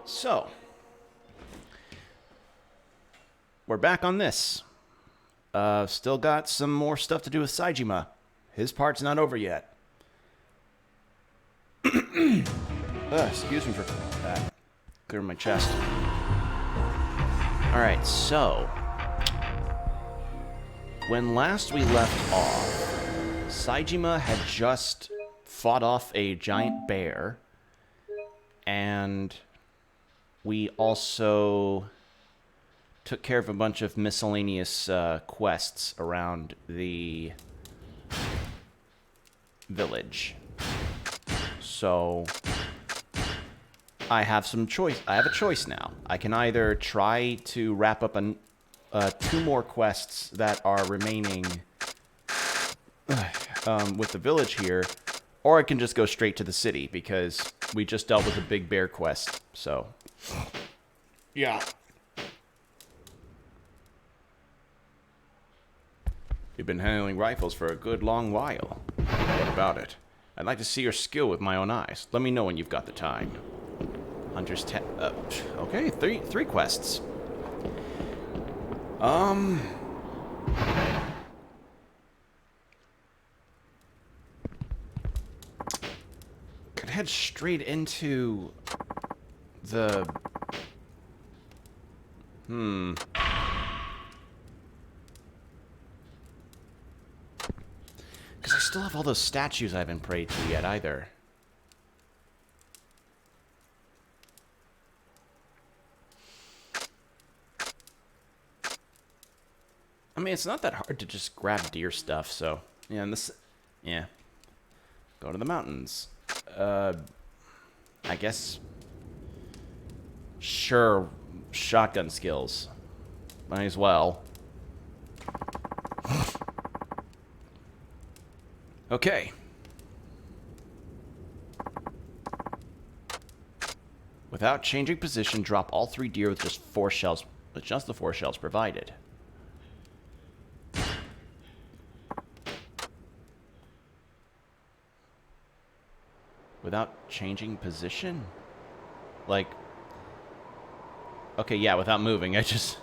So, we're back on this. Still got some more stuff to do with Saejima. His part's not over yet. Excuse me for that. Clear my chest. Alright, so... when last we left off, Saejima had just fought off a giant bear, and we also took care of a bunch of miscellaneous quests around the village. So I have some choice. I have a choice now. I can either try to wrap up two more quests that are remaining with the village here, or I can just go straight to the city because we just dealt with a big bear quest. So yeah. You've been handling rifles for a good long while. What about it? I'd like to see your skill with my own eyes. Let me know when you've got the time. Hunter's okay, three quests. Could head straight into the... Because I still have all those statues I haven't prayed to yet, either. I mean, it's not that hard to just grab deer stuff, so... yeah, and this... yeah. Go to the mountains. I guess... sure, shotgun skills. Might as well. Okay. Without changing position, drop all 3 deer with just 4 shells, with just the 4 shells provided. Without changing position? Like... okay, yeah, without moving. I just...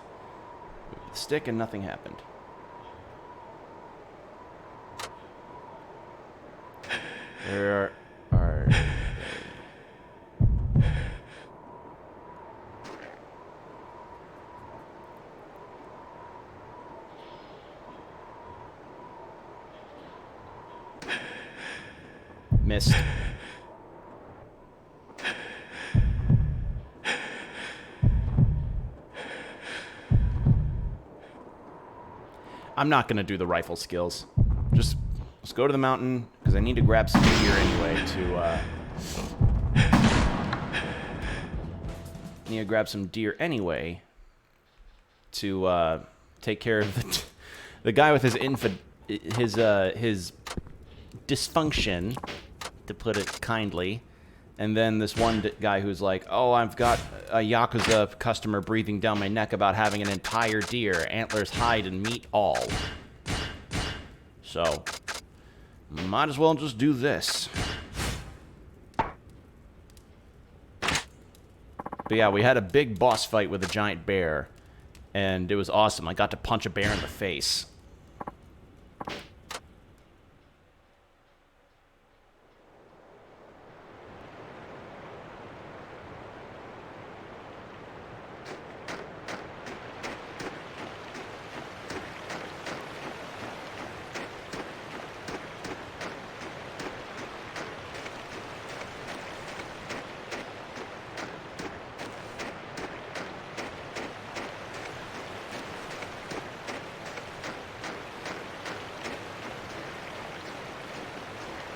moved the stick and nothing happened. There are... missed. I'm not going to do the rifle skills. Just let's go to the mountain, because I need to grab some deer anyway to, need to grab some deer anyway to, take care of the guy with his his dysfunction, to put it kindly. And then this one guy who's like, oh, I've got a Yakuza customer breathing down my neck about having an entire deer, antlers, hide, and meat all. So, might as well just do this. But yeah, we had a big boss fight with a giant bear, and it was awesome. I got to punch a bear in the face.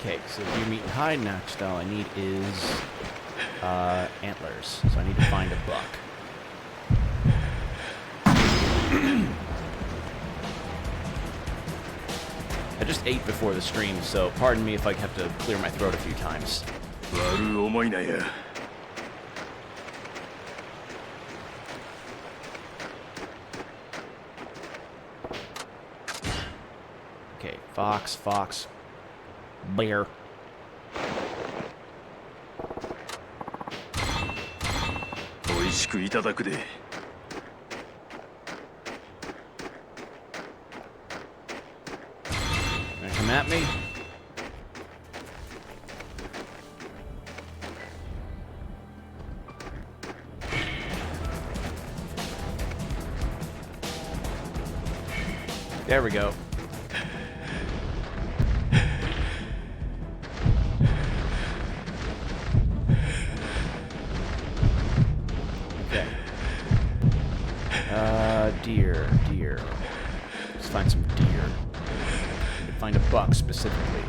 Okay, so deer meat and hide. Next, all I need is antlers. So I need to find a buck. I just ate before the stream, so pardon me if I have to clear my throat a few times. Okay, fox, bear. しくいただくで。 Gonna come at me? There we go. Okay. Deer. Let's find some deer. Find a buck specifically.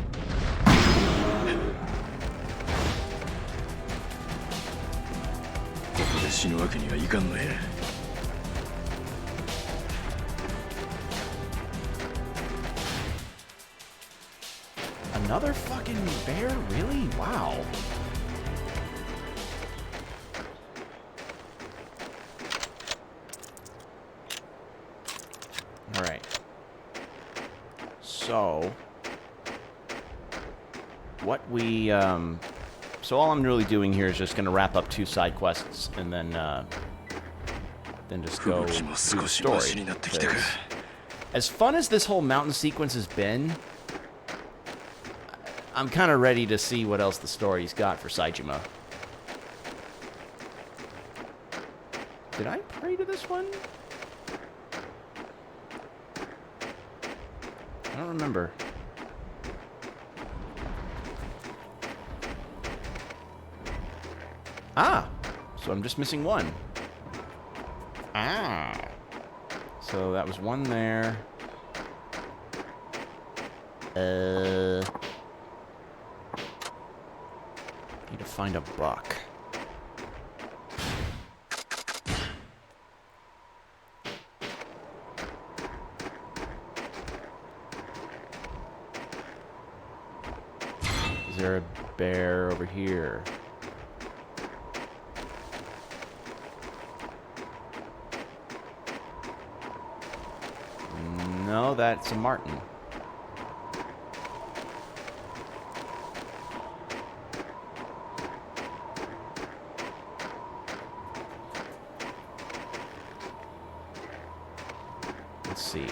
Another fucking bear? Really? Wow. Alright. So what we so all I'm really doing here is just gonna wrap up 2 side quests and then just go do the story. As fun as this whole mountain sequence has been, I'm kind of ready to see what else the story's got for Saejima. Did I pray to this one? I don't remember. Ah! So I'm just missing 1. Ah! So that was 1 there. Need to find a buck. Is there a bear over here? No, that's a marten. Let's see.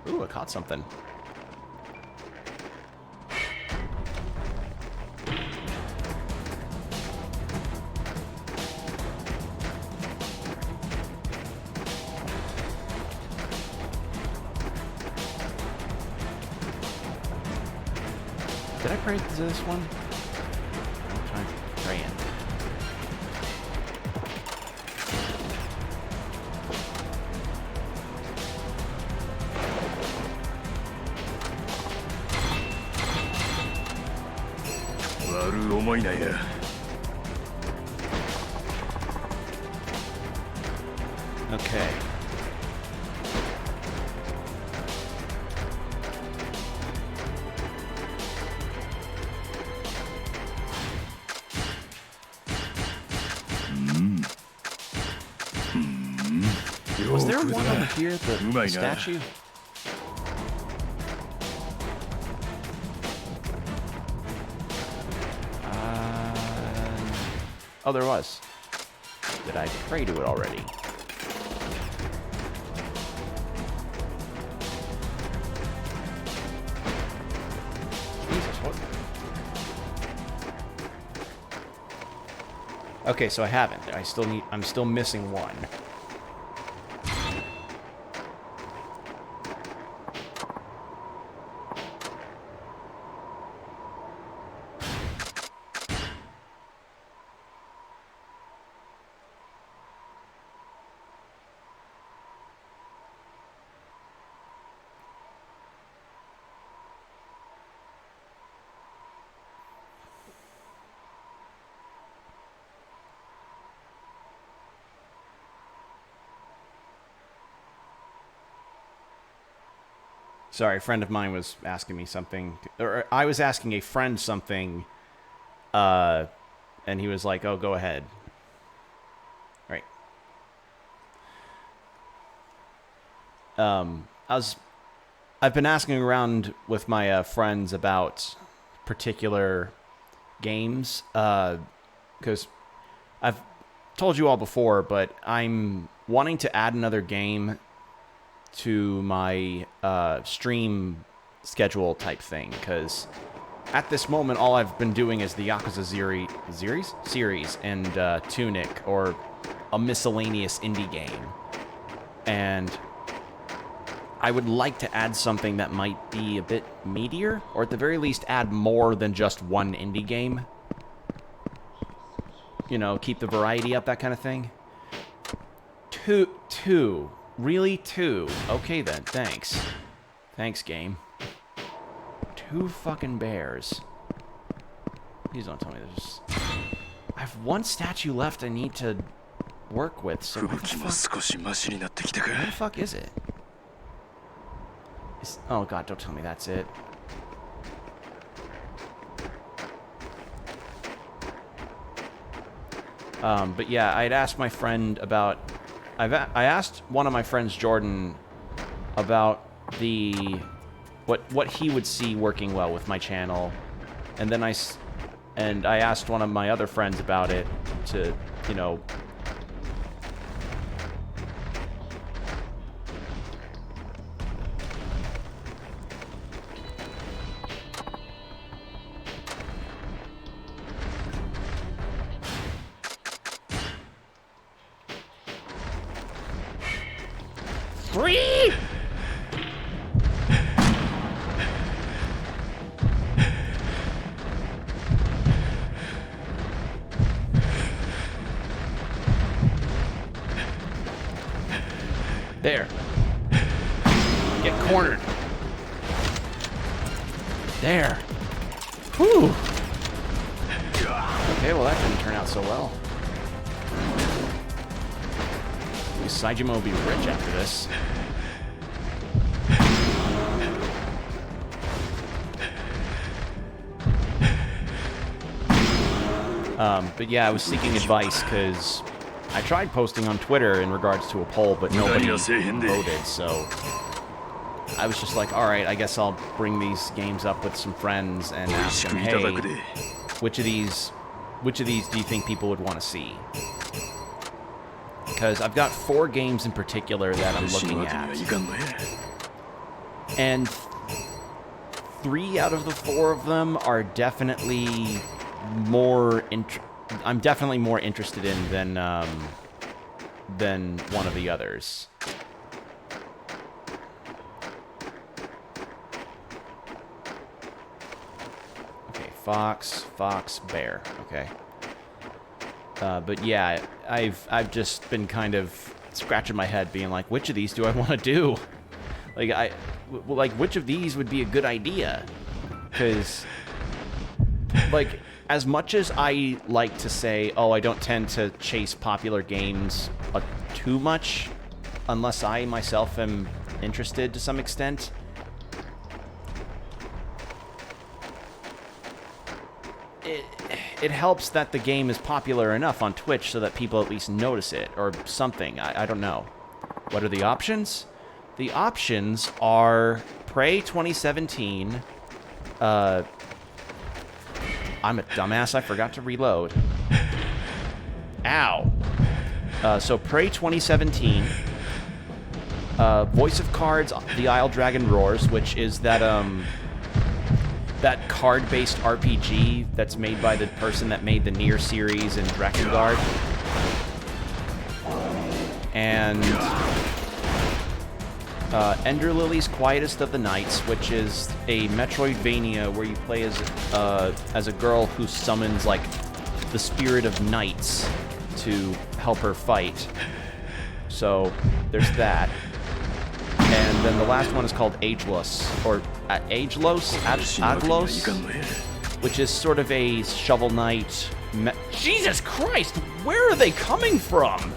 Ooh, I caught something. Did I pray to this one? I'm trying to pray in. Okay. Was there one over here at the statue? Oh, there was. Did I pray to it already? Jesus, what? Okay, so I haven't. I'm still missing 1. Sorry, a friend of mine was asking me something, or I was asking a friend something, and he was like, "Oh, go ahead." Right. I've been asking around with my friends about particular games, because I've told you all before, but I'm wanting to add another game to my stream schedule type thing, because at this moment all I've been doing is the Yakuza series and Tunic, or a miscellaneous indie game. And I would like to add something that might be a bit meatier, or at the very least add more than just one indie game. You know, keep the variety up, that kind of thing. Two. Really, two? Okay then, thanks. Thanks, game. 2 fucking bears. Please don't tell me there's... I have 1 statue left I need to work with, so where the fuck is it? Oh god, don't tell me that's it. But yeah, I'd asked my friend about... I asked one of my friends, Jordan, about the... what he would see working well with my channel, and then I asked one of my other friends about it to, you know... Free! There. Get cornered. There. Whew. Okay, well that didn't turn out so well. Saijima will be rich after this. But yeah, I was seeking advice because I tried posting on Twitter in regards to a poll, but nobody voted, so I was just like, alright, I guess I'll bring these games up with some friends and ask them, hey, which of these do you think people would want to see? Because I've got 4 games in particular that I'm looking at. And 3 out of the 4 of them are definitely more... I'm definitely more interested in than one of the others. Okay, fox, bear. Okay. But yeah, I've just been kind of scratching my head, being like, which of these do I want to do? Like, which of these would be a good idea? Because, like, as much as I like to say, oh, I don't tend to chase popular games too much, unless I myself am interested to some extent. It helps that the game is popular enough on Twitch so that people at least notice it, or something. I don't know. What are the options? The options are Prey 2017. I'm a dumbass, I forgot to reload. Ow. So Prey 2017. Voice of Cards, The Isle Dragon Roars, which is that, that card-based RPG that's made by the person that made the Nier series and Drakengard. And Ender Lily's Quietest of the Nights, which is a Metroidvania where you play as a girl who summons, like, the spirit of knights to help her fight. So there's that. And then the last one is called Ageless, or Aglos, which is sort of a Shovel Knight. Jesus Christ, where are they coming from?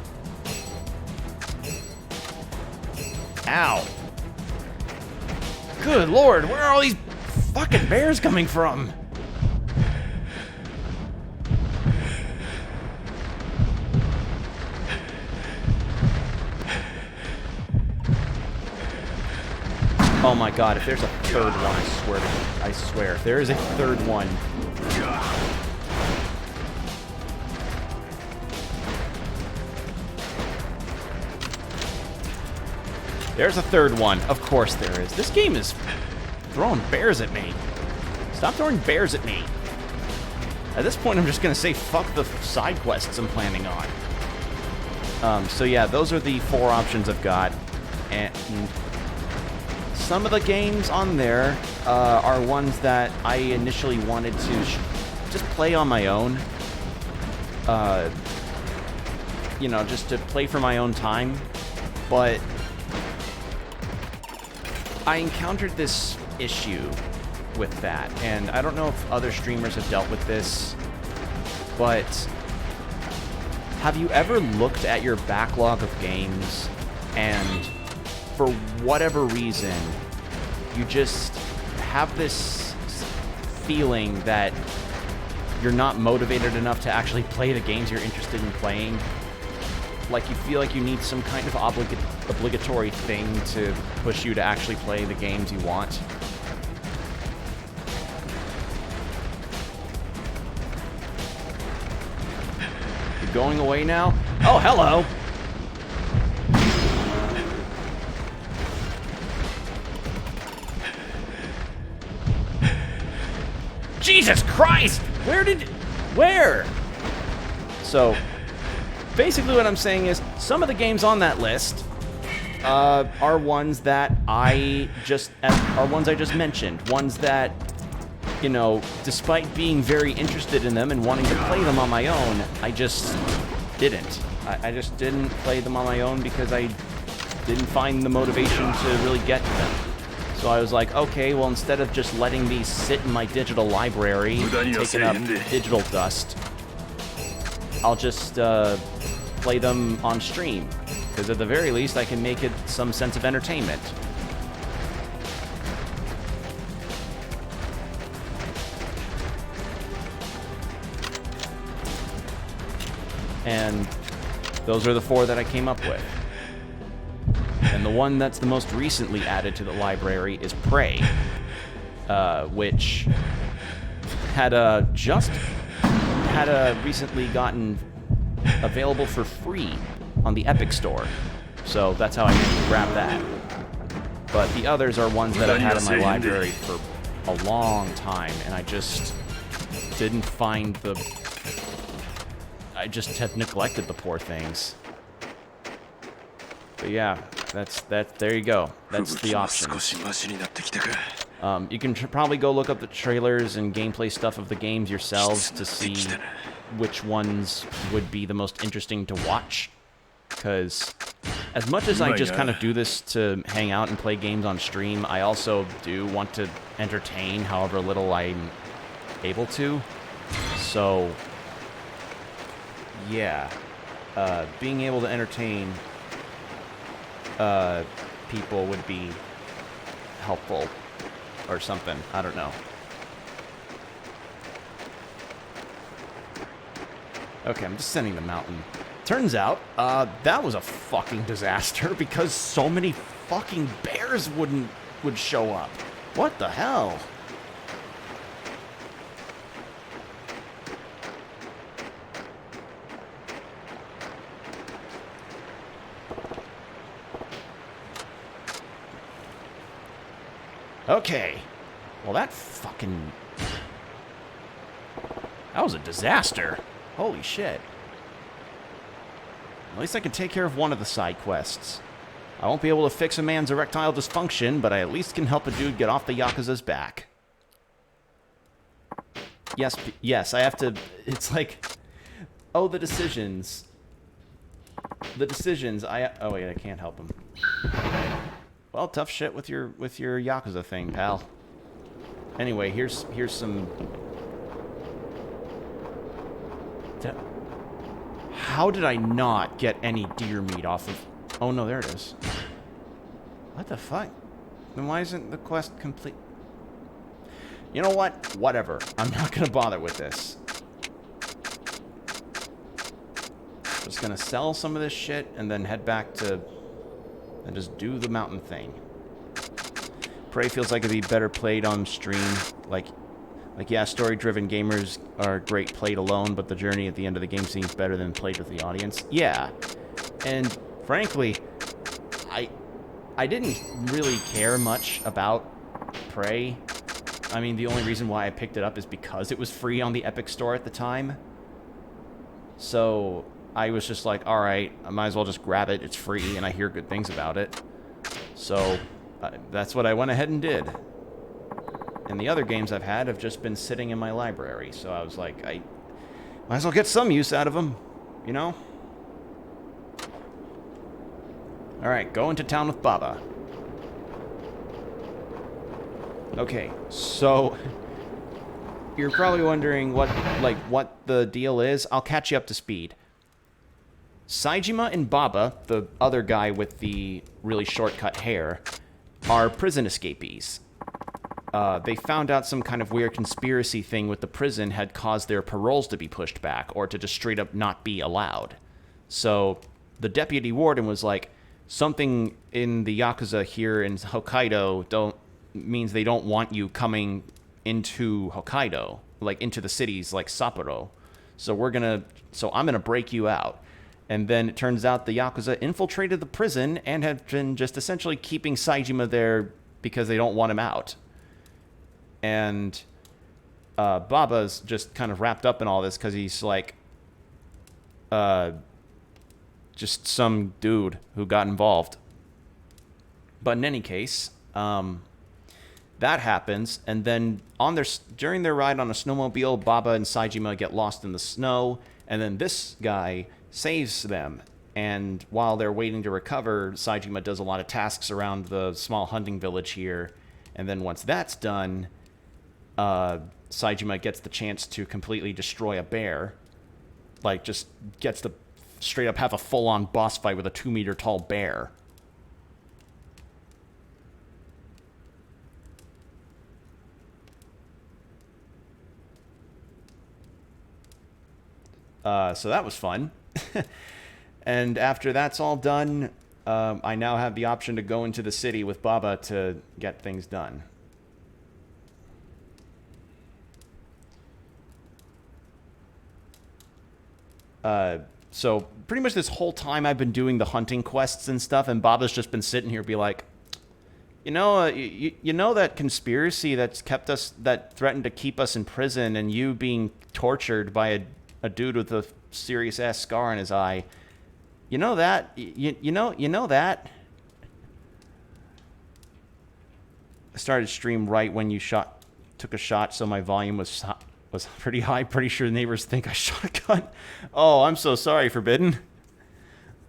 Ow. Good lord, where are all these fucking bears coming from? Oh my god, if there's a third one, I swear, if there is a third one, There's a third one. Of course there is. This game is throwing bears at me. Stop throwing bears at me. At this point, I'm just going to say fuck the side quests I'm planning on. So yeah, those are the 4 options I've got. And some of the games on there are ones that I initially wanted to just play on my own. You know, just to play for my own time. But I encountered this issue with that, and I don't know if other streamers have dealt with this, but have you ever looked at your backlog of games and for whatever reason you just have this feeling that you're not motivated enough to actually play the games you're interested in playing? Like you feel like you need some kind of obligatory thing to push you to actually play the games you want? You're going away now? Oh, hello! Jesus Christ! Where? So, basically what I'm saying is, some of the games on that list are ones that I just mentioned. Ones that, you know, despite being very interested in them and wanting to play them on my own, I just didn't. I just didn't play them on my own because I didn't find the motivation to really get to them. So I was like, okay, well, instead of just letting these sit in my digital library, taking up digital dust, I'll just play them on stream, because at the very least I can make it some sense of entertainment. And those are the 4 that I came up with. And the one that's the most recently added to the library is Prey, which had just recently gotten available for free on the Epic Store. So that's how I managed to grab that. But the others are ones that I've had in my library for a long time, and I just didn't find the... I just have neglected the poor things. But yeah, there you go. That's the option. You can probably go look up the trailers and gameplay stuff of the games yourselves to see which ones would be the most interesting to watch. Because as much as I just kind of do this to hang out and play games on stream, I also do want to entertain however little I'm able to. So, yeah. Being able to entertain people would be helpful or something. I don't know. Okay, I'm descending the mountain. Turns out, that was a fucking disaster because so many fucking bears would show up. What the hell? Okay. Well, that was a disaster. Holy shit. At least I can take care of one of the side quests. I won't be able to fix a man's erectile dysfunction, but I at least can help a dude get off the Yakuza's back. Yes, I have to... It's like... Oh, the decisions. The decisions, oh wait, I can't help him. Well, tough shit with your Yakuza thing, pal. Anyway, here's some... How did I not get any deer meat off of... Oh no, there it is. What the fuck? Then why isn't the quest complete? You know what? Whatever. I'm not gonna bother with this. Just gonna sell some of this shit and then head back to... and just do the mountain thing. Prey feels like it'd be better played on stream. Like yeah, story-driven gamers are great played alone, but the journey at the end of the game seems better than played with the audience. Yeah. And frankly, I didn't really care much about Prey. I mean, the only reason why I picked it up is because it was free on the Epic Store at the time. So I was just like, alright, I might as well just grab it. It's free, and I hear good things about it. So that's what I went ahead and did. And the other games I've had have just been sitting in my library. So I was like, I might as well get some use out of them, you know? Alright, go into town with Baba. Okay, so you're probably wondering what the deal is. I'll catch you up to speed. Saejima and Baba, the other guy with the really short-cut hair, are prison escapees. They found out some kind of weird conspiracy thing with the prison had caused their paroles to be pushed back, or to just straight up not be allowed. So the deputy warden was like, something in the Yakuza here in Hokkaido means they don't want you coming into Hokkaido, like into the cities like Sapporo. So I'm gonna break you out. And then it turns out the Yakuza infiltrated the prison and have been just essentially keeping Saejima there because they don't want him out. And Baba's just kind of wrapped up in all this because he's like just some dude who got involved. But in any case, that happens, and then during their ride on a snowmobile, Baba and Saejima get lost in the snow, and then this guy saves them. And while they're waiting to recover, Saejima does a lot of tasks around the small hunting village here, and then once that's done, Saejima gets the chance to completely destroy a bear. Like, just gets to straight up have a full-on boss fight with a 2-meter-tall bear. So that was fun. And after that's all done, I now have the option to go into the city with Baba to get things done. So pretty much this whole time I've been doing the hunting quests and stuff, and Baba's just been sitting here be like, you know that conspiracy that threatened to keep us in prison, and you being tortured by a dude with a serious ass scar on his eye. You know that? You know that? I started stream right when you took a shot, so my volume was pretty high. Pretty sure the neighbors think I shot a gun. Oh, I'm so sorry, Forbidden.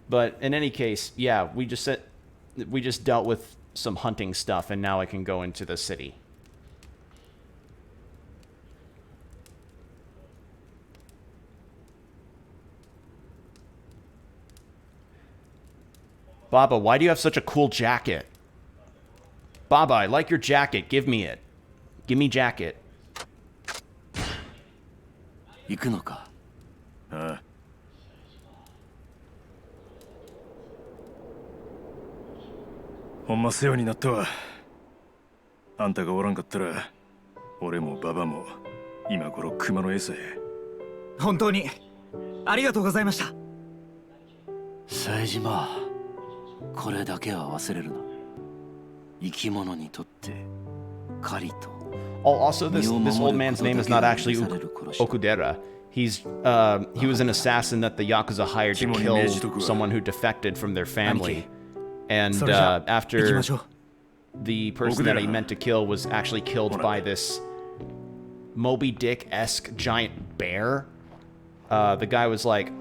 But in any case, yeah, we just dealt with some hunting stuff, and now I can go into the city. Baba, why do you have such a cool jacket? Baba, I like your jacket. Give me it. Give me jacket. 行くのか。ああ。ほんま世話になったわ。あんたがおらんかったら、俺もババも今頃熊の餌へ。本当にありがとうございました。冴島、これだけは忘れるな。生き物にとって狩りと。Oh, also, this old man's name is not actually Okudera. He was an assassin that the Yakuza hired to kill someone who defected from their family. And after the person that he meant to kill was actually killed by this Moby Dick-esque giant bear, the guy was like,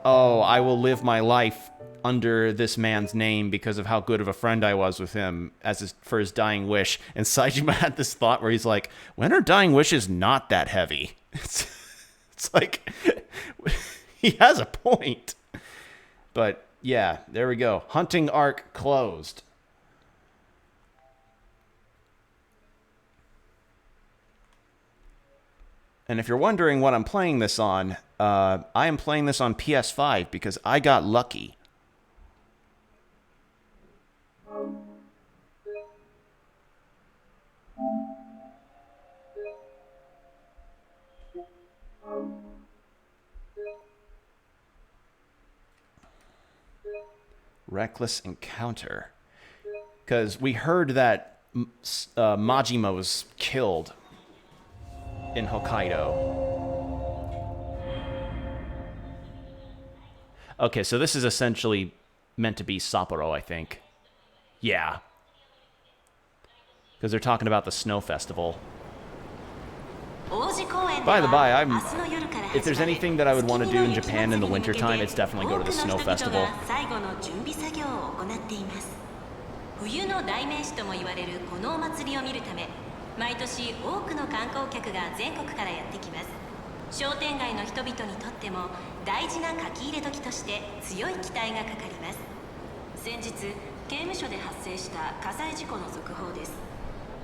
oh, I will live my life under this man's name because of how good of a friend I was with him for his dying wish. And Saejima had this thought where he's like, when are dying wishes not that heavy? It's like, he has a point. But yeah, there we go. Hunting arc closed. And if you're wondering what I'm playing this on, I am playing this on PS5 because I got lucky. Reckless Encounter. Because we heard that Majima was killed in Hokkaido. Okay, so this is essentially meant to be Sapporo, I think. Yeah. Because they're talking about the snow festival. By the by, if there's anything that I would want to do in Japan in the wintertime, it's definitely go to the snow festival. 冬の代名詞とも言われるこのお祭りを見るため、毎年多くの観光客が全国からやってきます。商店街の人々にとっても大事な書き入れ時として強い期待がかかります。先日、刑務所で発生した火災事故の続報です。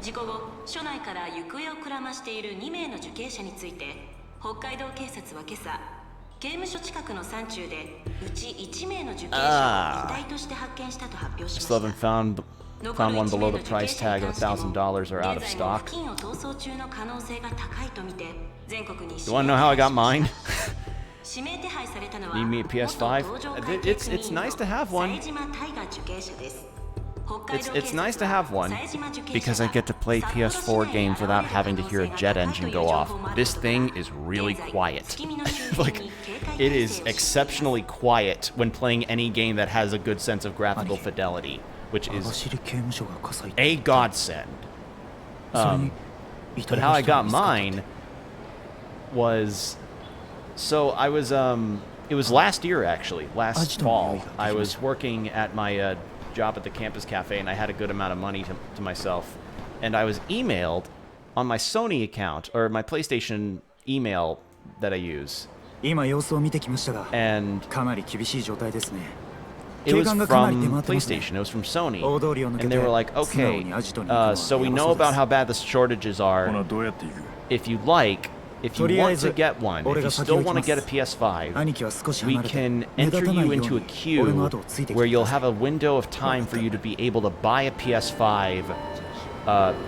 事故後、署内から行方をくらましている2名の受刑者について、北海道警察は今朝、刑務所近くの山中でうち1名の受刑者を遺体として発見したと発表しました。Still haven't found one below the price tag of $1,000 or out of stock. Do you want to know how I got mine? Need me a PS5? It's nice to have one. It's nice to have one because I get to play PS4 games without having to hear a jet engine go off. This thing is really quiet. Like, it is exceptionally quiet when playing any game that has a good sense of graphical fidelity, which is a godsend. But how I got mine was... So I was, it was last year actually, last fall. I was working at my job at the campus cafe and I had a good amount of money to myself. And I was emailed on my Sony account, or my PlayStation email that I use. And it was from PlayStation, it was from Sony. And they were like, okay, so we know about how bad the shortages are. If you want to get one, if you still want to get a PS5, we can enter you into a queue where you'll have a window of time for you to be able to buy a PS5,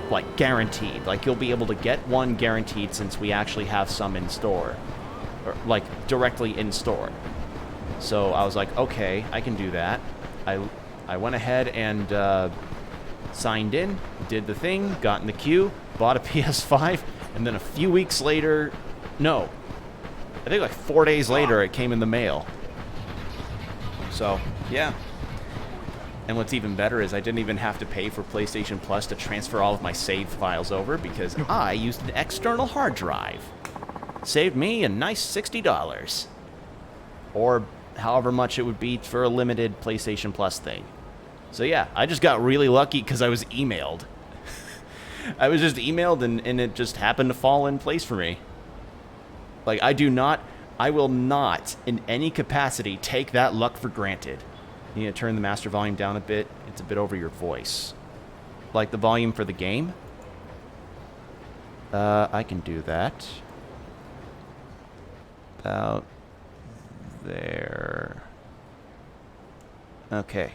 like guaranteed. Like you'll be able to get one guaranteed since we actually have some in store, or like directly in store. So I was like, okay, I can do that. I went ahead and signed in, did the thing, got in the queue, bought a PS5. And then a few weeks later, no, I think like 4 days later, it came in the mail. So, yeah. And what's even better is I didn't even have to pay for PlayStation Plus to transfer all of my saved files over because I used an external hard drive. Saved me a nice $60. Or however much it would be for a limited PlayStation Plus thing. So yeah, I just got really lucky because I was emailed. I was just emailed and it just happened to fall in place for me. Like, I will not in any capacity take that luck for granted. You need to turn the master volume down a bit. It's a bit over your voice. Like the volume for the game? I can do that. About there. Okay.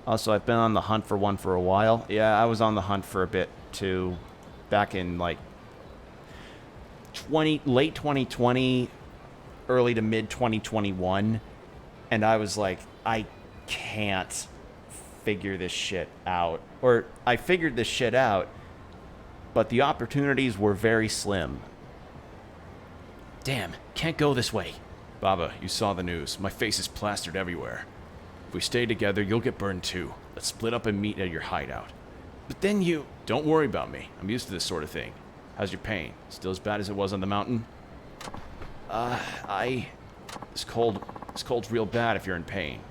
Also, I've been on the hunt for one for a while. Yeah, I was on the hunt for a bit, too. Back in, like, late 2020, early to mid-2021. And I was like, I can't figure this shit out. Or, I figured this shit out, but the opportunities were very slim. Damn, can't go this way. Baba, you saw the news. My face is plastered everywhere. If we stay together, you'll get burned too. Let's split up and meet at your hideout. But then you... Don't worry about me. I'm used to this sort of thing. How's your pain? Still as bad as it was on the mountain? This cold's real bad if you're in pain.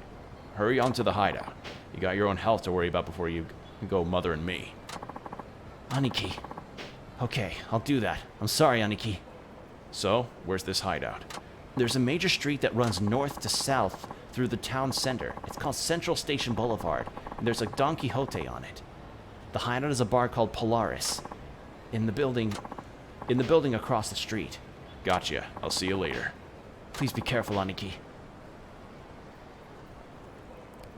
Hurry on to the hideout. You got your own health to worry about before you go mothering me. Aniki. Okay, I'll do that. I'm sorry, Aniki. So, where's this hideout? There's a major street that runs north to south through the town center. It's called Central Station Boulevard, and there's a Don Quixote on it. The hideout is a bar called Polaris, in the building across the street. Gotcha. I'll see you later. Please be careful, Aniki.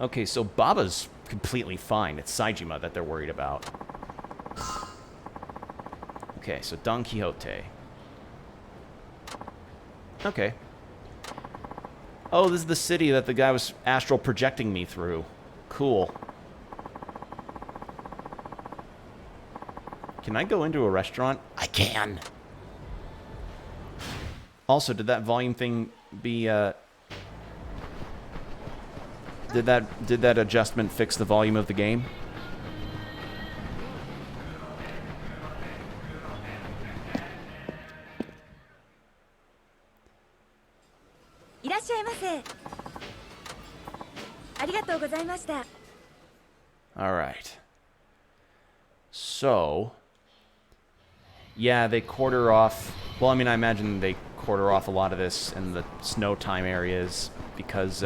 Okay, so Baba's completely fine. It's Saejima that they're worried about. Okay, so Don Quixote. Okay. Oh, this is the city that the guy was astral projecting me through. Cool. Can I go into a restaurant? I can. Also, did that volume thing be, did that adjustment fix the volume of the game? All right. So, yeah, they quarter off. Well, I mean, I imagine they quarter off a lot of this in the snow time areas because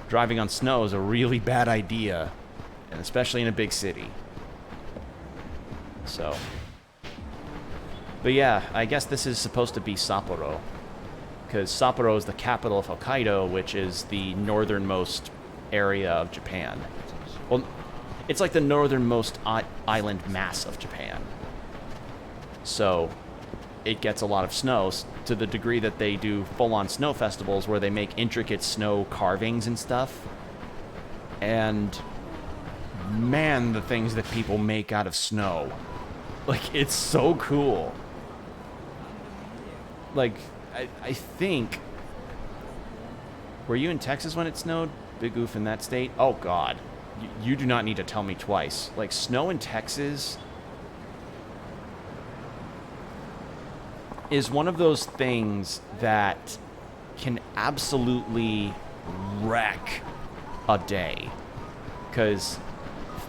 driving on snow is a really bad idea, and especially in a big city. So, but yeah, I guess this is supposed to be Sapporo, because Sapporo is the capital of Hokkaido, which is the northernmost area of Japan. Well, it's like the northernmost island mass of Japan. So it gets a lot of snow to the degree that they do full-on snow festivals where they make intricate snow carvings and stuff. And man, the things that people make out of snow. Like, it's so cool. Like, I think... Were you in Texas when it snowed? Big oof in that state? Oh, God. You do not need to tell me twice. Like, snow in Texas is one of those things that can absolutely wreck a day. Because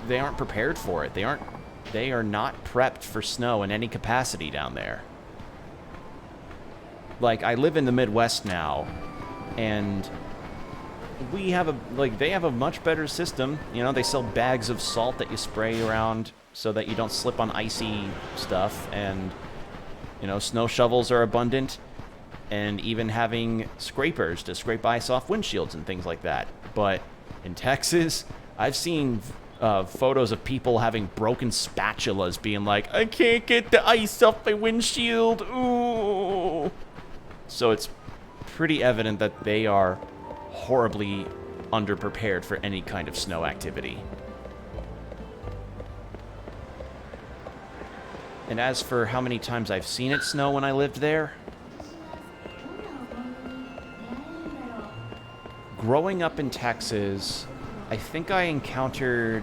they aren't prepared for it. They are not prepped for snow in any capacity down there. Like, I live in the Midwest now, and we have they have a much better system. You know, they sell bags of salt that you spray around so that you don't slip on icy stuff, and, you know, snow shovels are abundant, and even having scrapers to scrape ice off windshields and things like that. But in Texas, I've seen photos of people having broken spatulas being like, I can't get the ice off my windshield, ooh. So it's pretty evident that they are horribly underprepared for any kind of snow activity. And as for how many times I've seen it snow when I lived there, growing up in Texas, I think I encountered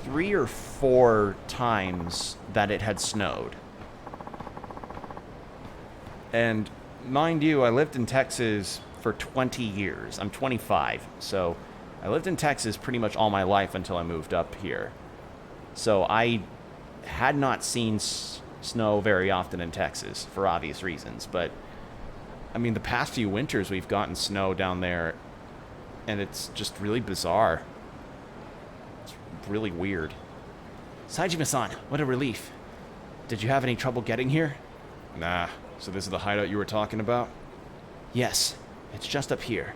3 or 4 times that it had snowed. And mind you, I lived in Texas for 20 years. I'm 25, so I lived in Texas pretty much all my life until I moved up here. So I had not seen snow very often in Texas for obvious reasons, but I mean, the past few winters we've gotten snow down there, and it's just really bizarre. It's really weird. Saejima-san, what a relief. Did you have any trouble getting here? Nah. So this is the hideout you were talking about? Yes. It's just up here.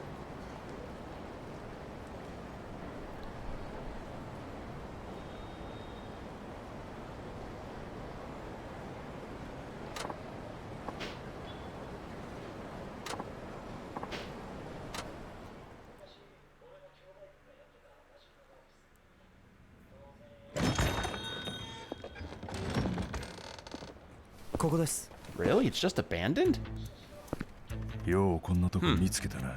Really? It's just abandoned? ようこんなとこ見つけたな。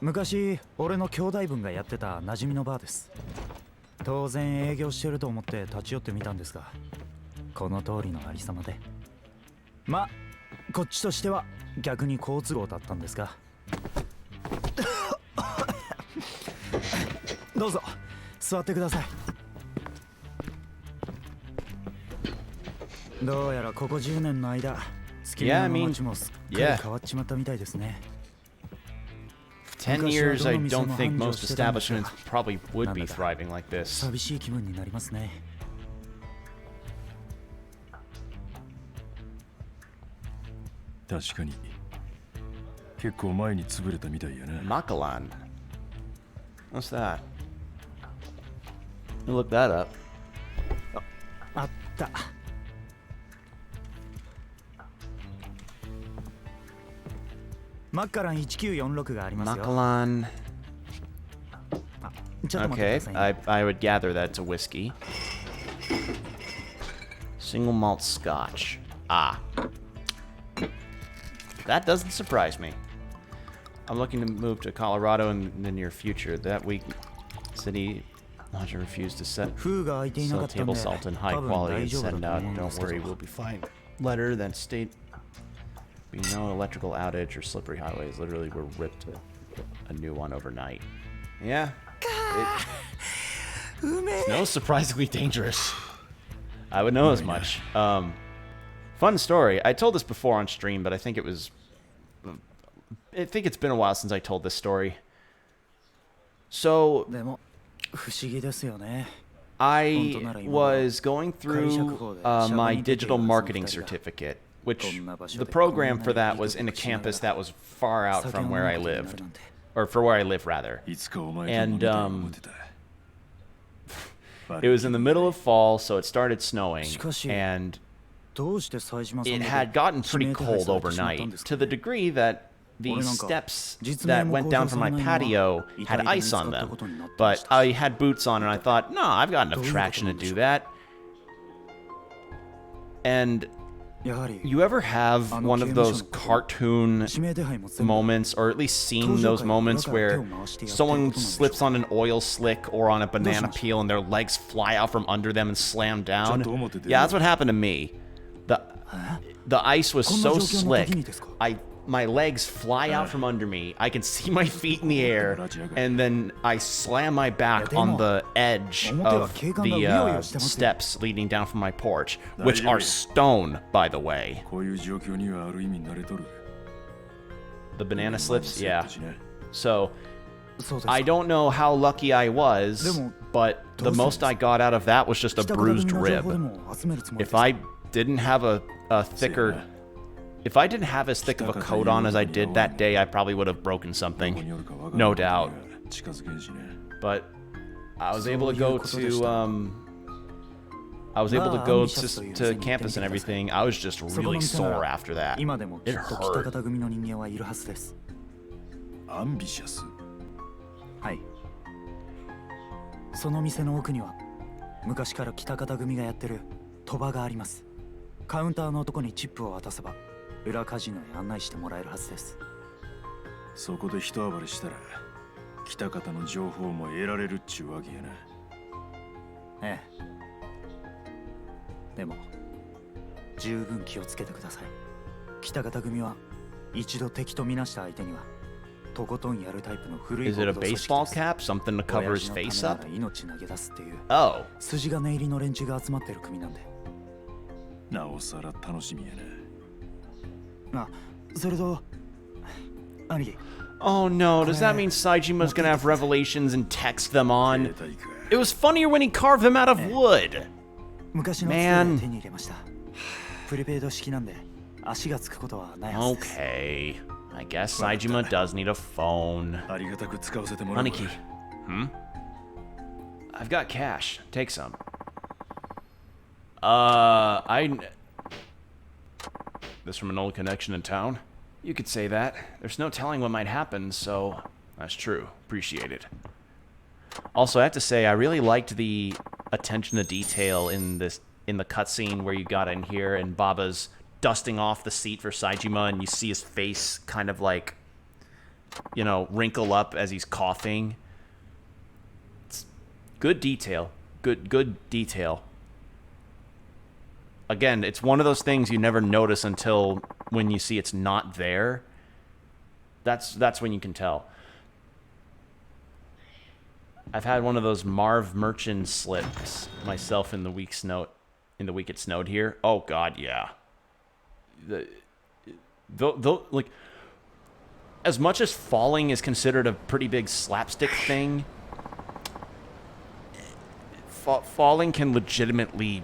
昔俺の兄弟分がやってた馴染みのバーです。当然営業してると思って立ち寄ってみたんですが、この通りのありさまで、ま、こっちとしては逆に好都合だったんですが。どうぞ座ってください。どうやらここ10年の間、月の街もすっかり変わっちまったみたいですね。 10 years, I don't think most establishments probably would be thriving like this. 寂しい気分になりますね。確かに結構前に潰れたみたいやな。 Makalan. What's that? You look that up. あった。マッカラン1946がありますよ。Makalan. ちょっと待って Okay, くださいね。 I would gather that it's a whiskey. Single malt scotch. Ah. That doesn't surprise me. I'm looking to move to Colorado in the near future. That week, city launcher refused to sell 封が開いていなかったん table で、 salt and high 多分 quality 大 and 丈夫だ send と out. 思うんで Don't すけ worry, ど。 we'll be fine. Letter that state be no electrical outage or slippery highways. Literally, we're ripped a new one overnight. Yeah. It's no surprisingly dangerous. I would know as much. Fun story. I told this before on stream, but I think it's been a while since I told this story. So でも不思議ですよね。 I was going through my digital marketing certificate, which the program for that was in a campus that was far out from where I lived, or for where I live rather. いつかお前と And 飲みたいと思ってた it was in the middle of fall, so it started snowing, しかし and どうして冴島さん it だけ had gotten pretty 指名手配 cold されてしまったん overnight ですか to the degree that the 俺なんか steps 実名 that も went 公 down 表 from さ my れないまま patio 遺 had 体で見 ice つか on った them. ことになってまし But た I had boots on, and I thought, no, I've got enough どういうこと traction な to んでしょ do う that. And やはり you ever have one of those cartoon 指名手配も全部 moments, or at least seen those moments where someone slips on an oil slick or on a banana peel and their legs fly out from under them and slam down? Yeah, that's what happened to me. The ice was so slick. My legs fly out from under me. I can see my feet in the air, and then I slam my back on the edge of the steps leading down from my porch, which are stone, by the way. こういう状況にはある意味慣れとる The banana slips, yeah. しね So そうです I don't know how lucky I was, but the most I got out of that was just a 北方組 bruised の情報で rib. も集めるつもりで If す I didn't have a thicker, if I didn't have as thick of a coat on as I did that day, I probably would have broken どこ something, におるかわからん no doubt. 近づけんしね But I was able to go to to campus and everything. I was just そこの really 店な sore ら after that. 今でもきっ It と北 hurt. 方組の人間はいるはずです。アンビシャスはい。その店の奥には昔から北方組がやってる賭場があります。カウンターの男にチップを渡せば裏カジノへ案内してもらえるはずです。そこで一暴れしたら北方の情報も得られるっちゅうわけやなええ。でも十分気をつけてください。北方組は一度敵とみなした相手にはとことんやるタイプの古い Is it a 極道組織 baseball です。 cap? Something to cover 親 his 父のため face な up? ら命投げ出すっていう Oh. 筋金入りの連中が集まってる組なんで。なおさら楽しみやなあ、それと兄貴。 Oh no, does that mean Saijima's gonna have revelations and text them on? It was funnier when he carved them out of wood. 昔のツーで手に入れました。プリペイド式なんで足がつくことはないはずです。 Okay. I guess Saijima does need a phone. ありがたく使わせてもらうわ Aniki. I've got cash. Take some. This from an old connection in town? You could say that. There's no telling what might happen, so that's true. Appreciate it. Also, I have to say, I really liked the attention to detail in the cutscene where you got in here and Baba's dusting off the seat for Saijima, and you see his face kind of like, you know, wrinkle up as he's coughing. It's good detail. Good detail. Again, it's one of those things you never notice until when you see it's not there. That's when you can tell. I've had one of those Marv Merchant slips myself in the week it snowed here. Oh God, yeah. Like, as much as falling is considered a pretty big slapstick thing, falling can legitimately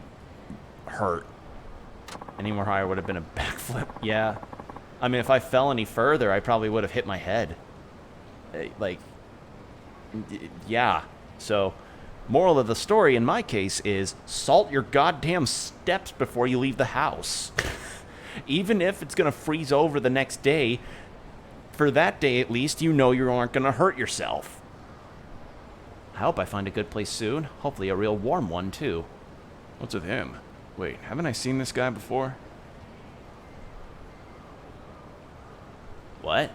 hurt. Any more higher would have been a backflip. Yeah. I mean, if I fell any further, I probably would have hit my head. Like, yeah. So, moral of the story in my case is salt your goddamn steps before you leave the house. Even if it's going to freeze over the next day, for that day at least, you know you aren't going to hurt yourself. I hope I find a good place soon. Hopefully a real warm one, too. What's with him? Wait, haven't I seen this guy before? What?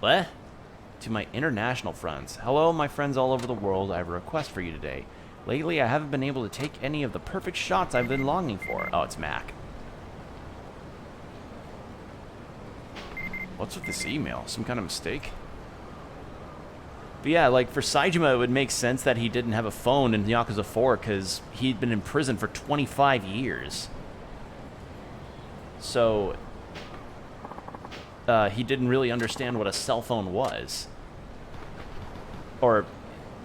What? To my international friends. Hello, my friends all over the world. I have a request for you today. Lately, I haven't been able to take any of the perfect shots I've been longing for. Oh, it's Mac. What's with this email? Some kind of mistake? But yeah, like for Saejima, it would make sense that he didn't have a phone in Yakuza 4 because he'd been in prison for 25 years. So, he didn't really understand what a cell phone was. Or,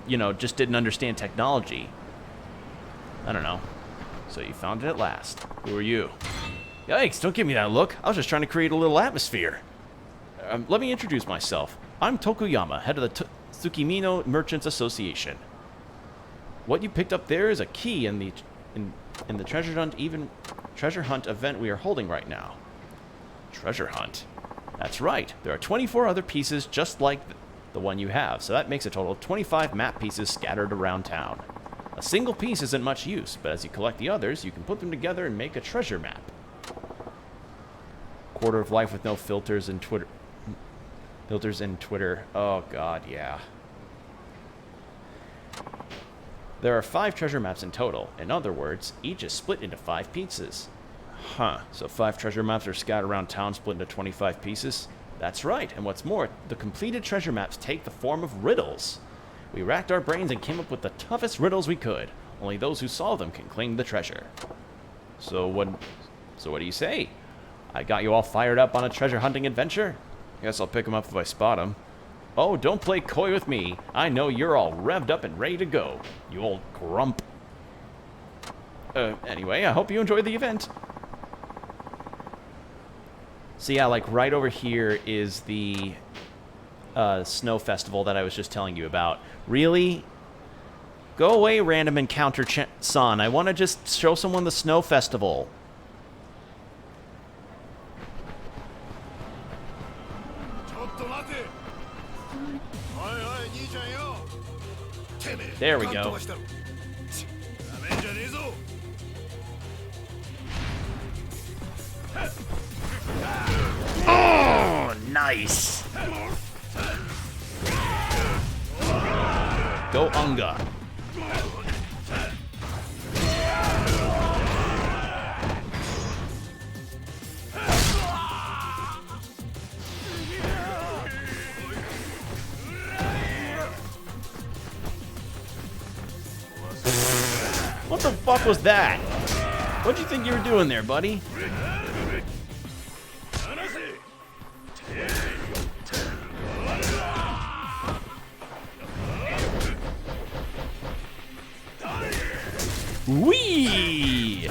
you know, just didn't understand technology. I don't know. So you found it at last. Who are you? Yikes, don't give me that look. I was just trying to create a little atmosphere. Let me introduce myself. I'm Tokuyama, head of the Tsukimino Merchants Association. What you picked up there is a key in the treasure hunt event we are holding right now. Treasure hunt? That's right. There are 24 other pieces just like the one you have, so that makes a total of 25 map pieces scattered around town. A single piece isn't much use, but as you collect the others, you can put them together and make a treasure map. Quarter of life with no filters in Twitter. Filters in Twitter. Oh god, yeah. There are 5 treasure maps in total. In other words, each is split into 5 pieces. Huh, so 5 treasure maps are scattered around town split into 25 pieces? That's right, and what's more, the completed treasure maps take the form of riddles. We racked our brains and came up with the toughest riddles we could. Only those who solve them can claim the treasure. So what do you say? I got you all fired up on a treasure hunting adventure? Guess I'll pick him up if I spot him. Oh, don't play coy with me. I know you're all revved up and ready to go, you old grump. Anyway, I hope you enjoy the event. So yeah, like right over here is the snow festival that I was just telling you about. Really? Go away, random encounter son. I want to just show someone the snow festival. There we go. Oh, nice. Go Unga. What the fuck was that? What'd you think you were doing there, buddy? Whee!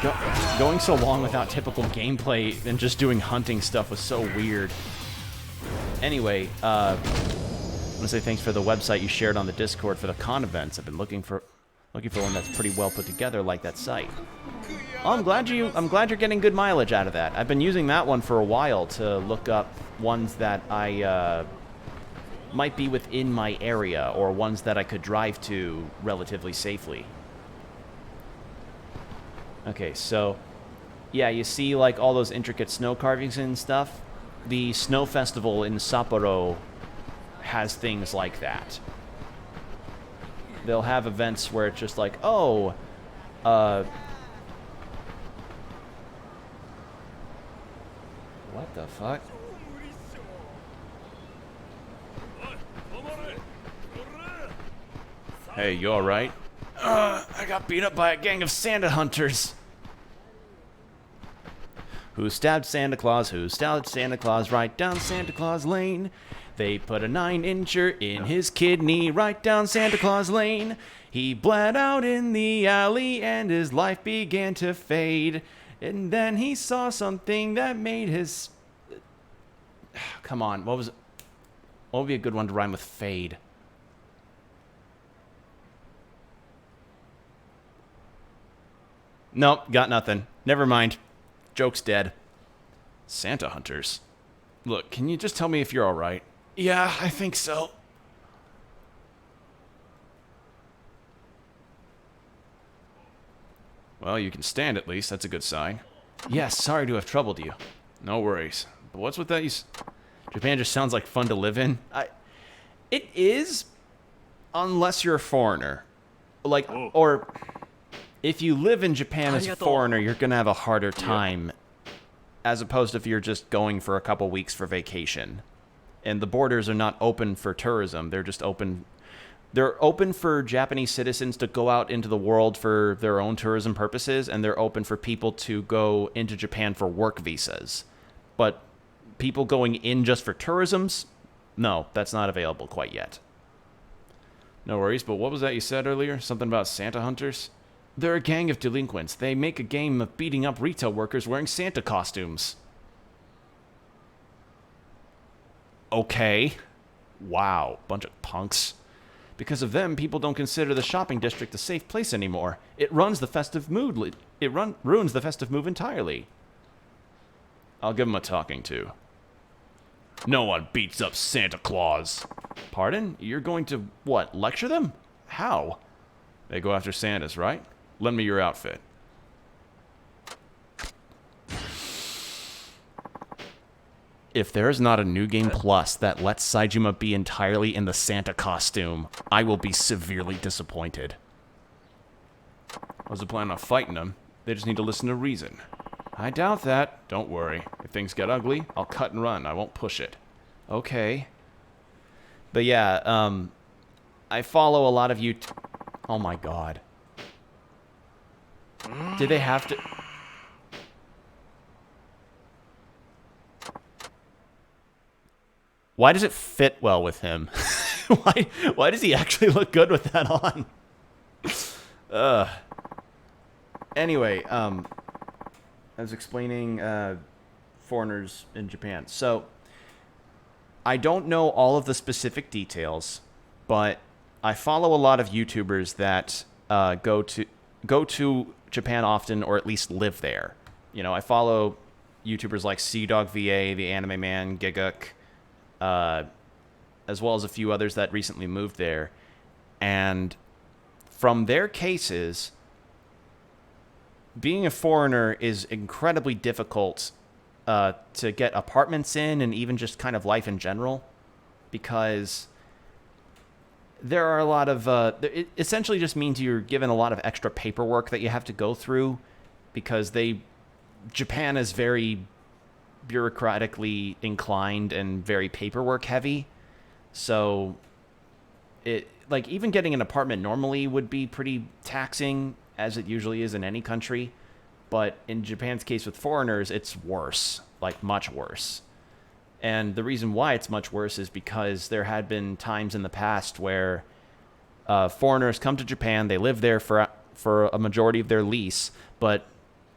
God, going so long without typical gameplay and just doing hunting stuff was so weird. Anyway, I want to say thanks for the website you shared on the Discord for the con events. I've been looking for one that's pretty well put together like that site. Oh, I'm glad you're getting good mileage out of that. I've been using that one for a while to look up ones that I might be within my area or ones that I could drive to relatively safely. Okay, so yeah, you see like all those intricate snow carvings and stuff? The snow festival in Sapporo has things like that. They'll have events where it's just like, oh, what the fuck? Hey, you alright? I got beat up by a gang of Santa hunters. Who stabbed Santa Claus? Who stabbed Santa Claus? Right down Santa Claus Lane. They put a 9-incher in his kidney right down Santa Claus Lane. He bled out in the alley and his life began to fade. And then he saw something that made his... Come on, what would be a good one to rhyme with fade? Nope, got nothing. Never mind. Joke's dead. Santa hunters? Look, can you just tell me if you're alright? Yeah, I think so. Well, you can stand at least. That's a good sign. Yes, sorry to have troubled you. No worries. But what's with that? Japan just sounds like fun to live in. It is, unless you're a foreigner. Like, or if you live in Japan as a foreigner, you're going to have a harder time as opposed to if you're just going for a couple weeks for vacation. And the borders are not open for tourism. They're just open. They're open for Japanese citizens to go out into the world for their own tourism purposes, and they're open for people to go into Japan for work visas. But people going in just for tourisms, no, that's not available quite yet. No worries, but what was that you said earlier? Something about Santa hunters? They're a gang of delinquents. They make a game of beating up retail workers wearing Santa costumes. Okay. Wow, bunch of punks. Because of them, people don't consider the shopping district a safe place anymore. It ruins the festive mood. Ruins the festive mood entirely. I'll give them a talking to. No one beats up Santa Claus. Pardon? You're going to, what, lecture them? How? They go after Santas, right? Lend me your outfit. If there is not a new game plus that lets Saejima be entirely in the Santa costume, I will be severely disappointed. I wasn't planning on fighting them. They just need to listen to reason. I doubt that. Don't worry. If things get ugly, I'll cut and run. I won't push it. Okay. But yeah, I follow a lot of Oh my god. Did they have to... Why does it fit well with him? Why does he actually look good with that on? Anyway, I was explaining foreigners in Japan. So, I don't know all of the specific details, but I follow a lot of YouTubers that go to Japan often, or at least live there. You know, I follow YouTubers like CDogVA, the Anime Man, Giguk, as well as a few others that recently moved there. And from their cases, being a foreigner is incredibly difficult to get apartments in, and even just kind of life in general, because there are a lot of... it essentially just means you're given a lot of extra paperwork that you have to go through, because Japan is very bureaucratically inclined and very paperwork heavy. So even getting an apartment normally would be pretty taxing, as it usually is in any country. But in Japan's case with foreigners, it's worse, like much worse. And the reason why it's much worse is because there had been times in the past where foreigners come to Japan, they live there for a majority of their lease, but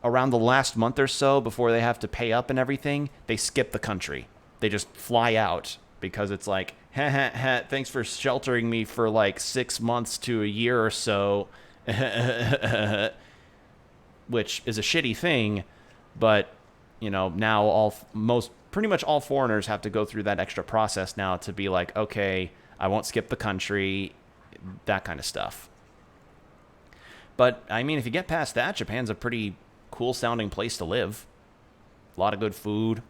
around the last month or so, before they have to pay up and everything, they skip the country. They just fly out, because it's like, thanks for sheltering me for like 6 months to a year or so, which is a shitty thing, but, you know, now pretty much all foreigners have to go through that extra process now to be like, okay, I won't skip the country, that kind of stuff. But, I mean, if you get past that, Japan's a pretty cool-sounding place to live. A lot of good food.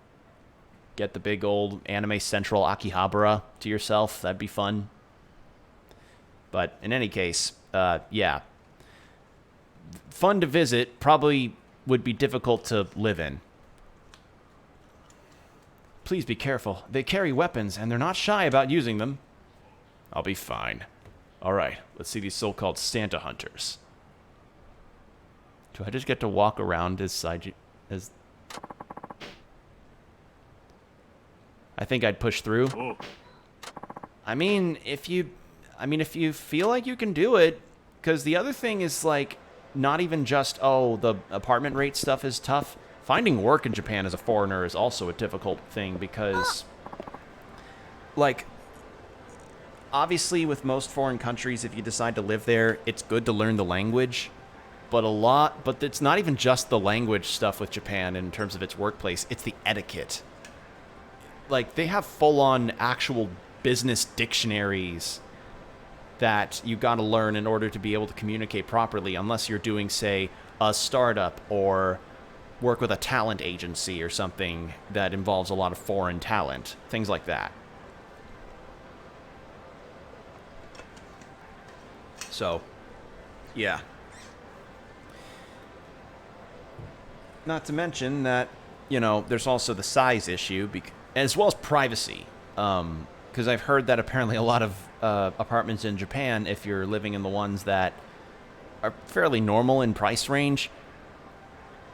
Get the big old Anime Central Akihabara to yourself. That'd be fun. But, in any case, yeah. Fun to visit, probably would be difficult to live in. Please be careful. They carry weapons, and they're not shy about using them. I'll be fine. Alright, let's see these so-called Santa hunters. Do I just get to walk around as I think I'd push through. I mean, if you feel like you can do it, because the other thing is, like, not even just, the apartment rate stuff is tough. Finding work in Japan as a foreigner is also a difficult thing, because, like, obviously with most foreign countries, if you decide to live there, it's good to learn the language. but it's not even just the language stuff with Japan in terms of its workplace. It's the etiquette. Like, they have full-on actual business dictionaries that you got to learn in order to be able to communicate properly, unless you're doing, say, a startup or work with a talent agency or something that involves a lot of foreign talent, things like that. So, yeah. Not to mention that, you know, there's also the size issue, as well as privacy. Because I've heard that apparently a lot of apartments in Japan, if you're living in the ones that are fairly normal in price range,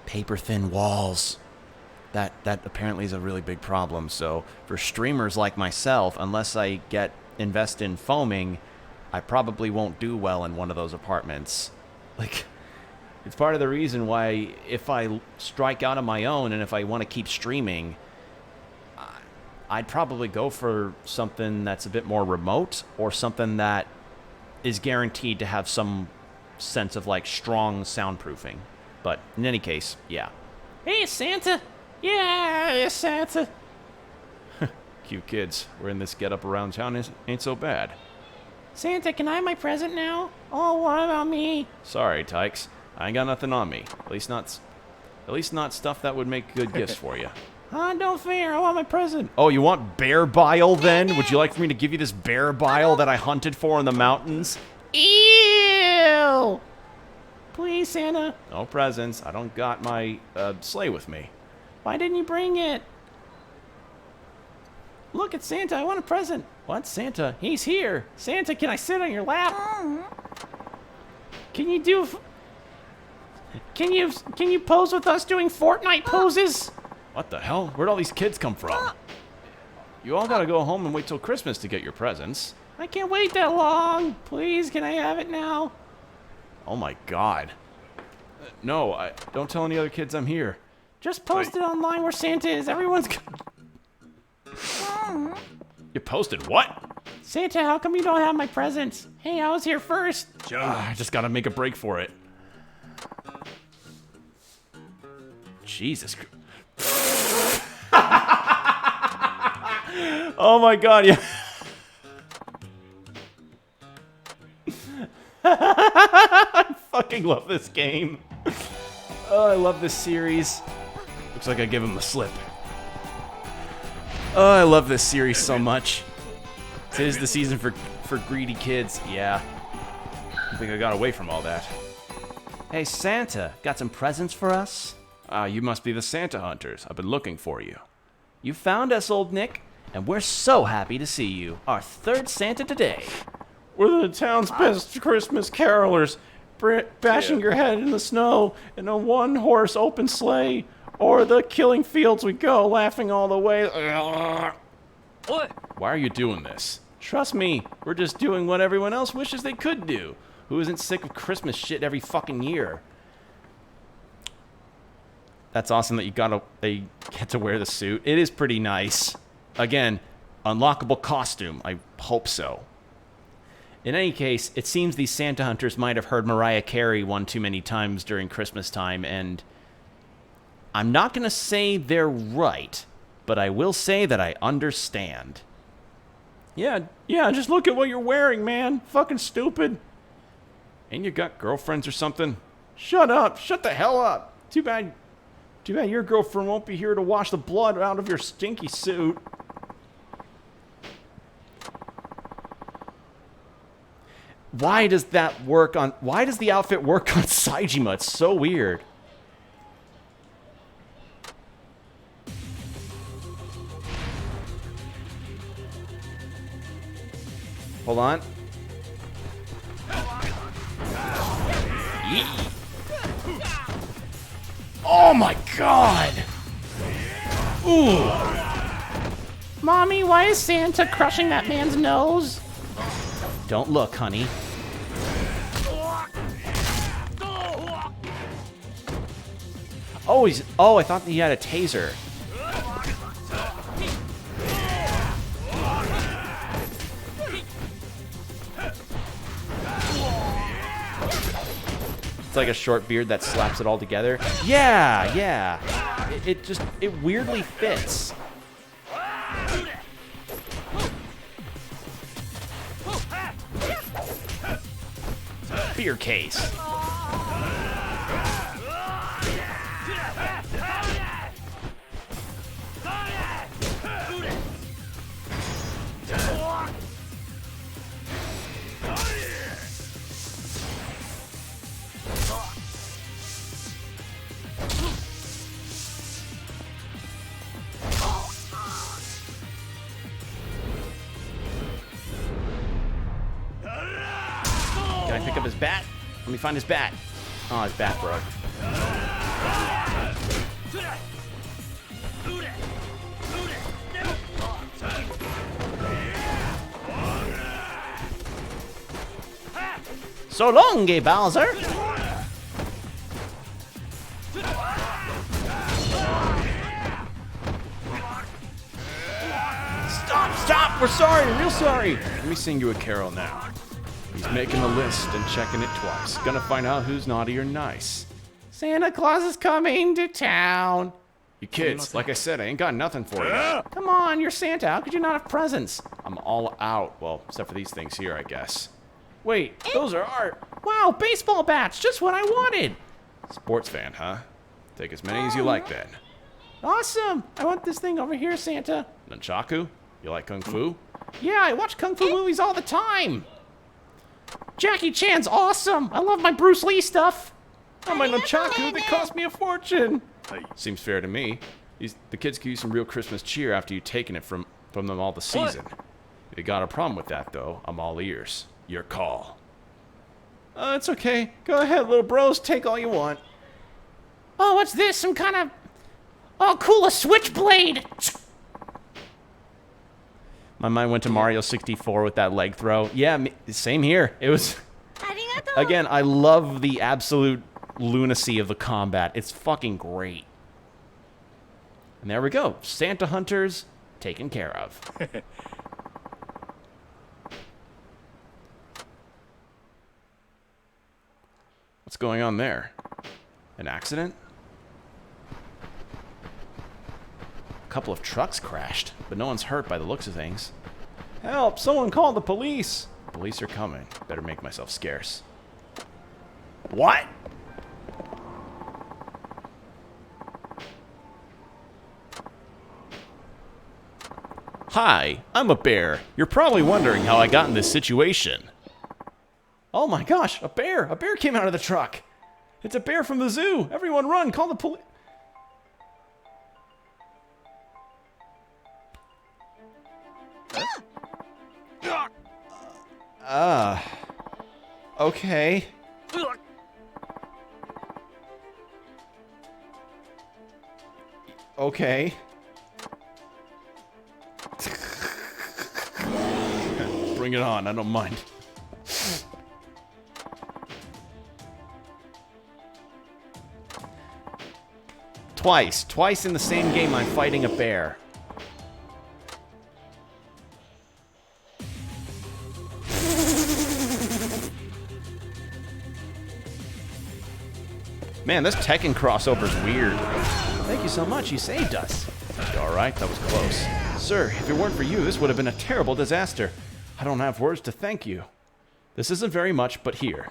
paper-thin walls. That apparently is a really big problem. So for streamers like myself, unless I invest in foaming, I probably won't do well in one of those apartments. Like, it's part of the reason why if I strike out on my own and if I want to keep streaming, I'd probably go for something that's a bit more remote or something that is guaranteed to have some sense of, like, strong soundproofing. But in any case, yeah. Hey, Santa! Yeah, it's Santa! Cute kids. We're in this get-up around town ain't so bad. Santa, can I have my present now? Oh, what about me? Sorry, Tykes. I ain't got nothing on me. At least not stuff that would make good gifts for you. Don't fair. I want my present. Oh, you want bear bile then? Would you like for me to give you this bear bile that I hunted for in the mountains? Ew! Please, Santa. No presents. I don't got my sleigh with me. Why didn't you bring it? Look, it's Santa. I want a present. What? Santa? He's here. Santa, can I sit on your lap? Can you pose with us doing Fortnite poses? What the hell? Where'd all these kids come from? You all gotta go home and wait till Christmas to get your presents. I can't wait that long. Please, can I have it now? Oh my god. No, don't tell any other kids I'm here. Just post it online where Santa is. Everyone's... You posted what? Santa, how come you don't have my presents? Hey, I was here first. I just gotta make a break for it. Jesus Christ. Oh my god, yeah. I fucking love this game. Oh, I love this series. Looks like I give him the slip. Oh, I love this series so much. Tis the season for greedy kids. Yeah. I think I got away from all that. Hey, Santa, got some presents for us? You must be the Santa hunters. I've been looking for you. You found us, old Nick, and we're so happy to see you. Our third Santa today. We're the town's best Christmas carolers, bashing your head in the snow in a one-horse open sleigh, or the killing fields we go, laughing all the way. What? Why are you doing this? Trust me, we're just doing what everyone else wishes they could do. Who isn't sick of Christmas shit every fucking year? That's awesome that they get to wear the suit. It is pretty nice. Again, unlockable costume. I hope so. In any case, it seems these Santa hunters might have heard Mariah Carey one too many times during Christmas time, and I'm not going to say they're right, but I will say that I understand. Yeah, just look at what you're wearing, man. Fucking stupid. Ain't you got girlfriends or something? Shut up. Shut the hell up. Too bad your girlfriend won't be here to wash the blood out of your stinky suit. Why does the outfit work on Saejima? It's so weird. Hold on. Oh my god! Ooh! Mommy, why is Santa crushing that man's nose? Don't look, honey. Oh, I thought he had a taser. like a short beard that slaps it all together. Yeah, yeah. It weirdly fits. Beer case. Can I pick up his bat? Let me find his bat. Oh, his bat broke. So long, gay Bowser! Stop! We're sorry, real sorry! Let me sing you a carol now. He's making a list and checking it twice. Gonna find out who's naughty or nice. Santa Claus is coming to town. You kids, like I said, I ain't got nothing for you. Come on, you're Santa. How could you not have presents? I'm all out. Well, except for these things here, I guess. Wait, those are art. Wow, baseball bats, just what I wanted. Sports fan, huh? Take as many as you like then. Awesome. I want this thing over here, Santa. Nunchaku? You like Kung Fu? Yeah, I watch Kung Fu movies all the time. Jackie Chan's awesome. I love my Bruce Lee stuff. Oh, my Nunchaku that cost me a fortune. Seems fair to me. The kids could use some real Christmas cheer after you've taken it from them all the season. If you got a problem with that, though, I'm all ears. Your call. It's okay. Go ahead, little bros. Take all you want. Oh, what's this? Some kind of... Oh, cool, a switchblade. My mind went to Mario 64 with that leg throw. Yeah, same here. It was... Again, I love the absolute lunacy of the combat. It's fucking great. And there we go. Santa Hunters taken care of. What's going on there? An accident? A couple of trucks crashed, but no one's hurt by the looks of things. Help! Someone call the police! Police are coming. Better make myself scarce. What? Hi, I'm a bear. You're probably wondering how I got in this situation. Oh my gosh, a bear! A bear came out of the truck! It's a bear from the zoo! Everyone run! Call the police! Okay. Okay. Bring it on, I don't mind. Twice in the same game I'm fighting a bear. Man, this Tekken crossover's weird. Thank you so much, you saved us. Alright, that was close. Sir, if it weren't for you, this would have been a terrible disaster. I don't have words to thank you. This isn't very much, but here.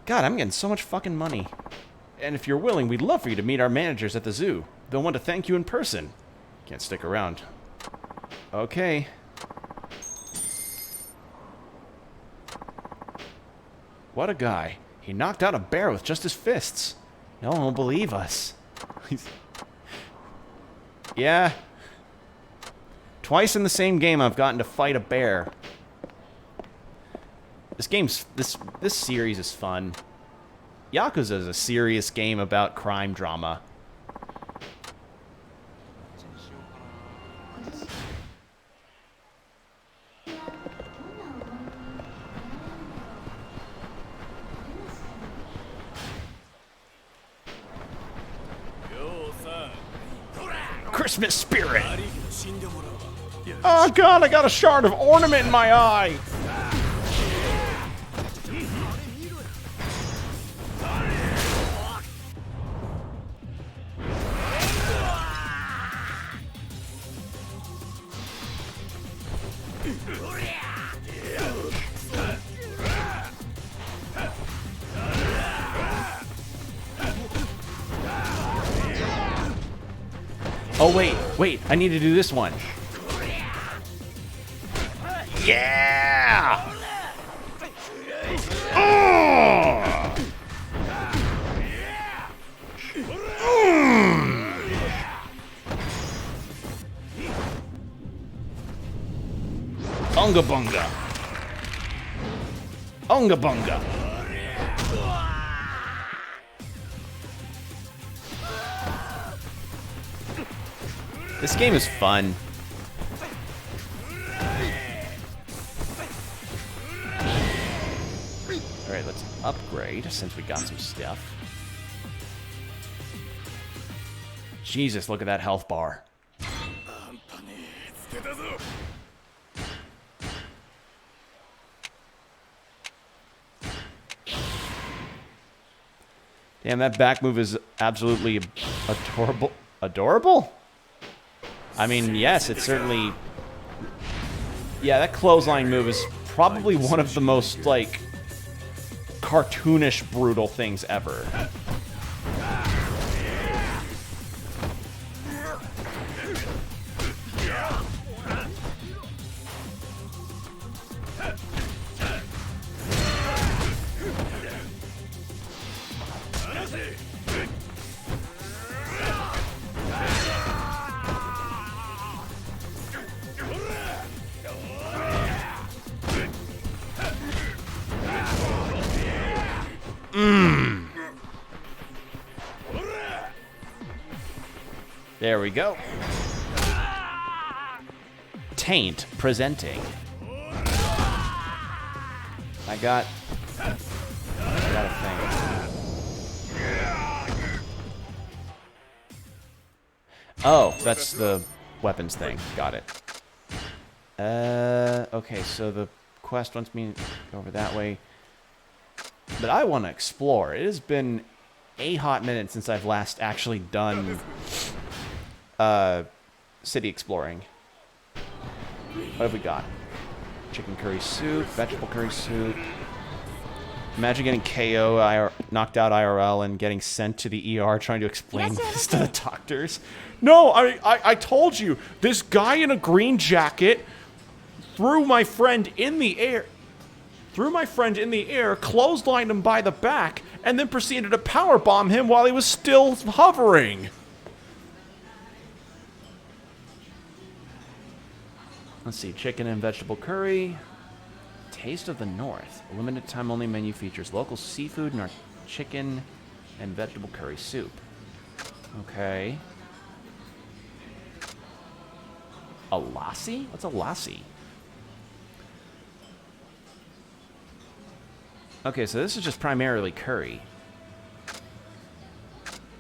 God, I'm getting so much fucking money. And if you're willing, we'd love for you to meet our managers at the zoo. They'll want to thank you in person. Can't stick around. Okay. What a guy. He knocked out a bear with just his fists. No one will believe us. Yeah. Twice in the same game I've gotten to fight a bear. This series is fun. Yakuza is a serious game about crime drama. Christmas spirit! Oh god, I got a shard of ornament in my eye! Oh, wait, I need to do this one. Yeah! Unga bunga. Unga bunga. This game is fun. Alright, let's upgrade since we got some stuff. Jesus, look at that health bar. Damn, that back move is absolutely adorable. Adorable? I mean, yes, it's certainly... Yeah, that clothesline move is probably one of the most, like, cartoonish, brutal things ever. There we go. Taint presenting. I got a thing. Oh, that's the weapons thing. Got it. Okay, so the quest wants me to go over that way. But I want to explore. It has been a hot minute since I've last actually done city exploring. What have we got? Chicken curry soup, vegetable curry soup. Imagine getting KO, knocked out IRL, and getting sent to the ER trying to explain this to the doctors. No, I told you, this guy in a green jacket threw my friend in the air. Clotheslined him by the back, and then proceeded to powerbomb him while he was still hovering. Let's see, chicken and vegetable curry. Taste of the North. A limited time only menu features local seafood and our chicken and vegetable curry soup. Okay. A lassi? What's a lassi? Okay, so this is just primarily curry.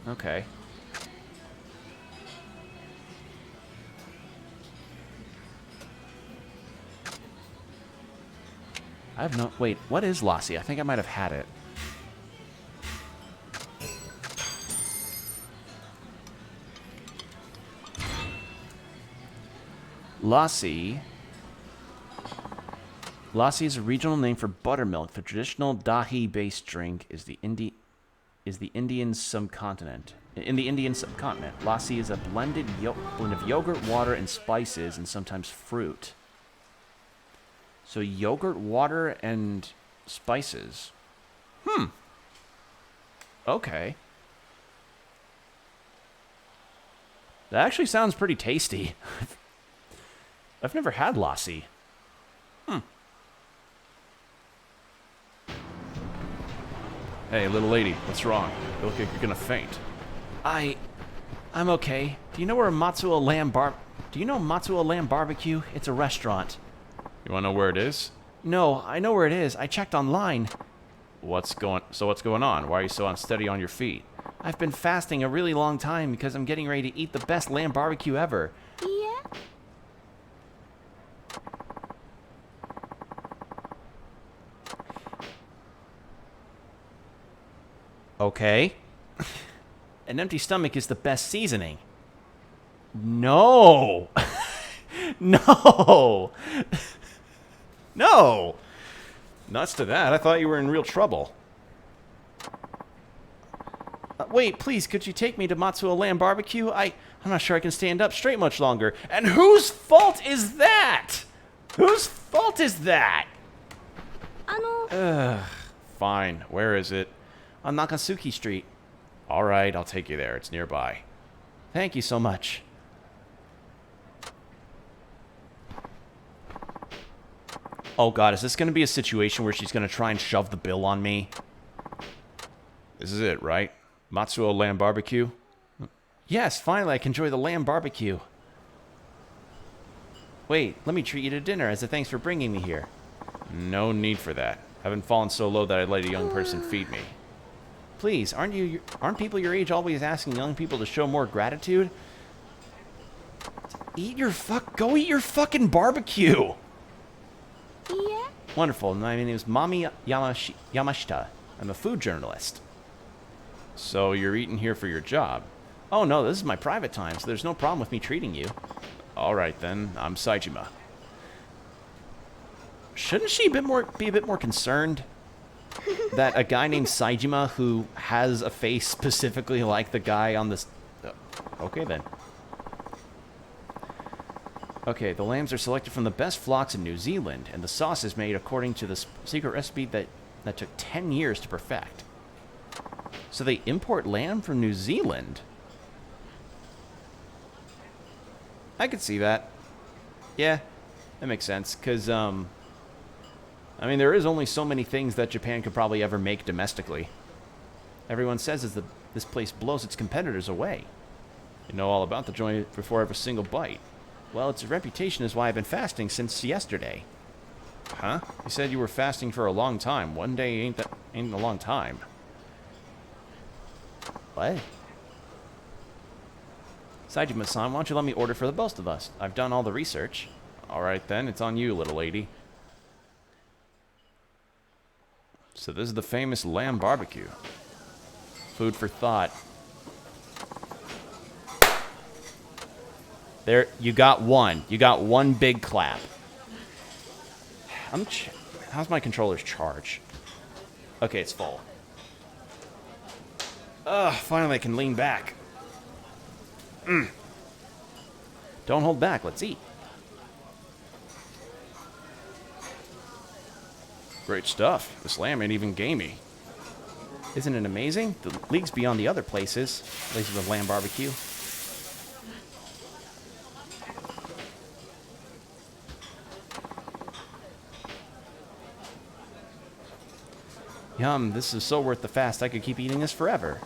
Okay. I have no... Wait, what is lassi? I think I might have had it. Lassi. Lassi is a regional name for buttermilk. The traditional dahi-based drink is the Indian subcontinent. In the Indian subcontinent, lassi is a blend of yogurt, water, and spices, and sometimes fruit. So yogurt, water, and spices. Okay. That actually sounds pretty tasty. I've never had lassi. Hey, little lady, what's wrong? You look like you're gonna faint. I'm okay. Do you know Matsuo Lamb Barbecue? It's a restaurant. You wanna know where it is? No, I know where it is. I checked online. What's going on? Why are you so unsteady on your feet? I've been fasting a really long time because I'm getting ready to eat the best lamb barbecue ever. Yeah. Okay. An empty stomach is the best seasoning. No. No. No! Nuts to that. I thought you were in real trouble. Wait, please, could you take me to Matsuo Lamb Barbecue? I'm not sure I can stand up straight much longer. And whose fault is that? Whose fault is that? Fine. Where is it? On Nakasuki Street. All right, I'll take you there. It's nearby. Thank you so much. Oh god, is this going to be a situation where she's going to try and shove the bill on me? This is it, right? Matsuo Lamb Barbecue? Yes, finally I can enjoy the lamb barbecue. Wait, let me treat you to dinner as a thanks for bringing me here. No need for that. I haven't fallen so low that I'd let a young person feed me. Please, aren't people your age always asking young people to show more gratitude? Go eat your fucking barbecue! Yeah? Wonderful. My name is Mami Yamashita. I'm a food journalist. So you're eating here for your job? Oh no, this is my private time, so there's no problem with me treating you. Alright then, I'm Saejima. Shouldn't she be a bit more concerned that a guy named Saejima who has a face specifically like the guy on this... Okay then. Okay, the lambs are selected from the best flocks in New Zealand, and the sauce is made according to the secret recipe that took 10 years to perfect. So they import lamb from New Zealand? I could see that. Yeah, that makes sense, because, I mean, there is only so many things that Japan could probably ever make domestically. Everyone says this place blows its competitors away. You know all about the joint before every single bite. Well, its reputation is why I've been fasting since yesterday. Huh? You said you were fasting for a long time. One day ain't a long time. What? Saejima-san, why don't you let me order for the both of us? I've done all the research. Alright then, it's on you, little lady. So this is the famous lamb barbecue. Food for thought. There, you got one. You got one big clap. How's my controller's charge? Okay, it's full. Ugh, finally I can lean back. Don't hold back, let's eat. Great stuff. This lamb ain't even gamey. Isn't it amazing? The league's beyond the other places of lamb barbecue. Yum, this is so worth the fast, I could keep eating this forever.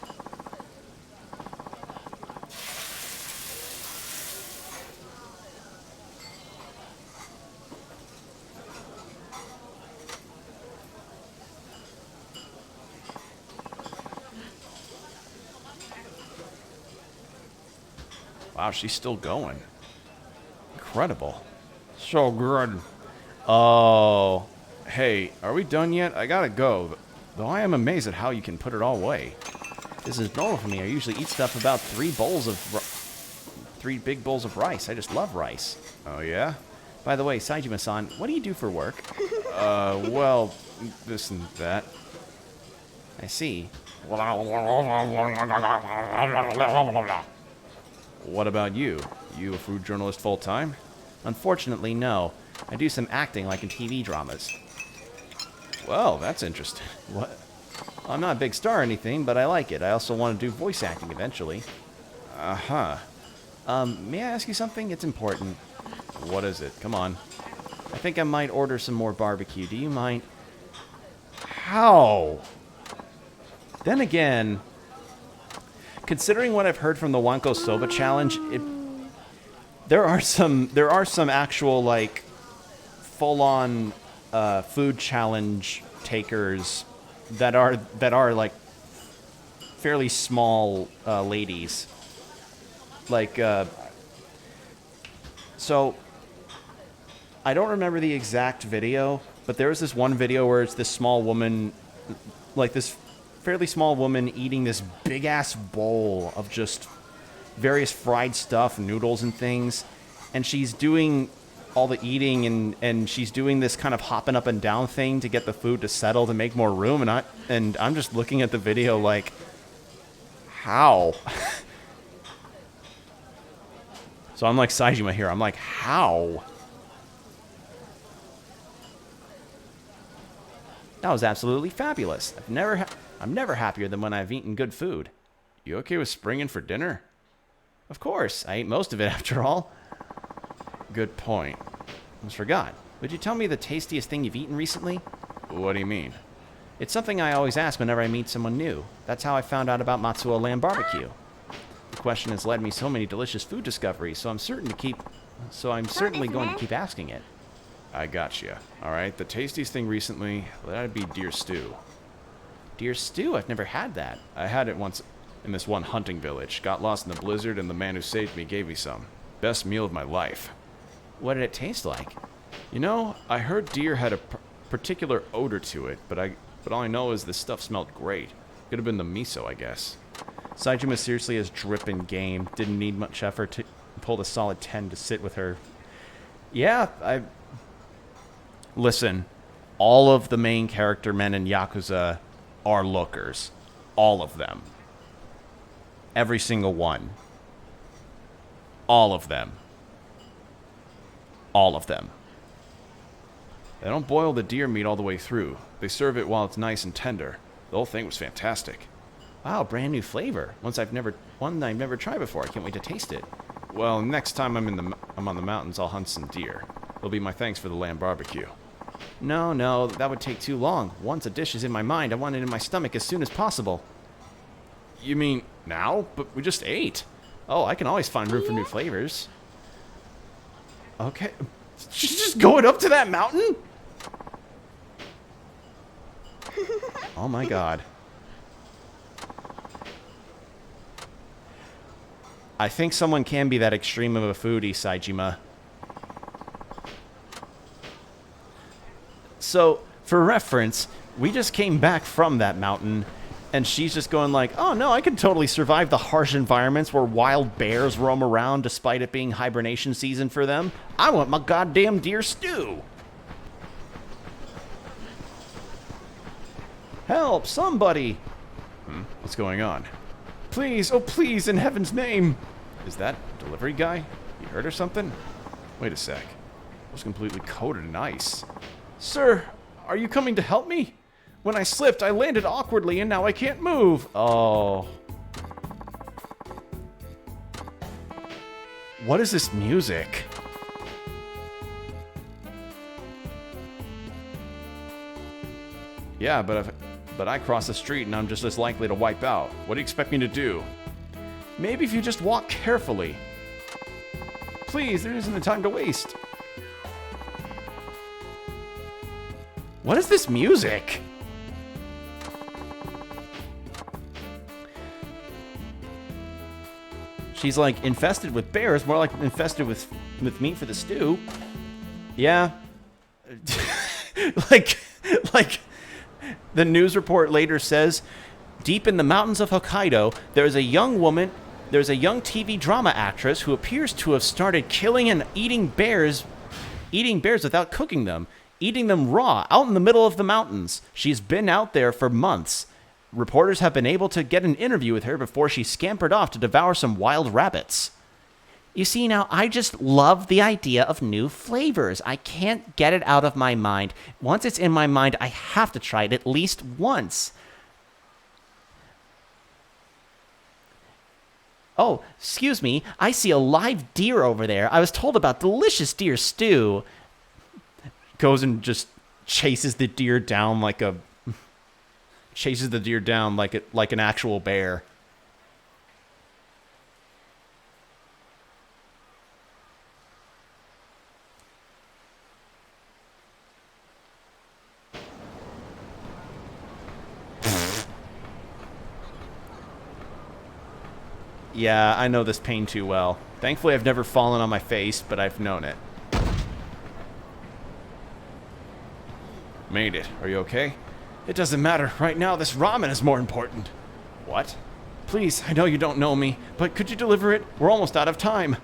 Wow, she's still going. Incredible. So good. Oh. Hey, are we done yet? I gotta go. Though I am amazed at how you can put it all away. This is normal for me. I usually eat stuff about 3 big bowls of rice. I just love rice. Oh, yeah? By the way, Saejima-san, what do you do for work? Well, this and that. I see. What about you? You a food journalist full-time? Unfortunately, no. I do some acting like in TV dramas. Well, that's interesting. What? I'm not a big star or anything, but I like it. I also want to do voice acting eventually. Uh-huh. May I ask you something? It's important. What is it? Come on. I think I might order some more barbecue. Do you mind? How? Then again, considering what I've heard from the Wanko Soba challenge, there are some actual like full-on food challenge takers that are like fairly small ladies. Like so I don't remember the exact video, but there was this one video where it's this small woman, like this fairly small woman eating this big ass bowl of just various fried stuff, noodles and things, and she's doing all the eating, and she's doing this kind of hopping up and down thing to get the food to settle to make more room, and I'm just looking at the video like, how? So I'm like Saejima here. I'm like, how? That was absolutely fabulous. I'm never happier than when I've eaten good food. You okay with springing for dinner? Of course. I ate most of it after all. Good point. Almost forgot. Would you tell me the tastiest thing you've eaten recently? What do you mean? It's something I always ask whenever I meet someone new. That's how I found out about Matsuo Lamb Barbecue. The question has led me so many delicious food discoveries, so I'm certainly going to keep asking it. I gotcha. Alright, the tastiest thing recently, that'd be deer stew. Deer stew? I've never had that. I had it once in this one hunting village. Got lost in the blizzard and the man who saved me gave me some. Best meal of my life. What did it taste like? You know, I heard deer had a particular odor to it, but all I know is this stuff smelled great. Could have been the miso, I guess. Saejima seriously is dripping game. Didn't need much effort to pull a solid 10 to sit with her. Yeah, Listen, all of the main character men in Yakuza are lookers. All of them. Every single one. All of them. All of them. They don't boil the deer meat all the way through. They serve it while it's nice and tender. The whole thing was fantastic. Wow, brand new flavor. One I've never tried before. I can't wait to taste it. Well, next time I'm on the mountains, I'll hunt some deer. It'll be my thanks for the lamb barbecue. No, that would take too long. Once a dish is in my mind, I want it in my stomach as soon as possible. You mean now? But we just ate. Oh, I can always find room for new flavors. Okay. She's just going up to that mountain? Oh my god. I think someone can be that extreme of a foodie, Saejima. So, for reference, we just came back from that mountain, and she's just going like, oh no, I could totally survive the harsh environments where wild bears roam around despite it being hibernation season for them. I want my goddamn deer stew. Help, somebody. What's going on? Please, oh please, in heaven's name. Is that delivery guy? You hurt or something? Wait a sec. I was completely coated in ice. Sir, are you coming to help me? When I slipped, I landed awkwardly and now I can't move. Oh. What is this music? Yeah, but I cross the street and I'm just as likely to wipe out. What do you expect me to do? Maybe if you just walk carefully. Please, there isn't the time to waste. What is this music? She's like infested with bears, more like infested with meat for the stew. Yeah. like the news report later says, deep in the mountains of Hokkaido, there's a young TV drama actress who appears to have started killing and eating bears without cooking them. Eating them raw, out in the middle of the mountains. She's been out there for months. Reporters have been able to get an interview with her before she scampered off to devour some wild rabbits. You see, now, I just love the idea of new flavors. I can't get it out of my mind. Once it's in my mind, I have to try it at least once. Oh, excuse me. I see a live deer over there. I was told about delicious deer stew. Goes and just chases the deer down like an actual bear. Yeah, I know this pain too well. Thankfully, I've never fallen on my face, but I've known it. Made it. Are you okay? It doesn't matter. Right now, this ramen is more important. What? Please, I know you don't know me, but could you deliver it? We're almost out of time.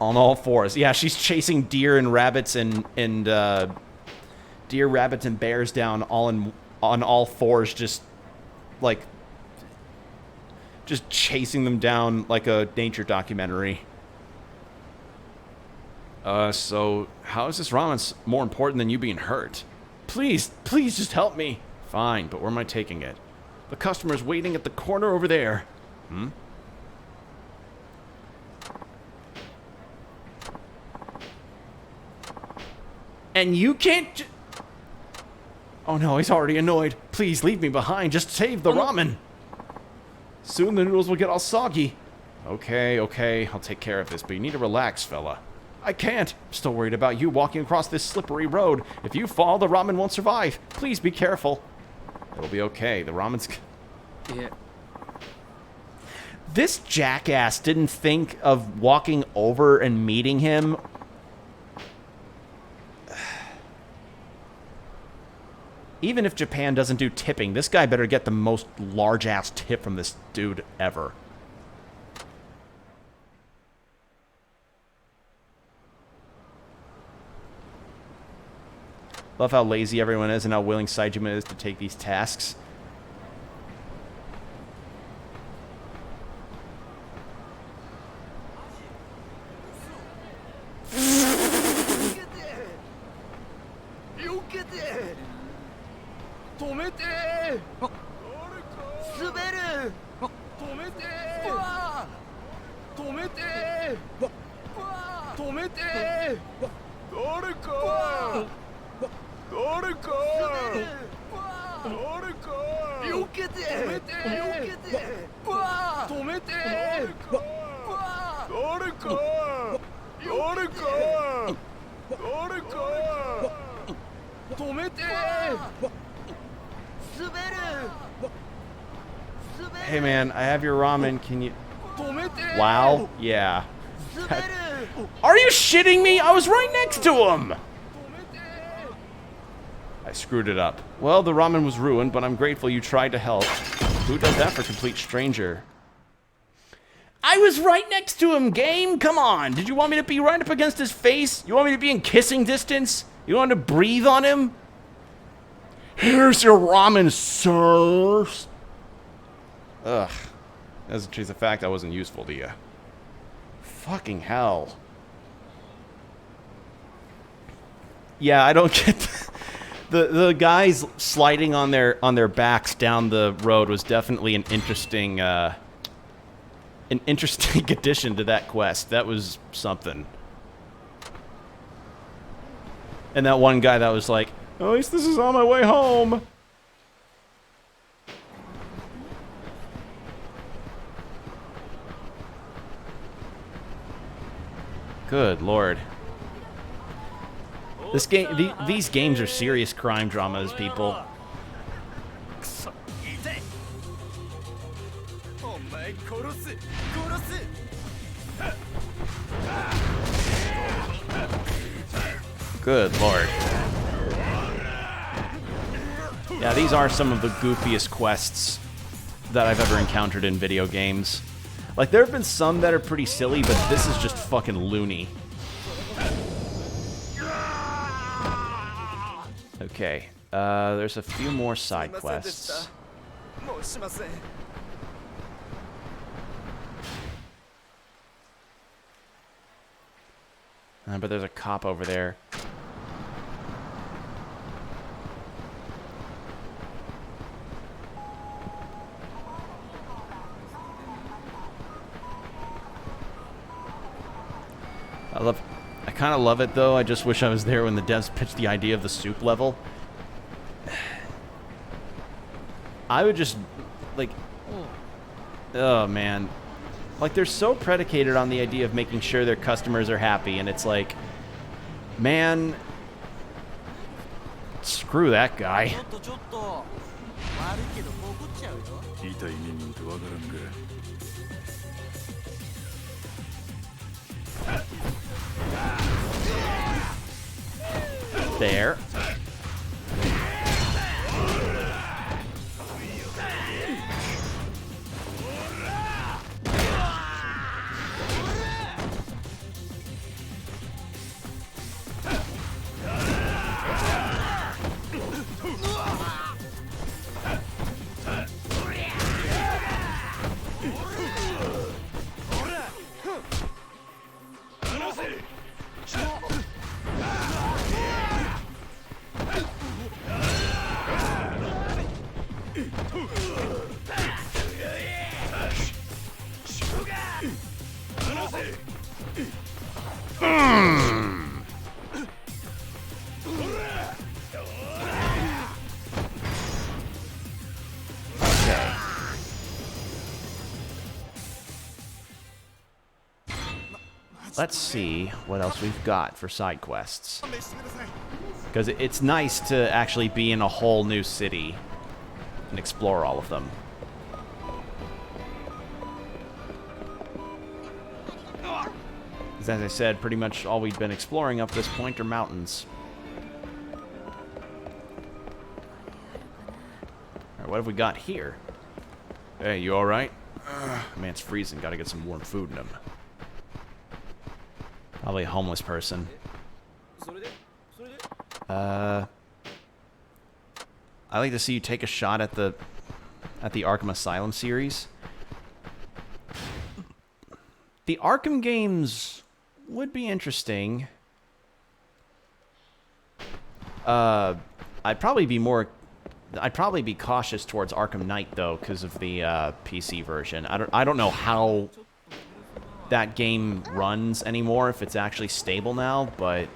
On all fours. Yeah, she's chasing deer and rabbits and deer, rabbits, and bears down on all fours, just chasing them down like a nature documentary. So how is this ramen more important than you being hurt? Please just help me. Fine, but where am I taking it? The customer's waiting at the corner over there. Hmm? And you can't Oh no, he's already annoyed. Please leave me behind. Just save the ramen. Soon the noodles will get all soggy. Okay, I'll take care of this, but you need to relax, fella. I can't. I'm still worried about you walking across this slippery road. If you fall, the ramen won't survive. Please be careful. It'll be okay. The ramen's... Yeah. This jackass didn't think of walking over and meeting him. Even if Japan doesn't do tipping, this guy better get the most large-ass tip from this dude ever. Love how lazy everyone is and how willing Saejima is to take these tasks. Hey man, I have your ramen, can you... Wow, yeah. Are you shitting me? I was right next to him! I screwed it up. Well, the ramen was ruined, but I'm grateful you tried to help. Who does that for a complete stranger? I was right next to him, game! Come on! Did you want me to be right up against his face? You want me to be in kissing distance? You want to breathe on him? Here's your ramen, sir! Ugh. As a truth of fact, that wasn't useful to you. Fucking hell. Yeah, I don't get... The guys sliding on their backs down the road was definitely an interesting addition to that quest. That was something. And that one guy that was like, at least this is on my way home. Good lord. This game, these games are serious crime dramas, people. Good lord. Yeah, these are some of the goofiest quests that I've ever encountered in video games. Like, there have been some that are pretty silly, but this is just fucking loony. Okay, there's a few more side quests. But there's a cop over there. I kind of love it, though. I just wish I was there when the devs pitched the idea of the soup level. I would just, like... Oh, man. Like, they're so predicated on the idea of making sure their customers are happy, and it's like... Man... Screw that guy. There. let's see what else we've got for side quests. Because it's nice to actually be in a whole new city and explore all of them. As I said, pretty much all we've been exploring up this point are mountains. Alright, what have we got here? Hey, you alright? Man, it's freezing. Gotta get some warm food in him. Probably a homeless person. I'd like to see you take a shot at the Arkham Asylum series. The Arkham games would be interesting. I'd probably be cautious towards Arkham Knight though, because of the PC version. I don't know how that game runs anymore, if it's actually stable now, but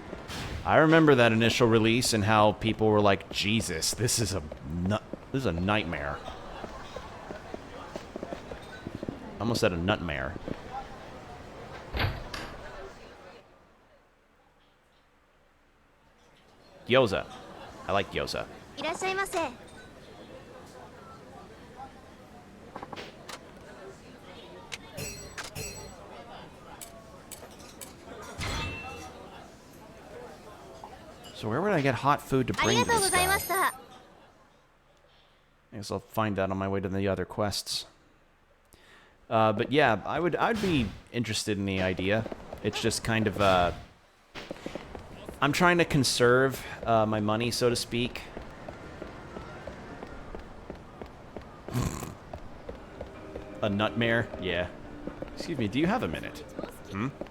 I remember that initial release and how people were like, Jesus, this is a nightmare. I almost said a nutmare. Gyoza. I like gyoza. いらっしゃいませ。 So where would I get hot food to あり bring がとう to ご this ざいま guy? した。 I guess I'll find that on my way to the other quests. But yeah, I'd be interested in the idea. It's just kind of I'm trying to conserve my money, so to speak. A nutmare? Yeah. Excuse me, do you have a minute?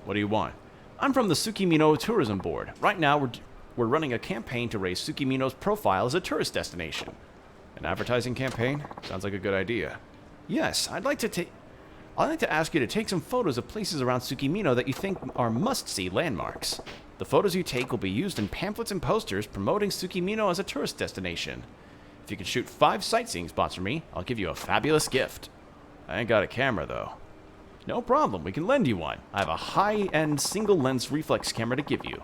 What do you want? I'm from the Tsukimino Tourism Board. Right now, we're running a campaign to raise Tsukimino's profile as a tourist destination. An advertising campaign? Sounds like a good idea. Yes, I'd like to ask you to take some photos of places around Tsukimino that you think are must-see landmarks. The photos you take will be used in pamphlets and posters promoting Tsukimino as a tourist destination. If you can shoot 5 sightseeing spots for me, I'll give you a fabulous gift. I ain't got a camera, though. No problem, we can lend you one. I have a high-end single-lens reflex camera to give you.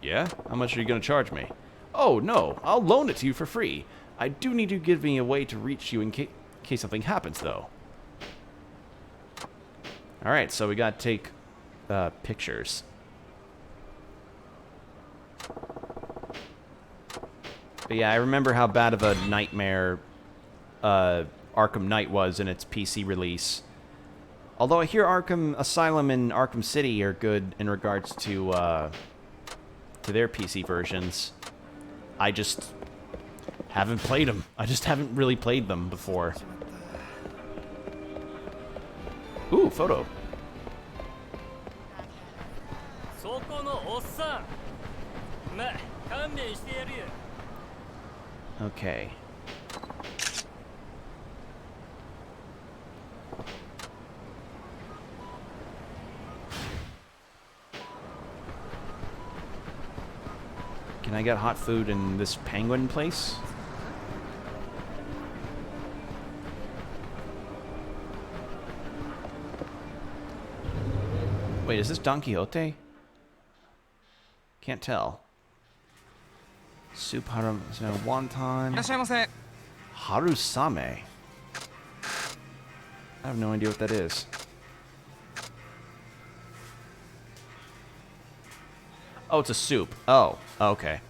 Yeah? How much are you going to charge me? Oh, no, I'll loan it to you for free. I do need to give me a way to reach you in case something happens, though. Alright, so we got to take pictures. But yeah, I remember how bad of a nightmare Arkham Knight was in its PC release. Although I hear Arkham Asylum and Arkham City are good in regards to their PC versions. I just haven't played them. I just haven't really played them before. Ooh, photo. Okay. Can I get hot food in this penguin place? Wait, is this Don Quixote? Can't tell. Soup harum, wonton. Harusame. I have no idea what that is. Oh, it's a soup. Oh, okay.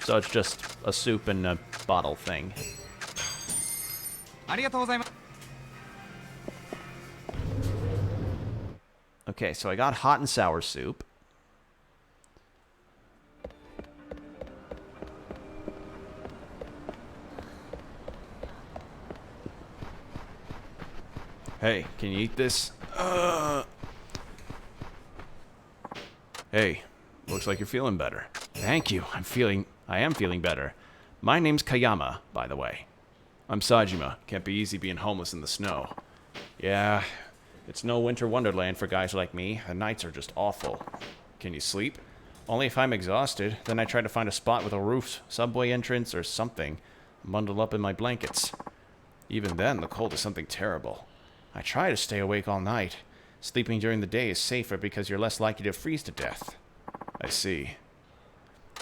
So it's just a soup in a bottle thing. Okay, so I got hot and sour soup. Hey, can you eat this? Hey, looks like you're feeling better. Thank you. I am feeling better. My name's Kayama, by the way. I'm Sajima. Can't be easy being homeless in the snow. Yeah, it's no winter wonderland for guys like me. The nights are just awful. Can you sleep? Only if I'm exhausted. Then I try to find a spot with a roof, subway entrance, or something. Bundle up in my blankets. Even then, the cold is something terrible. I try to stay awake all night. Sleeping during the day is safer because you're less likely to freeze to death. I see.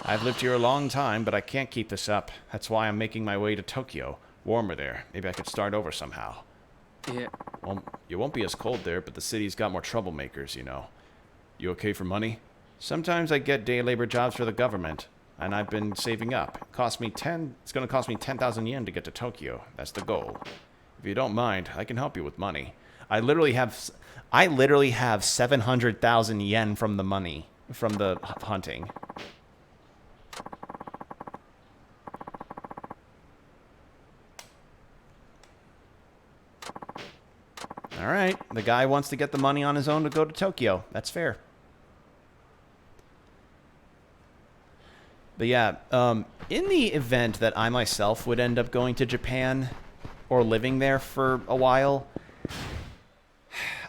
I've lived here a long time, but I can't keep this up. That's why I'm making my way to Tokyo. Warmer there. Maybe I could start over somehow. Yeah. Well, you won't be as cold there, but the city's got more troublemakers, you know. You okay for money? Sometimes I get day labor jobs for the government, and I've been saving up. It's going to cost me 10,000 yen to get to Tokyo. That's the goal. If you don't mind, I can help you with money. I literally have 700,000 yen from the money, from the hunting. Alright, the guy wants to get the money on his own to go to Tokyo. That's fair. But yeah, in the event that I myself would end up going to Japan or living there for a while,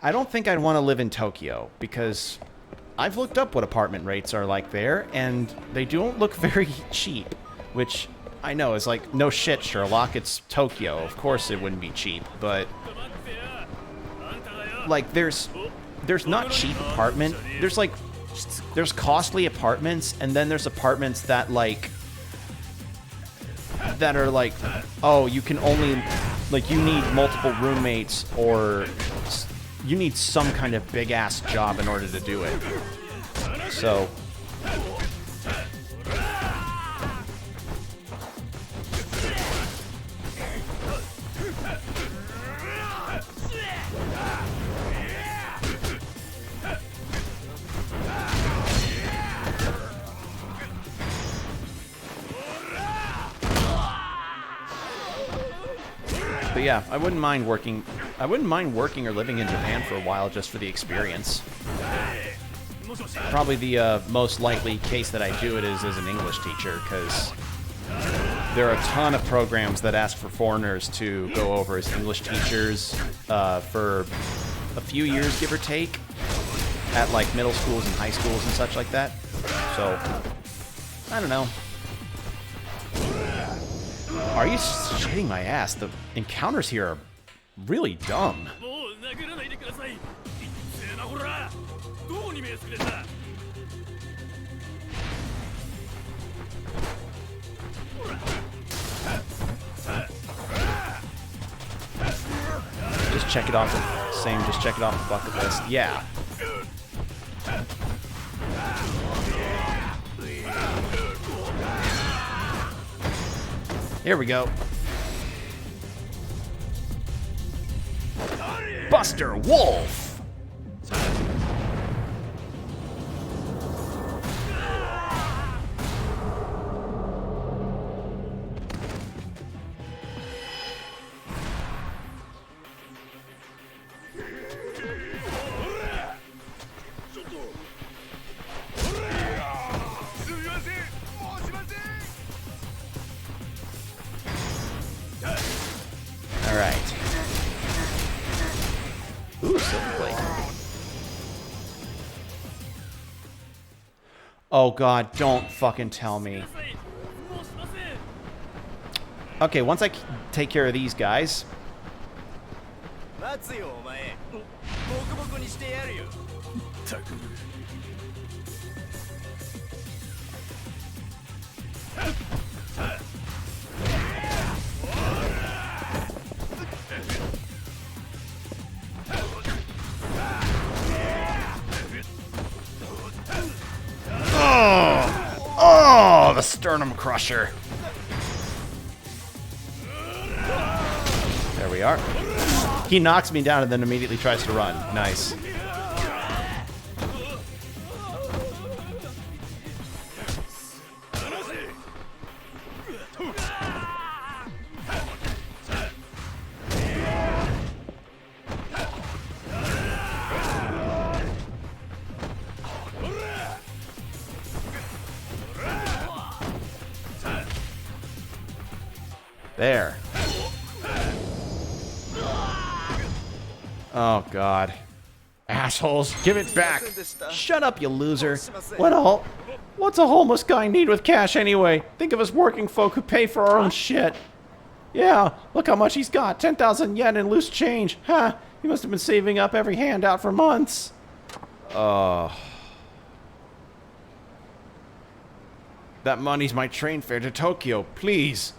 I don't think I'd want to live in Tokyo because I've looked up what apartment rates are like there, and they don't look very cheap, which I know is like, no shit, Sherlock, it's Tokyo. Of course it wouldn't be cheap, but like there's not cheap apartment. There's costly apartments, and then there's apartments that are like, oh, you can only, like, you need multiple roommates, or you need some kind of big ass job in order to do it. So but yeah, I wouldn't mind working or living in Japan for a while just for the experience. Probably the most likely case that I do it is as an English teacher, because there are a ton of programs that ask for foreigners to go over as English teachers for a few years, give or take, at like middle schools and high schools and such like that. So, I don't know. Are you shitting my ass? The encounters here are really dumb. Just check it off the bucket list. Yeah. Here we go. Buster Wolf! Alright. Ooh, silver plate. Oh god, don't fucking tell me. Okay, once I take care of these guys. Oh, the sternum crusher. There we are. He knocks me down and then immediately tries to run. Nice. There. Oh, God. Assholes, give it back. Shut up, you loser. What's a homeless guy need with cash anyway? Think of us working folk who pay for our own shit. Yeah, look how much he's got. 10,000 yen in loose change. Huh? He must have been saving up every handout for months. That money's my train fare to Tokyo, please.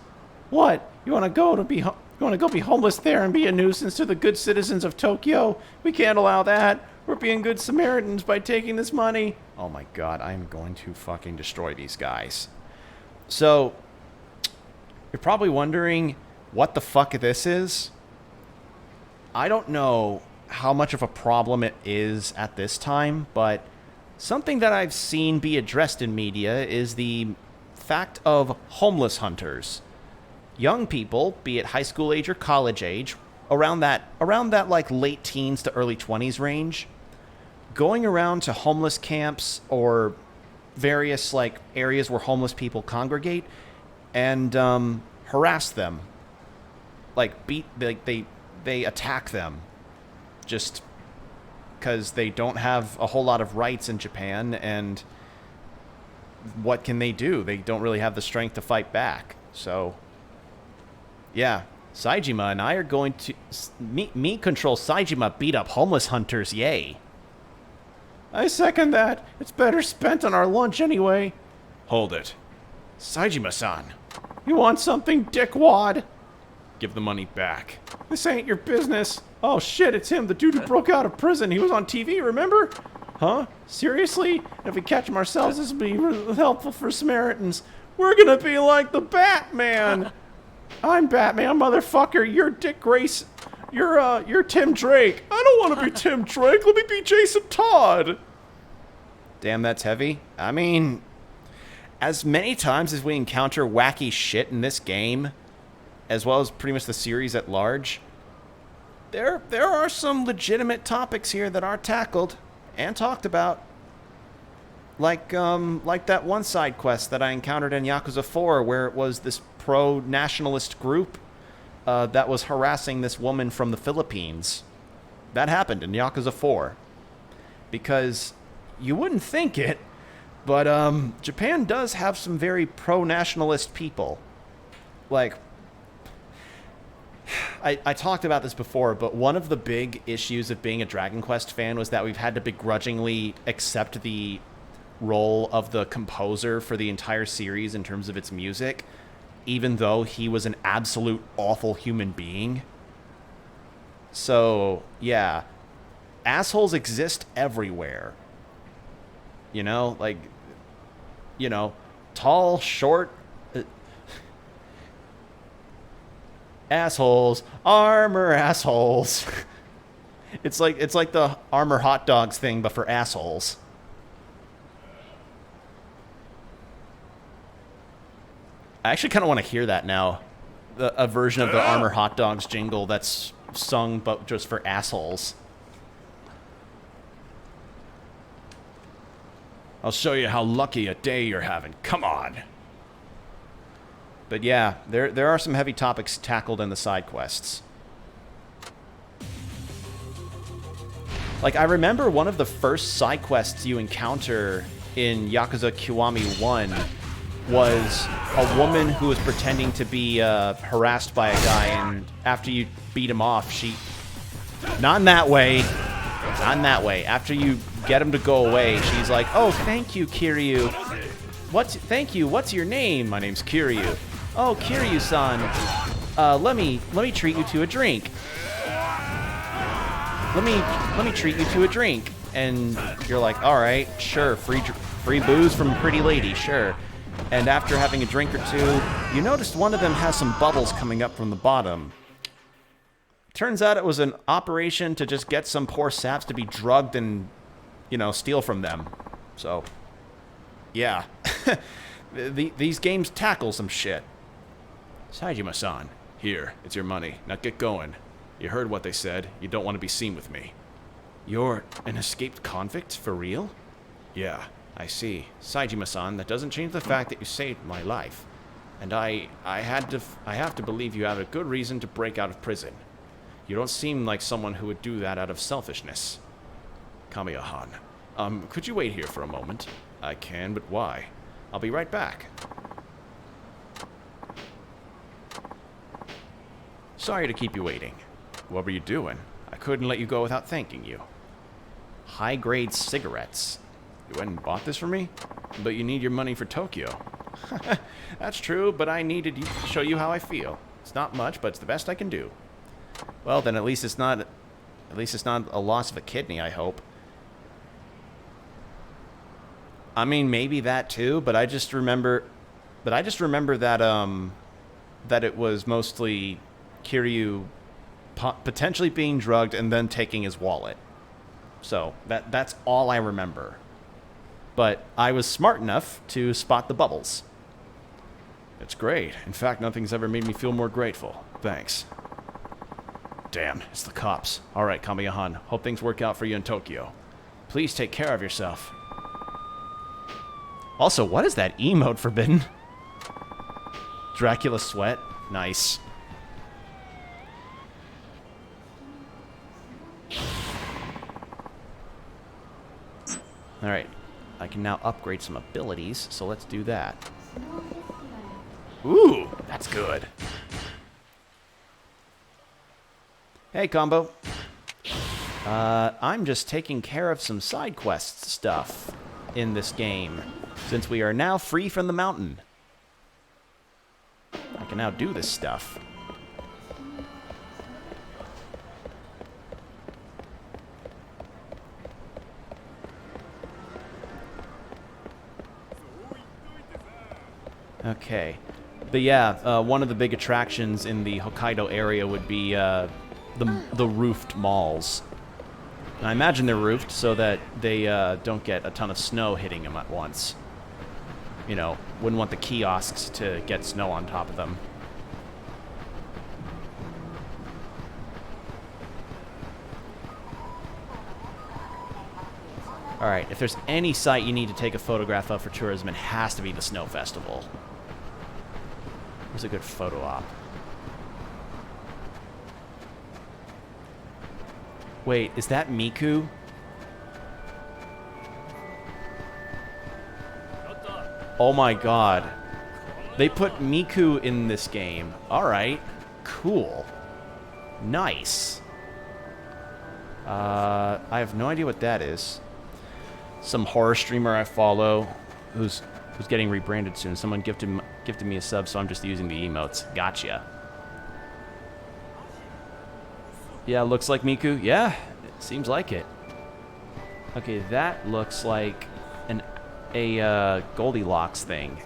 What? You want to go be homeless there and be a nuisance to the good citizens of Tokyo? We can't allow that. We're being good Samaritans by taking this money. Oh my god, I'm going to fucking destroy these guys. So, you're probably wondering what the fuck this is. I don't know how much of a problem it is at this time, but something that I've seen be addressed in media is the fact of homeless hunters. Young people, be it high school age or college age, around that like late teens to early 20s range, going around to homeless camps or various like areas where homeless people congregate and harass them, like they attack them just because they don't have a whole lot of rights in Japan, and what can they do? They don't really have the strength to fight back. So yeah, Saejima and I are going to me control Saejima beat up homeless hunters, yay. I second that. It's better spent on our lunch anyway. Hold it. Saejima-san. You want something, dickwad? Give the money back. This ain't your business. Oh shit, it's him, the dude who broke out of prison. He was on TV, remember? Huh? Seriously? If we catch him ourselves, this will be helpful for Samaritans. We're gonna be like the Batman. I'm Batman, motherfucker. You're Dick Grayson. You're Tim Drake. I don't want to be Tim Drake. Let me be Jason Todd. Damn, that's heavy. I mean, as many times as we encounter wacky shit in this game, as well as pretty much the series at large, there are some legitimate topics here that are tackled and talked about. Like that one side quest that I encountered in Yakuza 4, where it was this pro-nationalist group that was harassing this woman from the Philippines. That happened in Yakuza 4. Because you wouldn't think it, but Japan does have some very pro-nationalist people. Like, I talked about this before, but one of the big issues of being a Dragon Quest fan was that we've had to begrudgingly accept the role of the composer for the entire series in terms of its music, even though he was an absolute awful human being. So, yeah. Assholes exist everywhere. You know, like, you know, tall, short, assholes, armor assholes. It's like the armor hot dogs thing, but for assholes. I actually kind of want to hear that now. A version of the Armor Hot Dogs jingle that's sung but just for assholes. I'll show you how lucky a day you're having. Come on. But yeah, there are some heavy topics tackled in the side quests. Like, I remember one of the first side quests you encounter in Yakuza Kiwami 1 was a woman who was pretending to be harassed by a guy, and after you beat him off, she... Not in that way. Not in that way. After you get him to go away, she's like, "Oh, thank you, Kiryu. Thank you. What's your name?" "My name's Kiryu." "Oh, Kiryu-san. Let me treat you to a drink. Let me treat you to a drink." And you're like, "All right, sure. Free booze from a pretty lady, sure." And after having a drink or two, you noticed one of them has some bubbles coming up from the bottom. Turns out it was an operation to just get some poor saps to be drugged and, you know, steal from them. So, yeah. These games tackle some shit. Saejima-san, here, it's your money. Now get going. You heard what they said. You don't want to be seen with me. You're an escaped convict? For real? Yeah. I see. Saejima-san, that doesn't change the fact that you saved my life. And I have to believe you have a good reason to break out of prison. You don't seem like someone who would do that out of selfishness. Kamiya-han, could you wait here for a moment? I can, but why? I'll be right back. Sorry to keep you waiting. What were you doing? I couldn't let you go without thanking you. High-grade cigarettes. You went and bought this for me? But you need your money for Tokyo. That's true, but I needed to show you how I feel. It's not much, but it's the best I can do. Well, then at least it's not a loss of a kidney, I hope. I mean, maybe that too, but I just remember that that it was mostly Kiryu potentially being drugged and then taking his wallet. So, that's all I remember. But I was smart enough to spot the bubbles. It's great. In fact, nothing's ever made me feel more grateful. Thanks. Damn, it's the cops. Alright, Kamiya-han. Hope things work out for you in Tokyo. Please take care of yourself. Also, what is that emote forbidden? Dracula sweat? Nice. Alright. I can now upgrade some abilities, so let's do that. Ooh, that's good. Hey, Combo. I'm just taking care of some side quest stuff in this game, since we are now free from the mountain. I can now do this stuff. Okay. But yeah, one of the big attractions in the Hokkaido area would be the roofed malls. And I imagine they're roofed so that they don't get a ton of snow hitting them at once. You know, wouldn't want the kiosks to get snow on top of them. Alright, if there's any site you need to take a photograph of for tourism, it has to be the Snow Festival. Where's a good photo op? Wait, is that Miku? Oh my god. They put Miku in this game. Alright. Cool. Nice. I have no idea what that is. Some horror streamer I follow who's getting rebranded soon. Someone gifted me a sub, so I'm just using the emotes. Gotcha. Yeah, looks like Miku. Yeah, it seems like it. Okay, that looks like a Goldilocks thing.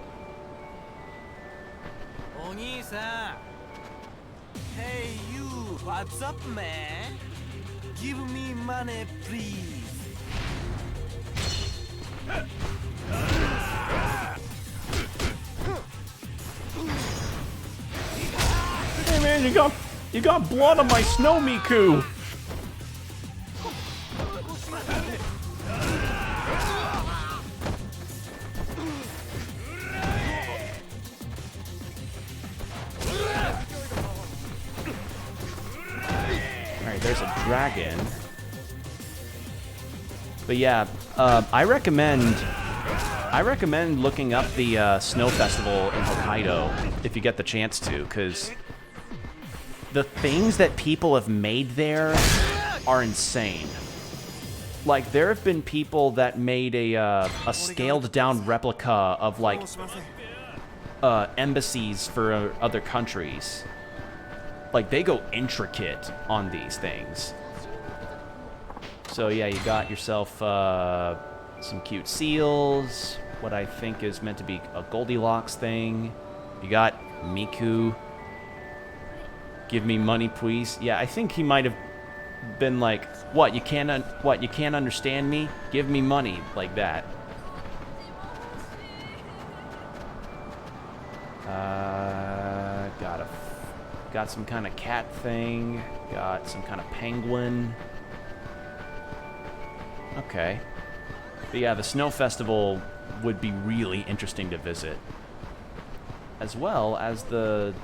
Hey you, what's up, man? Give me money, please. Hey man, you got blood on my snow Miku. Alright, there's a dragon. But yeah, I recommend looking up the Snow Festival in Hokkaido if you get the chance to, because the things that people have made there are insane. Like, there have been people that made a scaled-down replica of, like, embassies for other countries. Like, they go intricate on these things. So yeah, you got yourself some cute seals, what I think is meant to be a Goldilocks thing. You got Miku. Give me money, please. Yeah, I think he might have been like, "What? You can't understand me? Give me money," like that. Got some kind of cat thing. Got some kind of penguin. Okay. But yeah, the Snow Festival would be really interesting to visit. As well as the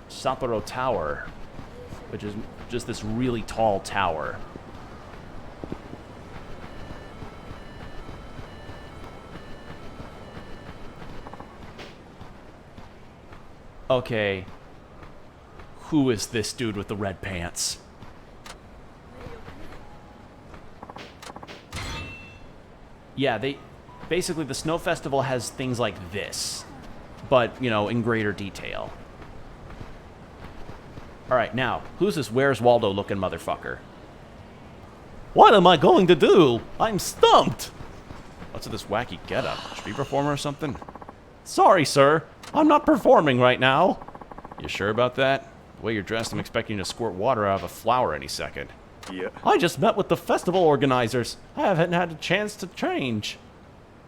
Sapporo Tower, which is just this really tall tower. Okay. Who is this dude with the red pants? yeah, basically the Snow Festival has things like this, but, you know, in greater detail. All right, now, who's this Where's Waldo looking motherfucker? What am I going to do? I'm stumped. What's with this wacky getup? Street performer or something? Sorry, sir. I'm not performing right now. You sure about that? The way you're dressed, I'm expecting you to squirt water out of a flower any second. Yeah. I just met with the festival organizers. I haven't had a chance to change.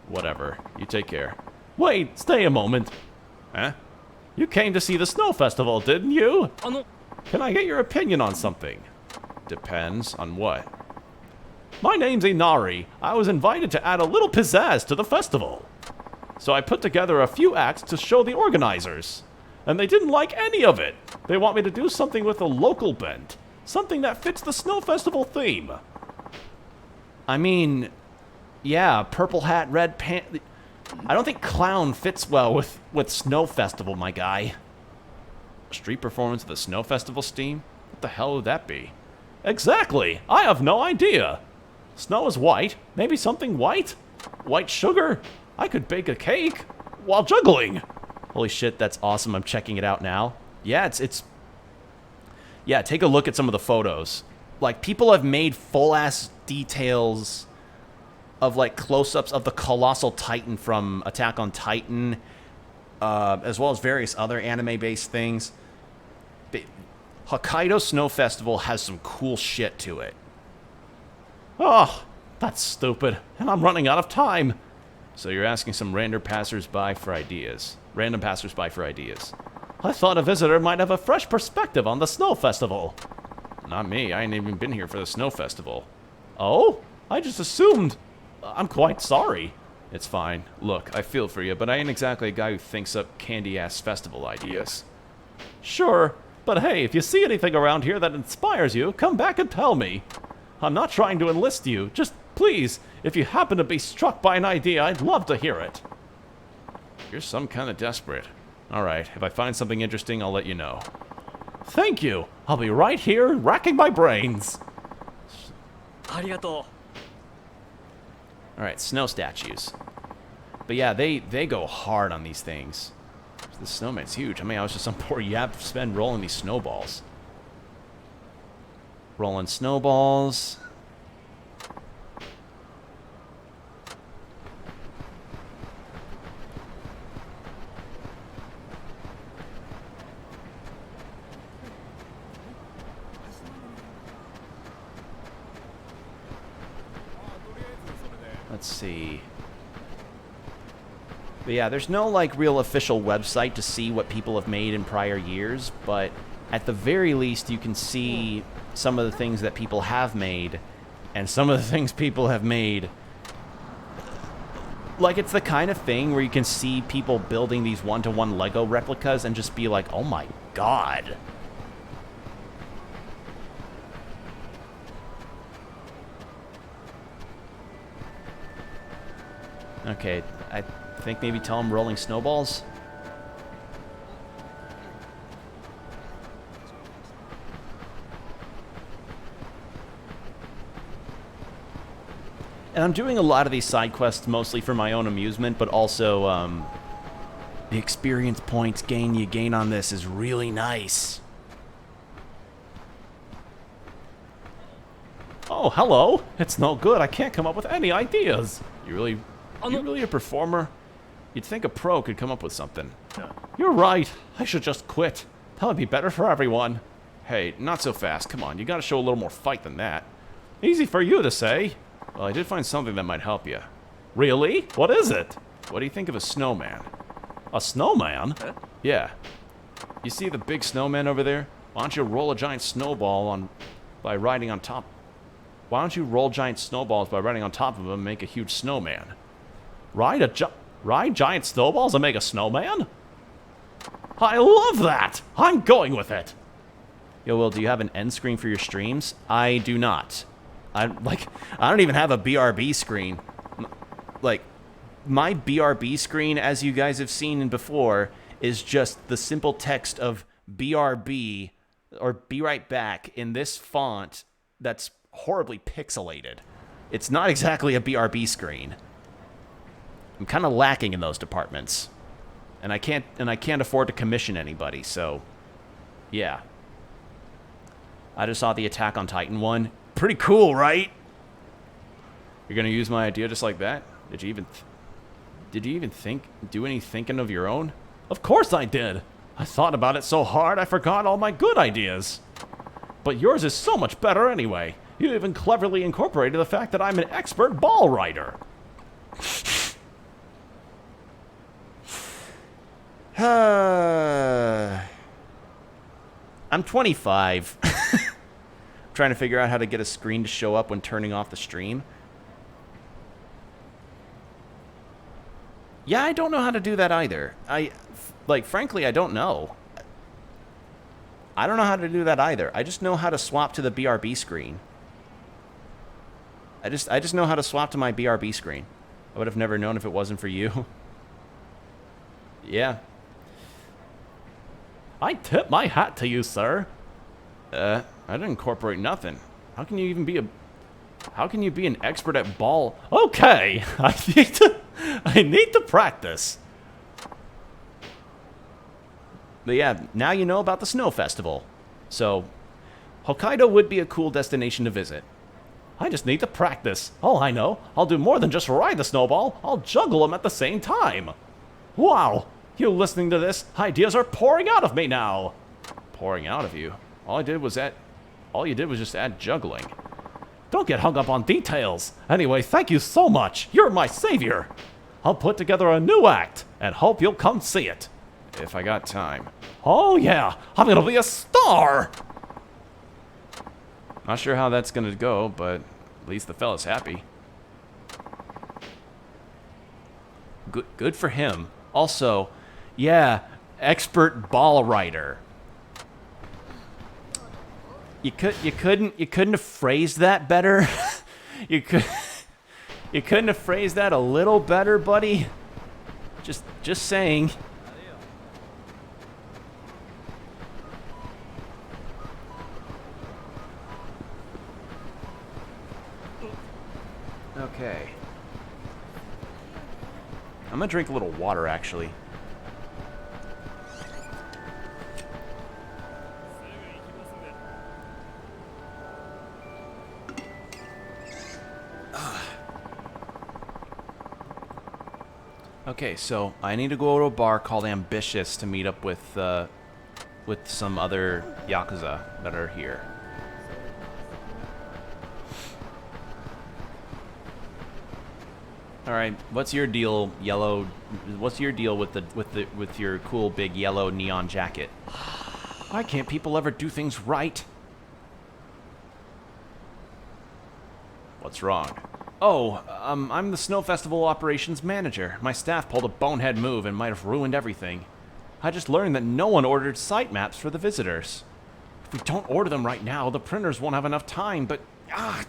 Whatever. You take care. Wait, stay a moment. Huh? You came to see the Snow Festival, didn't you? Can I get your opinion on something? Depends on what. My name's Inari. I was invited to add a little pizzazz to the festival. So I put together a few acts to show the organizers. And they didn't like any of it. They want me to do something with a local bent. Something that fits the Snow Festival theme. I mean, yeah, purple hat, red pant. I don't think clown fits well with Snow Festival, my guy. A street performance of the Snow Festival steam? What the hell would that be? Exactly! I have no idea! Snow is white. Maybe something white? White sugar? I could bake a cake while juggling. Holy shit, that's awesome. I'm checking it out now. Yeah, it's... Yeah, take a look at some of the photos. Like, people have made full-ass details of, like, close-ups of the Colossal Titan from Attack on Titan, as well as various other anime-based things. Hokkaido Snow Festival has some cool shit to it. Oh, that's stupid, and I'm running out of time. So you're asking some random passers-by for ideas. I thought a visitor might have a fresh perspective on the Snow Festival. Not me, I ain't even been here for the Snow Festival. Oh? I just assumed. I'm quite sorry. It's fine. Look, I feel for you, but I ain't exactly a guy who thinks up candy-ass festival ideas. Sure, but hey, if you see anything around here that inspires you, come back and tell me. I'm not trying to enlist you. Just, please, if you happen to be struck by an idea, I'd love to hear it. You're some kind of desperate. Alright, if I find something interesting, I'll let you know. Thank you! I'll be right here, racking my brains! Alright, snow statues. But yeah, they go hard on these things. The snowman's huge. I mean, I was just some poor yap spend rolling these snowballs. Rolling snowballs. Let's see. But yeah, there's no like real official website to see what people have made in prior years, but at the very least you can see some of the things that people have made, and some of the things people have made. Like, it's the kind of thing where you can see people building these one-to-one Lego replicas and just be like, oh my god. Okay, I think maybe tell him rolling snowballs. And I'm doing a lot of these side quests mostly for my own amusement, but also, the experience points you gain on this is really nice. Oh, hello. It's no good. I can't come up with any ideas. You really a performer? You'd think a pro could come up with something. You're right. I should just quit. That would be better for everyone. Hey, not so fast. Come on, you gotta show a little more fight than that. Easy for you to say. Well, I did find something that might help you. Really? What is it? What do you think of a snowman? A snowman? Yeah. You see the big snowman over there? Why don't you roll a giant snowball by riding on top? Why don't you roll giant snowballs by riding on top of them and make a huge snowman? Ride giant snowballs and make a snowman? I love that! I'm going with it! Yo, Will, do you have an end screen for your streams? I do not. I don't even have a BRB screen. Like, my BRB screen, as you guys have seen before, is just the simple text of BRB, or be right back, in this font that's horribly pixelated. It's not exactly a BRB screen. I'm kind of lacking in those departments. And I can't afford to commission anybody, so yeah. I just saw the Attack on Titan one. Pretty cool, right? You're gonna use my idea just like that? Did you even do any thinking of your own? Of course I did. I thought about it so hard I forgot all my good ideas. But yours is so much better anyway. You even cleverly incorporated the fact that I'm an expert ball writer. I'm 25. I'm trying to figure out how to get a screen to show up when turning off the stream. Yeah, I don't know how to do that either. Frankly, I don't know. I don't know how to do that either. I just know how to swap to the BRB screen. I just know how to swap to my BRB screen. I would have never known if it wasn't for you. Yeah. I tip my hat to you, sir. I didn't incorporate nothing. How can you be an expert at ball? Okay, I need to practice. But yeah, now you know about the snow festival. So, Hokkaido would be a cool destination to visit. I just need to practice. Oh, I know. I'll do more than just ride the snowball. I'll juggle them at the same time. Wow. You listening to this? Ideas are pouring out of me now. Pouring out of you? All you did was just add juggling. Don't get hung up on details. Anyway, thank you so much. You're my savior. I'll put together a new act and hope you'll come see it. If I got time. Oh yeah, I'm gonna be a star. Not sure how that's gonna go, but at least the fella's happy. Good for him. Also, yeah, expert ball writer. You couldn't have phrased that better. you couldn't have phrased that a little better, buddy. Just saying. Okay. I'm gonna drink a little water, actually. Okay, so I need to go to a bar called Ambitious to meet up with some other Yakuza that are here. All right, what's your deal, yellow? What's your deal with your cool big yellow neon jacket? Why can't people ever do things right? What's wrong? Oh, I'm the Snow Festival operations manager. My staff pulled a bonehead move and might have ruined everything. I just learned that no one ordered site maps for the visitors. If we don't order them right now, the printers won't have enough time, but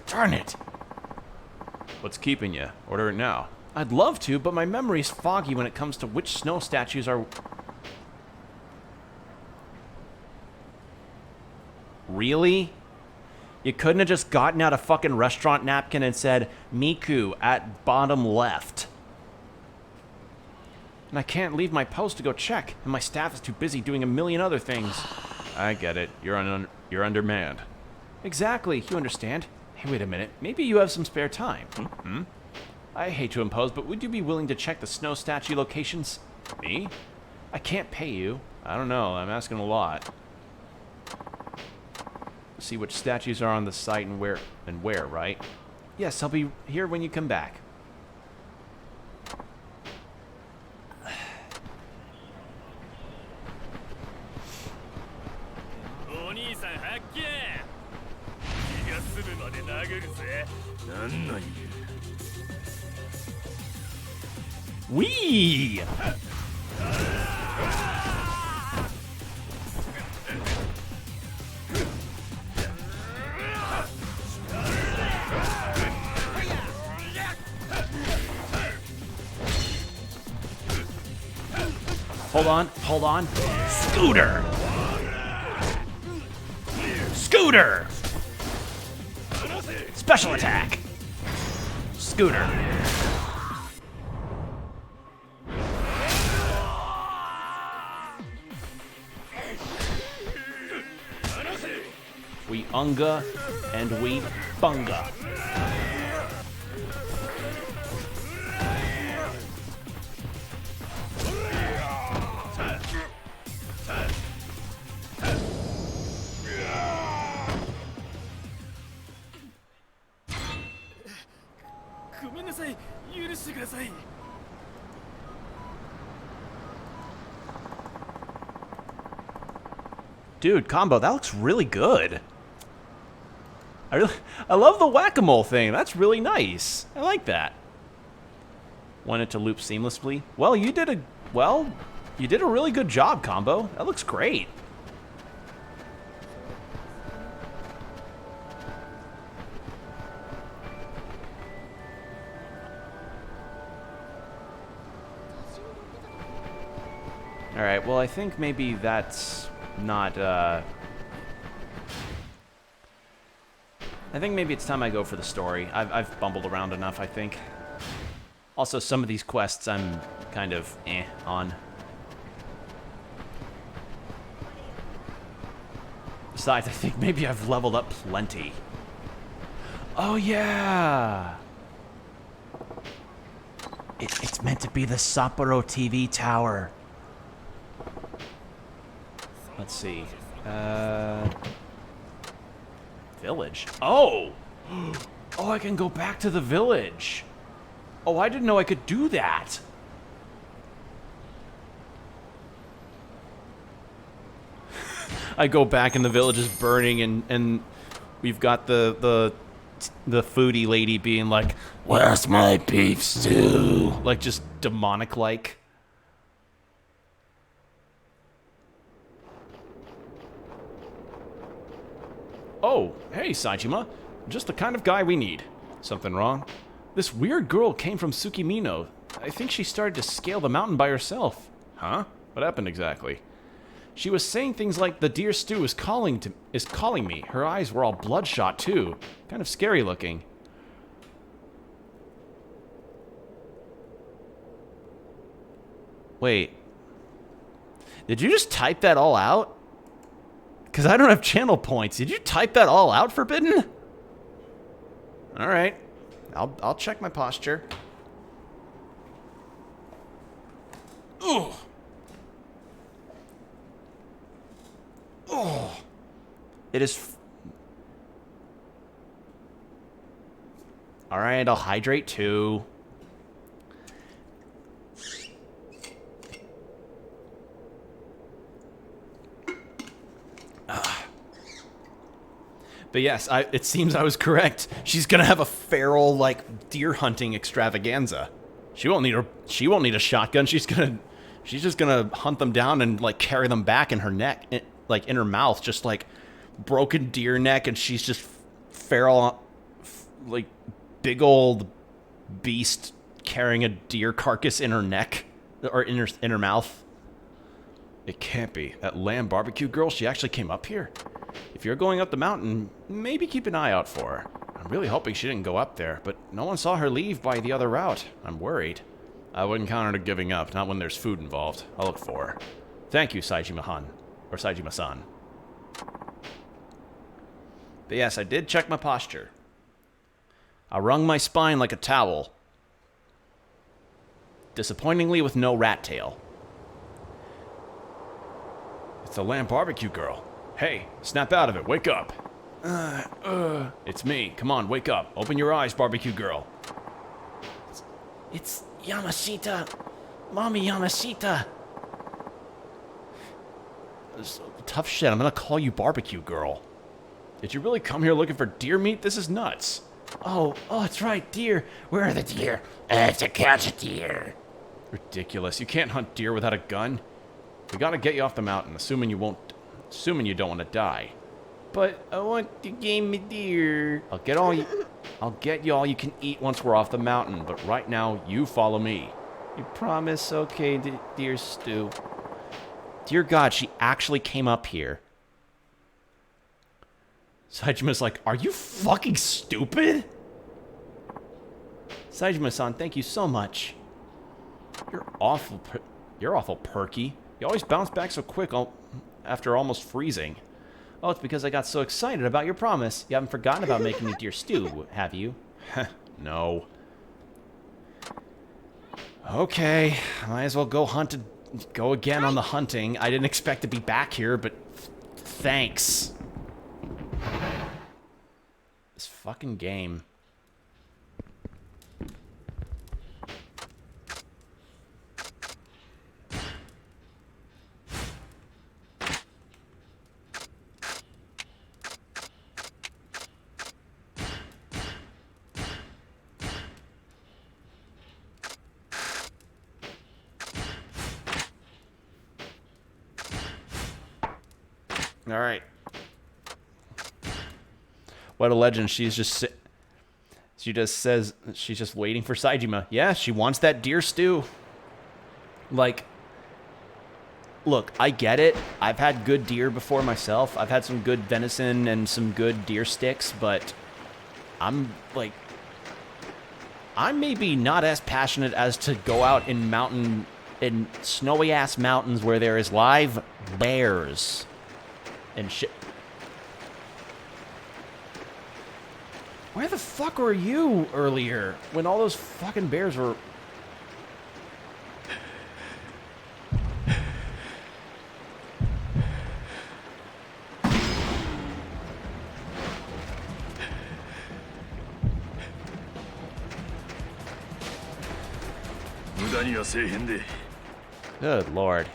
darn it. What's keeping you? Order it now. I'd love to, but my memory's foggy when it comes to which snow statues are... Really? You couldn't have just gotten out a fucking restaurant napkin and said, Miku at bottom left. And I can't leave my post to go check, and my staff is too busy doing a million other things. I get it. You're undermanned. Exactly. You understand. Hey, wait a minute. Maybe you have some spare time. I hate to impose, but would you be willing to check the snow statue locations? Me? I can't pay you. I don't know. I'm asking a lot. See which statues are on the site and where, right? Yes, I'll be here when you come back. Wee! Hold on. Scooter! Scooter! Special attack! Scooter. We unga and we bunga. Dude, combo, that looks really good. I love the whack-a-mole thing. That's really nice. I like that. Want it to loop seamlessly? Well, you did a really good job, combo. That looks great. All right. Well, I think maybe that's not. I think maybe it's time I go for the story. I've bumbled around enough, I think. Also, some of these quests I'm kind of on. Besides, I think maybe I've leveled up plenty. Oh, yeah! It's meant to be the Sapporo TV tower. Let's see. Village. Oh! Oh, I can go back to the village. Oh, I didn't know I could do that. I go back and the village is burning and we've got the foodie lady being like, "Where's my beef stew?" Like just demonic like. Oh, hey, Saejima. Just the kind of guy we need. Something wrong? This weird girl came from Tsukimino. I think she started to scale the mountain by herself. Huh? What happened exactly? She was saying things like, "The deer stew is calling me." Her eyes were all bloodshot, too. Kind of scary looking. Wait. Did you just type that all out? Because I don't have channel points. Did you type that all out, Forbidden? Alright. I'll check my posture. Ugh. Oh. It is... Alright, I'll hydrate too. But yes, it seems I was correct. She's gonna have a feral, like, deer hunting extravaganza. She won't need a shotgun. She's just gonna hunt them down and like carry them back in her neck, like in her mouth, just like broken deer neck, and she's just feral, like big old beast carrying a deer carcass in her neck or in her mouth. It can't be. That lamb barbecue girl, she actually came up here. If you're going up the mountain, maybe keep an eye out for her. I'm really hoping she didn't go up there, but no one saw her leave by the other route. I'm worried. I wouldn't count her giving up, not when there's food involved. I'll look for her. Thank you, Saejima-han. Or Saejima-san. But yes, I did check my posture. I wrung my spine like a towel. Disappointingly with no rat tail. It's the lamb barbecue girl. Hey, snap out of it. Wake up. It's me. Come on, wake up. Open your eyes, barbecue girl. It's Yamashita. Mommy Yamashita. Tough shit. I'm gonna call you barbecue girl. Did you really come here looking for deer meat? This is nuts. Oh, it's right, deer. Where are the deer? I have to catch a deer. Ridiculous. You can't hunt deer without a gun. We gotta get you off the mountain, assuming you don't want to die. But I want to game me deer. I'll get you all you can eat once we're off the mountain, but right now, you follow me. You promise? Okay, dear stew. Dear God, she actually came up here. Saejima's like, are you fucking stupid? Saejima-san, thank you so much. You're awful perky. You always bounce back so quick after almost freezing. Oh, it's because I got so excited about your promise. You haven't forgotten about making me deer stew, have you? No. Okay, might as well go again on the hunting. I didn't expect to be back here, but thanks. This fucking game. All right. What a legend. She just says she's just waiting for Saejima. Yeah, she wants that deer stew. Like, look, I get it. I've had good deer before myself. I've had some good venison and some good deer sticks, but I'm maybe not as passionate as to go out in snowy ass mountains where there is live bears and shit. Where the fuck were you earlier when all those fucking bears were... Good lord.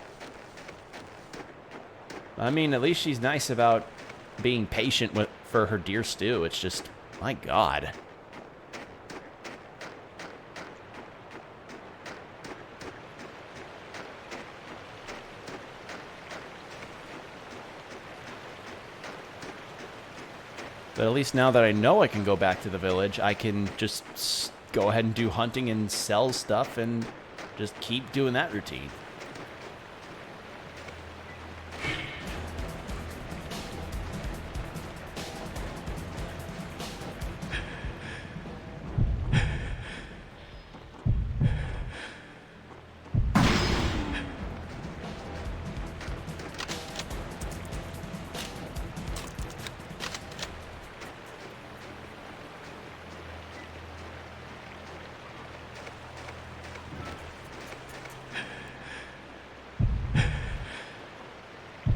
I mean, at least she's nice about being patient for her deer stew. It's just, my god. But at least now that I know I can go back to the village, I can just go ahead and do hunting and sell stuff and just keep doing that routine.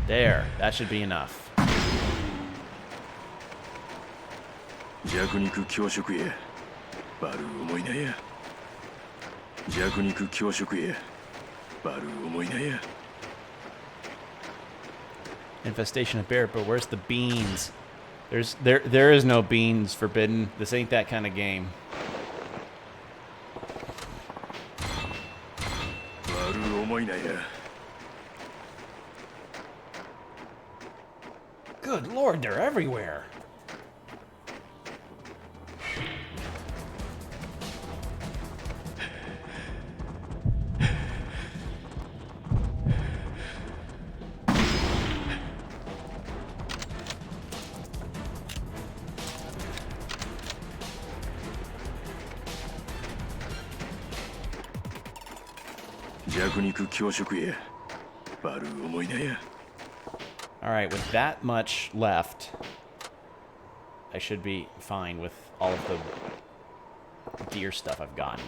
There, that should be enough. 弱肉強食へバルー思いなや弱肉強食へバルー思いなや Infestation of bear, but where's the beans? There is no beans forbidden. This ain't that kind of game. バルー思いなや Good lord, they're everywhere. Alright, with that much left, I should be fine with all of the deer stuff I've gotten.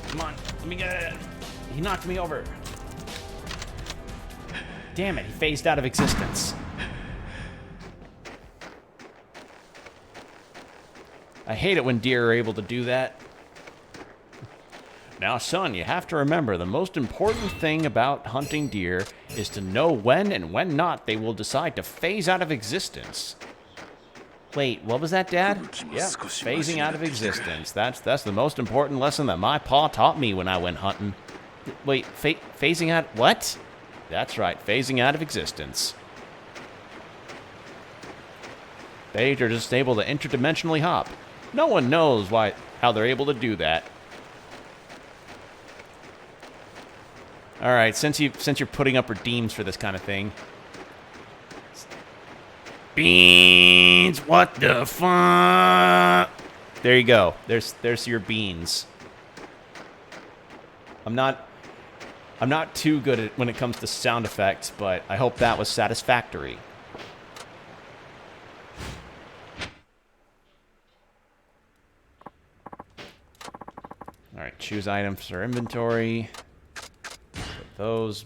Come on, let me get it. He knocked me over. Damn it, he phased out of existence. I hate it when deer are able to do that. Now, son, you have to remember the most important thing about hunting deer is to know when and when not they will decide to phase out of existence. Wait, what was that, Dad? Yeah, phasing out of existence. That's the most important lesson that my pa taught me when I went hunting. Wait, phasing out... What? That's right, phasing out of existence. They are just able to interdimensionally hop. No one knows how they're able to do that. All right, since you're putting up redeems for this kind of thing. Beans, what the fuck? There you go. There's your beans. I'm not too good at when it comes to sound effects, but I hope that was satisfactory. All right, choose items for inventory. Put those.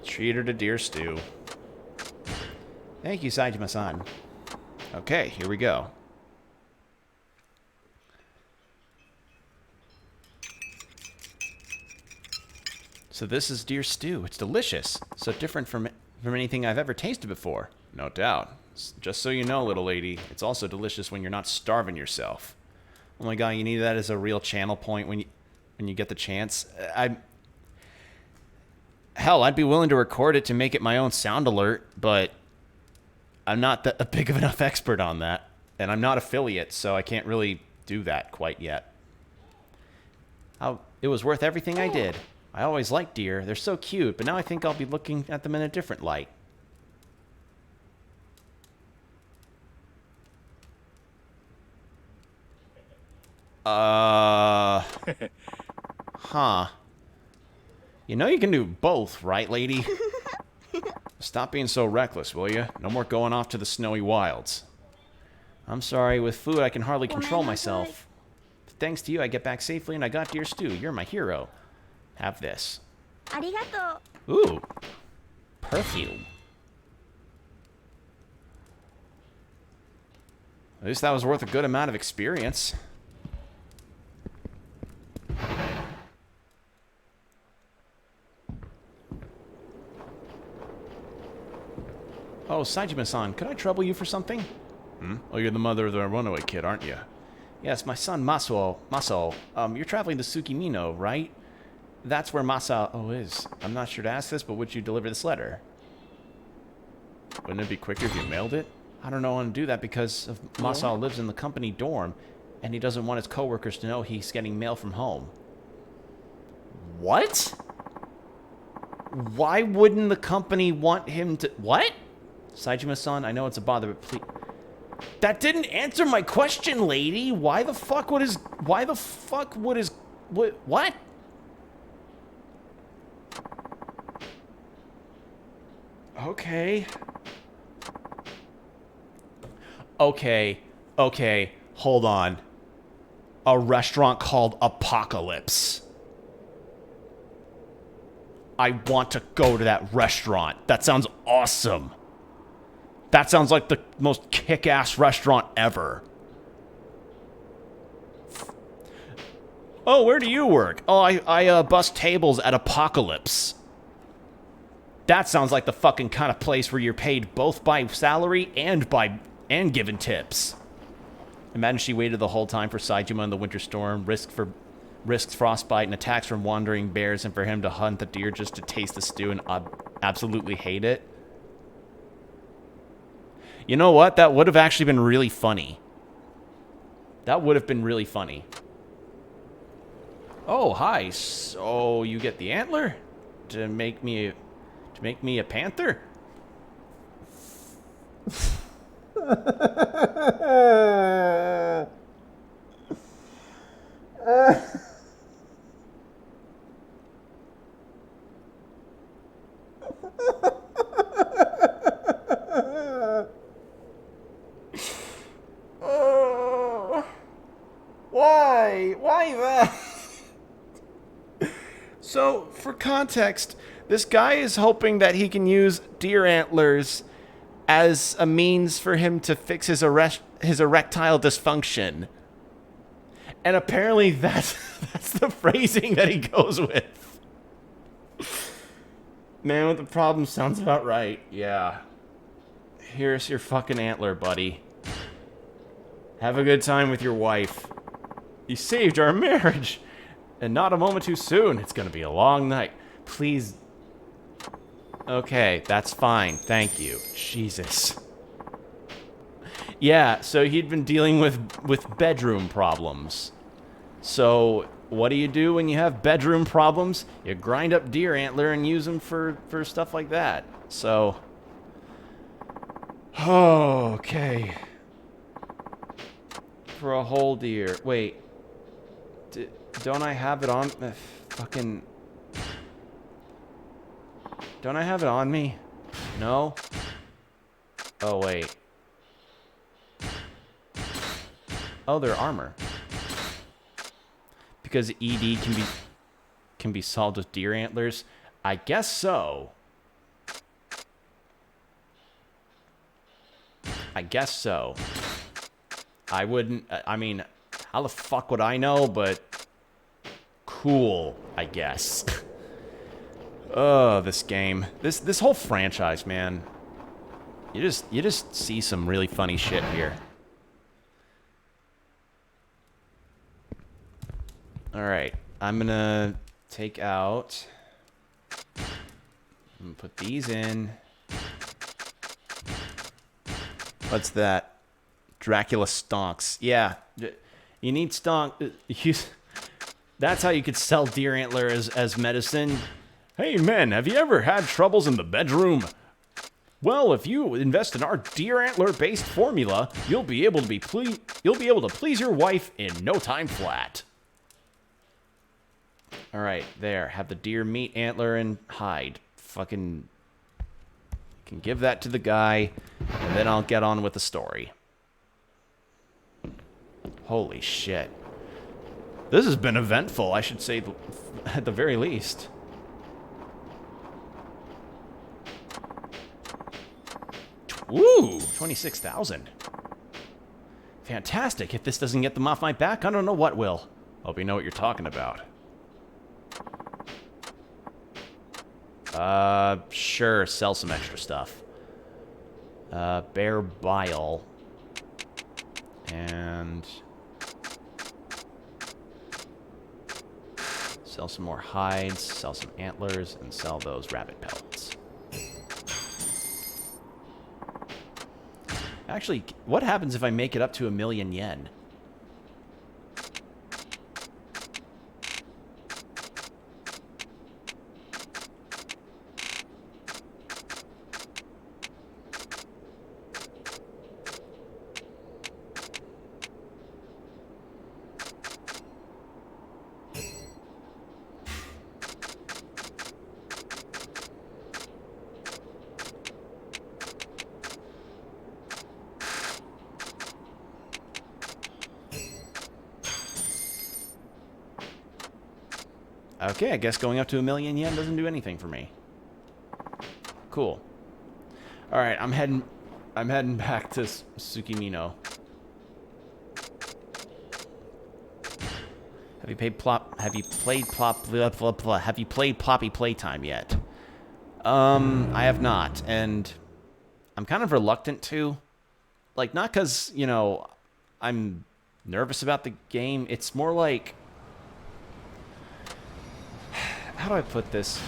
Treat her to deer stew. Thank you, Saijima-san. Okay, here we go. So this is deer stew. It's delicious. So different from anything I've ever tasted before. No doubt. Just so you know, little lady, it's also delicious when you're not starving yourself. Oh my god, you need that as a real channel point when you get the chance. Hell, I'd be willing to record it to make it my own sound alert, but I'm not a big of enough expert on that. And I'm not affiliate, so I can't really do that quite yet. It was worth everything I did. I always liked deer. They're so cute, but now I think I'll be looking at them in a different light. Huh. You know you can do both, right, lady? Stop being so reckless, will you? No more going off to the snowy wilds. I'm sorry, with food I can hardly control myself. Thanks to you, I get back safely and I got deer stew. You're my hero. Have this. Arigato. Ooh. Perfume. At least that was worth a good amount of experience. Oh, Saijima-san, could I trouble you for something? Hmm? Oh, you're the mother of the runaway kid, aren't you? Yes, my son Maso. You're traveling to Tsukimino, right? That's where Masao is. I'm not sure to ask this, but would you deliver this letter? Wouldn't it be quicker if you mailed it? I don't know how to do that because Masao lives in the company dorm, and he doesn't want his coworkers to know he's getting mail from home. What? Why wouldn't the company want him to... What? Saijima-san, I know it's a bother, but please... That didn't answer my question, lady! Why the fuck would his... What? Okay. Okay, hold on. A restaurant called Apocalypse. I want to go to that restaurant. That sounds awesome. That sounds like the most kick-ass restaurant ever. Oh, where do you work? Oh, I bus tables at Apocalypse. That sounds like the fucking kind of place where you're paid both by salary and given tips. Imagine she waited the whole time for Saijima in the winter storm, risked frostbite and attacks from wandering bears, and for him to hunt the deer just to taste the stew and absolutely hate it. You know what? That would have actually been really funny. That would have been really funny. Oh, hi. So you get the antler to make me a panther? context, this guy is hoping that he can use deer antlers as a means for him to fix his erectile dysfunction. And apparently that's the phrasing that he goes with. Man with the problem sounds about right. Yeah. Here's your fucking antler, buddy. Have a good time with your wife. You saved our marriage. And not a moment too soon. It's gonna be a long night. Please. Okay, that's fine. Thank you. Jesus. Yeah, so he'd been dealing with bedroom problems. So what do you do when you have bedroom problems? You grind up deer antler and use them for stuff like that. So, oh, okay. For a whole deer. Wait. Don't I have it on? Fucking. Don't I have it on me? No? Oh, wait. Oh, they're armor. Because ED can be solved with deer antlers? I guess so. I guess so. I wouldn't... I mean, how the fuck would I know? But... cool, I guess. Oh, this game. This whole franchise, man. You just see some really funny shit here. Alright, I'm gonna take out... I'm gonna put these in. What's that? Dracula stonks. Yeah, you need stonk... That's how you could sell deer antler as medicine. Hey men, have you ever had troubles in the bedroom? Well, if you invest in our deer antler-based formula, you'll be able to please your wife in no time flat. All right, there. Have the deer meat, antler, and hide. Fucking can give that to the guy, and then I'll get on with the story. Holy shit. This has been eventful, I should say, at the very least. Woo! 26,000. Fantastic. If this doesn't get them off my back, I don't know what will. Hope you know what you're talking about. Sure. Sell some extra stuff. Bear bile. And... sell some more hides, sell some antlers, and sell those rabbit pellets. Actually, what happens if I make it up to 1,000,000 yen? Okay, I guess going up to 1,000,000 yen doesn't do anything for me. Cool. All right, I'm heading back to Tsukimino. Have you played Ploppy Playtime yet? I have not, and I'm kind of reluctant to. Like, not because, you know, I'm nervous about the game. It's more like, how do I put this?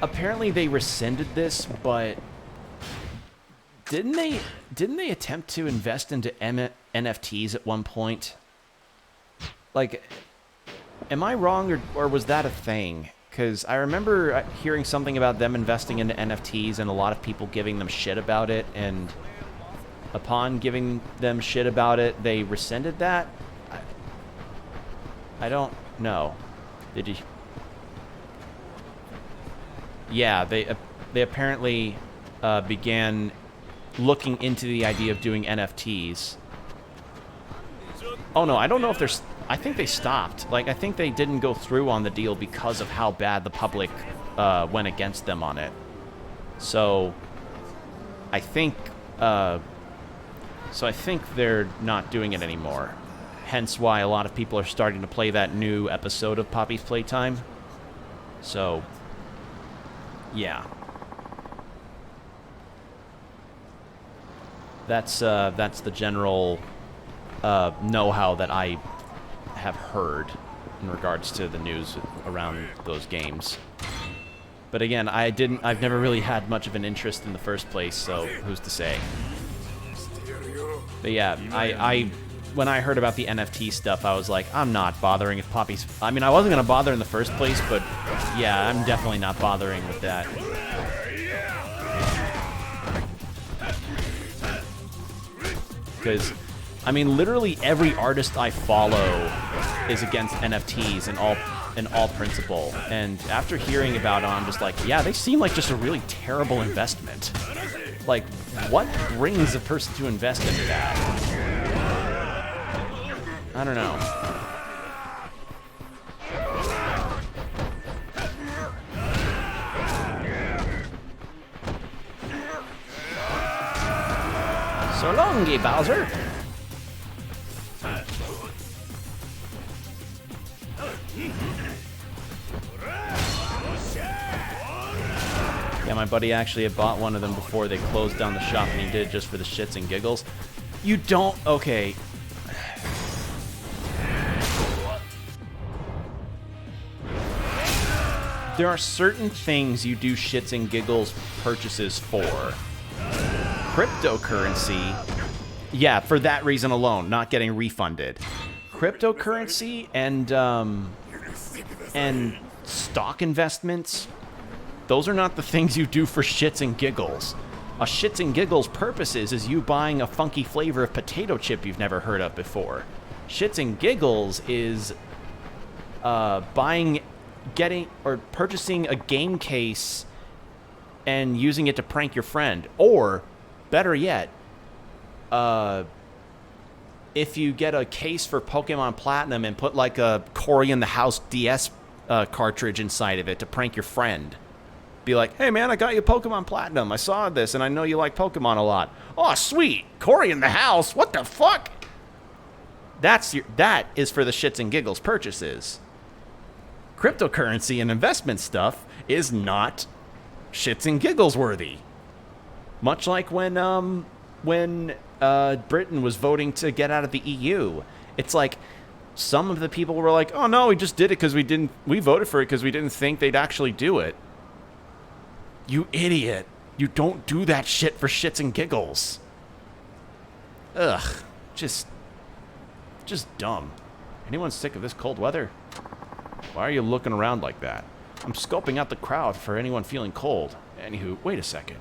Apparently they rescinded this, but didn't they attempt to invest into NFTs at one point? Like, am I wrong, or was that a thing? Because I remember hearing something about them investing into NFTs and a lot of people giving them shit about it, and upon giving them shit about it, they rescinded that? I don't know. Did you? Yeah, they apparently began looking into the idea of doing NFTs. Oh no, I don't know if they're I think they stopped. Like, I think they didn't go through on the deal because of how bad the public went against them on it. So, I think they're not doing it anymore. Hence why a lot of people are starting to play that new episode of Poppy's Playtime. So, yeah. That's the general know-how that I have heard in regards to the news around those games. But again, I've never really had much of an interest in the first place, so who's to say? But yeah, when I heard about the NFT stuff, I was like, I'm not bothering with Poppy's. I mean, I wasn't gonna bother in the first place, but yeah, I'm definitely not bothering with that. Because, I mean, literally every artist I follow is against NFTs in all principle. And after hearing about it, I'm just like, yeah, they seem like just a really terrible investment. Like, what brings a person to invest into that? I don't know. So longy, Bowser. Yeah, my buddy actually had bought one of them before they closed down the shop, and he did it just for the shits and giggles. You don't... Okay. There are certain things you do shits and giggles purchases for. Cryptocurrency, yeah, for that reason alone, not getting refunded. Cryptocurrency and stock investments, those are not the things you do for shits and giggles. A shits and giggles purposes is you buying a funky flavor of potato chip you've never heard of before. Shits and giggles is purchasing a game case and using it to prank your friend, or better yet, if you get a case for Pokemon Platinum and put like a Cory in the House DS cartridge inside of it to prank your friend. Be like, hey man, I got you Pokemon Platinum. I saw this and I know you like Pokemon a lot. Oh sweet, Cory in the House, what the fuck? That is for the shits and giggles purchases. Cryptocurrency and investment stuff is not shits and giggles worthy. Much like when Britain was voting to get out of the EU. It's like some of the people were like, oh no, we just did it because we voted for it because we didn't think they'd actually do it. You idiot. You don't do that shit for shits and giggles. Ugh. Just dumb. Anyone sick of this cold weather? Why are you looking around like that? I'm scoping out the crowd for anyone feeling cold. Anywho, wait a second.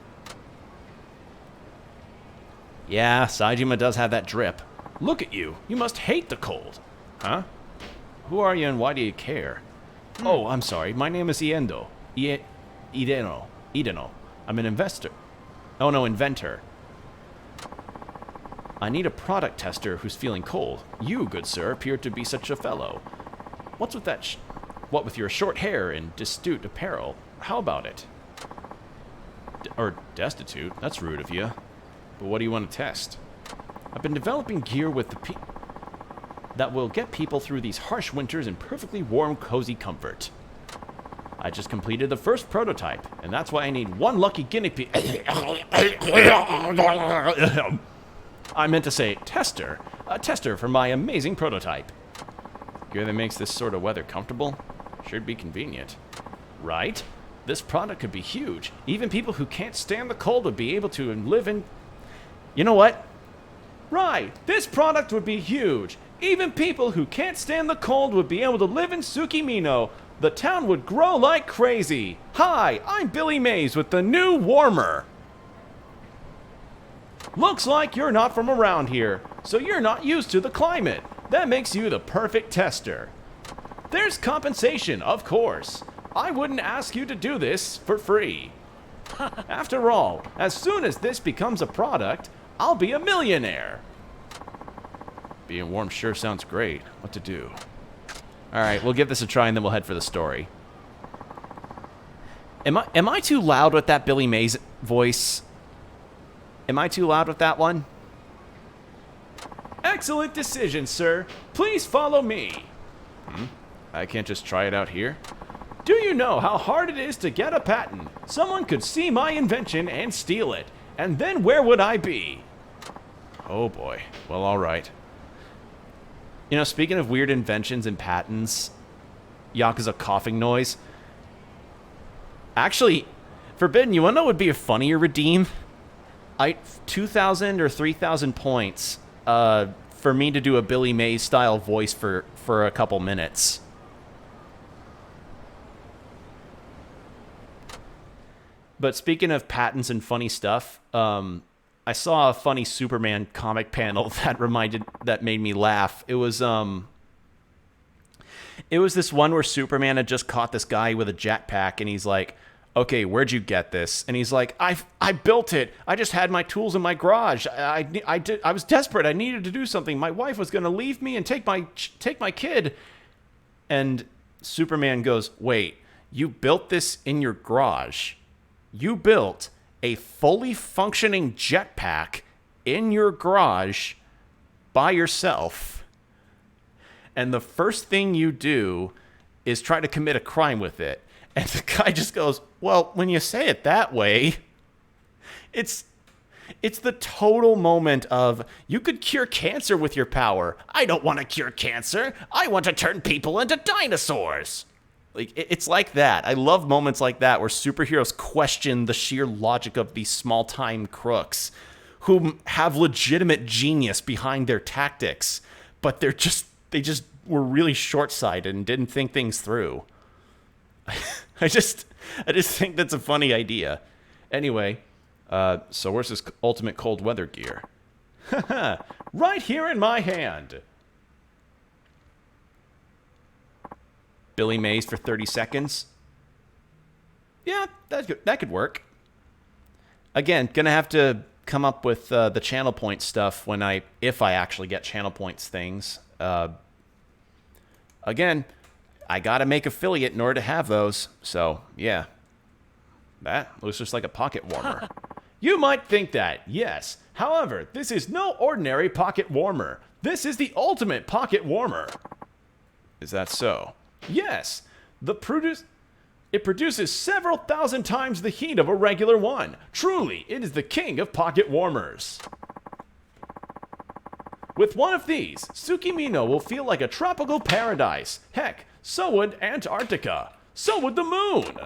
Yeah, Saejima does have that drip. Look at you. You must hate the cold. Huh? Who are you and why do you care? Oh, I'm sorry. My name is Iendo. Ideno. I'm an investor. Oh, no, inventor. I need a product tester who's feeling cold. You, good sir, appear to be such a fellow. What's with that what with your short hair and destitute apparel? How about it? Or destitute? That's rude of you. But what do you want to test? I've been developing gear with that will get people through these harsh winters in perfectly warm, cozy comfort. I just completed the first prototype, and that's why I need one lucky guinea pig. I meant to say tester. A tester for my amazing prototype. Gear that makes this sort of weather comfortable? Should be convenient. Right? This product could be huge. Even people who can't stand the cold would be able to live in... You know what? Right. This product would be huge. Even people who can't stand the cold would be able to live in Tsukimino. The town would grow like crazy. Hi, I'm Billy Mays with the new warmer. Looks like you're not from around here, so you're not used to the climate. That makes you the perfect tester. There's compensation, of course. I wouldn't ask you to do this for free. After all, as soon as this becomes a product, I'll be a millionaire. Being warm sure sounds great. What to do? Alright, we'll give this a try and then we'll head for the story. Am I too loud with that Billy Mays voice? Am I too loud with that one? Excellent decision, sir. Please follow me. I can't just try it out here. Do you know how hard it is to get a patent? Someone could see my invention and steal it. And then where would I be? Oh boy. Well, alright. You know, speaking of weird inventions and patents, Yakuza coughing noise. Actually, Forbidden, you wanna know what would be a funnier redeem? 2,000 or 3,000 points for me to do a Billy Mays style voice for a couple minutes. But speaking of patents and funny stuff, I saw a funny Superman comic panel that made me laugh. It was this one where Superman had just caught this guy with a jetpack, and he's like, "Okay, where'd you get this?" And he's like, "I built it. I just had my tools in my garage. I was desperate. I needed to do something. My wife was going to leave me and take my kid." And Superman goes, "Wait, you built this in your garage? You built a fully functioning jetpack in your garage by yourself, and the first thing you do is try to commit a crime with it." And the guy just goes, "Well, when you say it that way, it's the total moment of, you could cure cancer with your power. I don't want to cure cancer. I want to turn people into dinosaurs." Like, it's like that. I love moments like that where superheroes question the sheer logic of these small-time crooks who have legitimate genius behind their tactics, but they just were really short-sighted and didn't think things through. I just think that's a funny idea. Anyway, so where's this ultimate cold weather gear? Right here in my hand. Billy Mays for 30 seconds. Yeah, that could work. Again, gonna have to come up with the channel point stuff if I actually get channel points things. Again, I gotta make affiliate in order to have those. So yeah, that looks just like a pocket warmer. You might think that, yes. However, this is no ordinary pocket warmer. This is the ultimate pocket warmer. Is that so? Yes. It produces several thousand times the heat of a regular one. Truly, it is the king of pocket warmers. With one of these, Tsukimino will feel like a tropical paradise. Heck, so would Antarctica. So would the moon.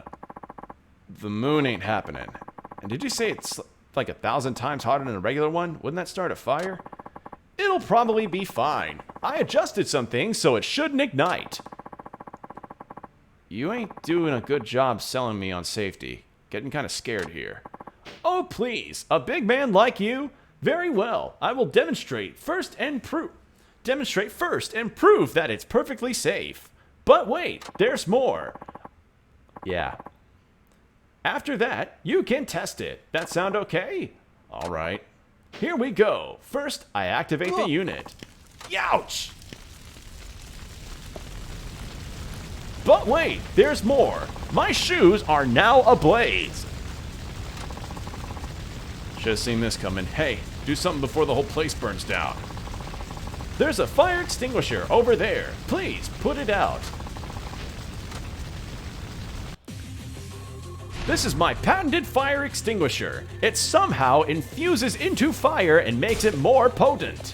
The moon ain't happening. And did you say it's like 1,000 times hotter than a regular one? Wouldn't that start a fire? It'll probably be fine. I adjusted some things so it shouldn't ignite. You ain't doing a good job selling me on safety. Getting kind of scared here. Oh, please. A big man like you? Very well. I will demonstrate first and prove that it's perfectly safe. But wait, there's more. Yeah. After that, you can test it. That sound okay? All right. Here we go. First, I activate the unit. Youch! But wait, there's more. My shoes are now ablaze. Should have seen this coming. Hey, do something before the whole place burns down. There's a fire extinguisher over there. Please, put it out. This is my patented fire extinguisher. It somehow infuses into fire and makes it more potent.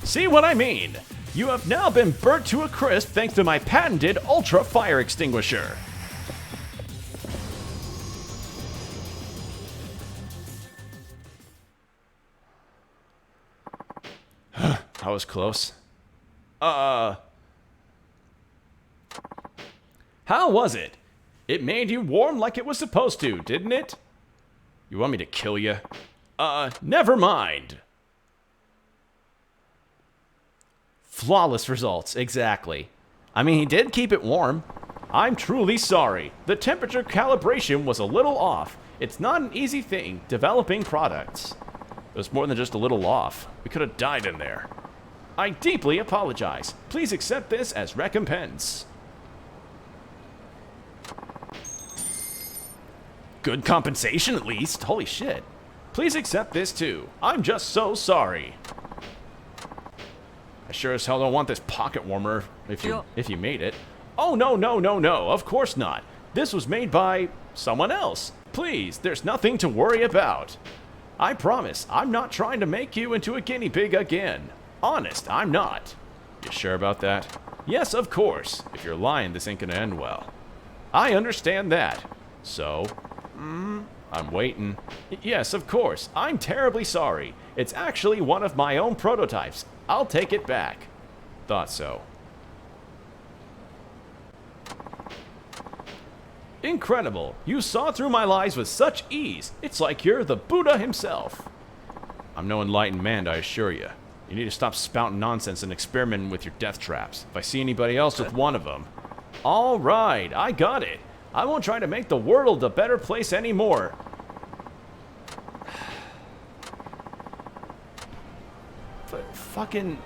See what I mean? You have now been burnt to a crisp thanks to my patented ultra fire extinguisher. That was close. How was it? It made you warm like it was supposed to, didn't it? You want me to kill you? Never mind. Flawless results, exactly. I mean, he did keep it warm. I'm truly sorry. The temperature calibration was a little off. It's not an easy thing, developing products. It was more than just a little off. We could have died in there. I deeply apologize. Please accept this as recompense. Good compensation, at least. Holy shit. Please accept this, too. I'm just so sorry. I sure as hell don't want this pocket warmer if you made it. Oh, no, no, no, no. Of course not. This was made by someone else. Please, there's nothing to worry about. I promise, I'm not trying to make you into a guinea pig again. Honest, I'm not. You sure about that? Yes, of course. If you're lying, this ain't gonna end well. I understand that. So, I'm waiting. Yes, of course. I'm terribly sorry. It's actually one of my own prototypes. I'll take it back. Thought so. Incredible. You saw through my lies with such ease. It's like you're the Buddha himself. I'm no enlightened man, I assure you. You need to stop spouting nonsense and experimenting with your death traps. If I see anybody else with one of them... All right, I got it. I won't try to make the world a better place anymore. Fucking...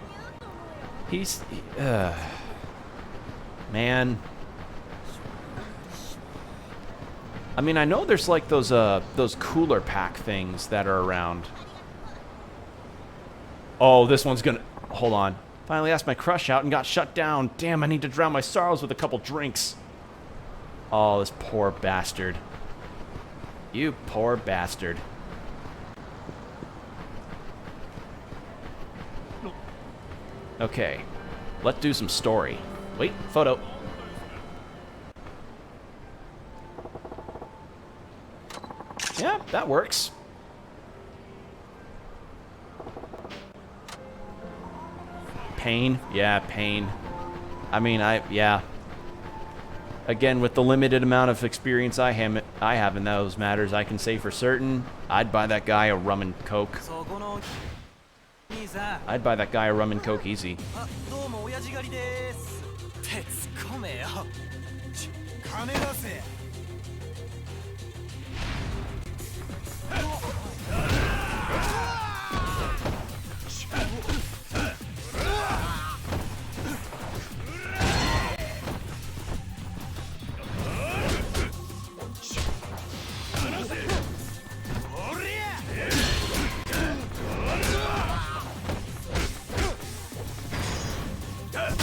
Man... I mean, I know there's like those cooler pack things that are around. Oh, this one's gonna... Hold on. Finally asked my crush out and got shut down. Damn, I need to drown my sorrows with a couple drinks. Oh, this poor bastard. You poor bastard. Okay. Let's do some story. Wait, photo. Yeah, that works. Pain? Yeah, pain. I mean, yeah. Again, with the limited amount of experience I have in those matters, I can say for certain, I'd buy that guy a rum and coke. I'd buy that guy a rum and coke easy.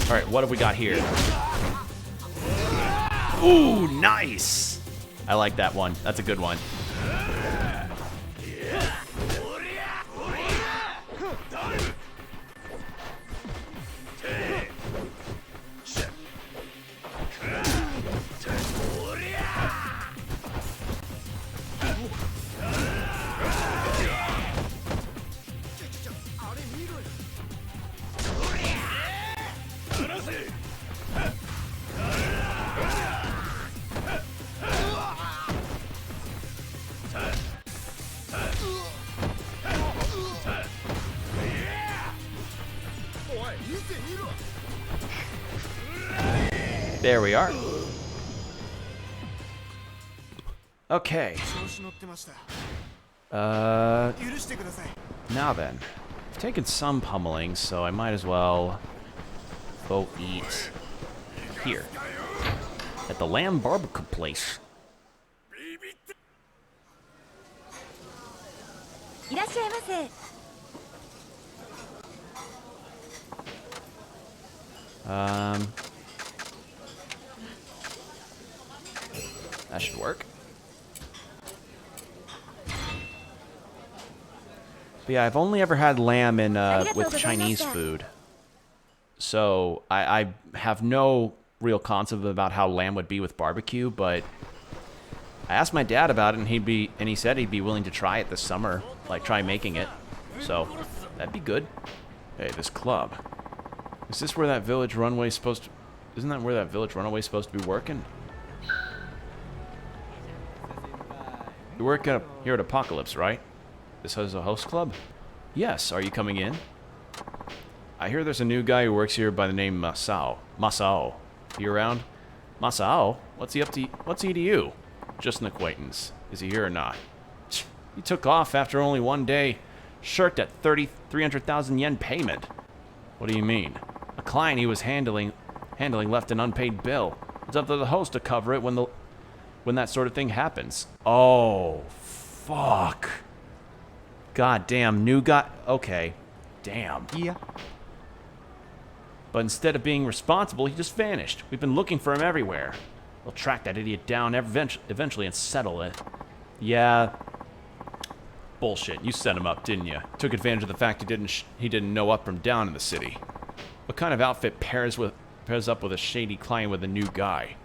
Alright, what have we got here? Ooh, nice! I like that one. That's a good one. There we are. Okay. Now then. I've taken some pummeling, so I might as well go eat here. At the lamb barbecue place. That should work. But yeah, I've only ever had lamb in with Chinese food. So I have no real concept about how lamb would be with barbecue, but I asked my dad about it and he said he'd be willing to try it this summer, like try making it. So that'd be good. Hey, this club. Is this where that village runway's supposed to... Isn't that where that village runway's supposed to be working? You work here at Apocalypse, right? This is a host club? Yes, are you coming in? I hear there's a new guy who works here by the name Masao. Masao. You around? Masao? What's he up to? What's he to you? Just an acquaintance. Is he here or not? He took off after only one day. Shirked at 300,000 yen payment. What do you mean? A client he was handling left an unpaid bill. It's up to the host to cover it when that sort of thing happens. Oh, fuck. God damn, new guy. Okay. Damn. Yeah. But instead of being responsible, he just vanished. We've been looking for him everywhere. We'll track that idiot down eventually and settle it. Yeah. Bullshit. You set him up, didn't you? Took advantage of the fact he didn't know up from down in the city. What kind of outfit pairs up with a shady client with a new guy?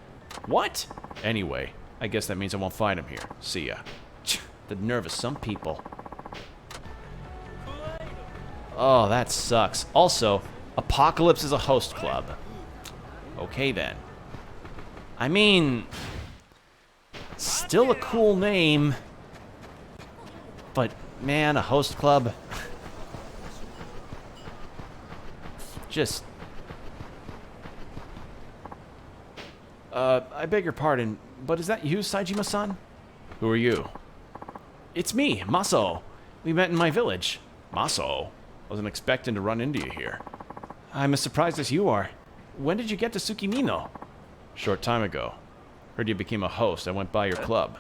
What? Anyway, I guess that means I won't find him here. See ya. The nerve of some people. Oh, that sucks. Also, Apocalypse is a host club. Okay, then. I mean, still a cool name. But, man, a host club. Just... I beg your pardon, but is that you, Saejima-san? Who are you? It's me, Maso. We met in my village. Maso? Wasn't expecting to run into you here. I'm as surprised as you are. When did you get to Tsukimino? Short time ago. Heard you became a host. I went by your club.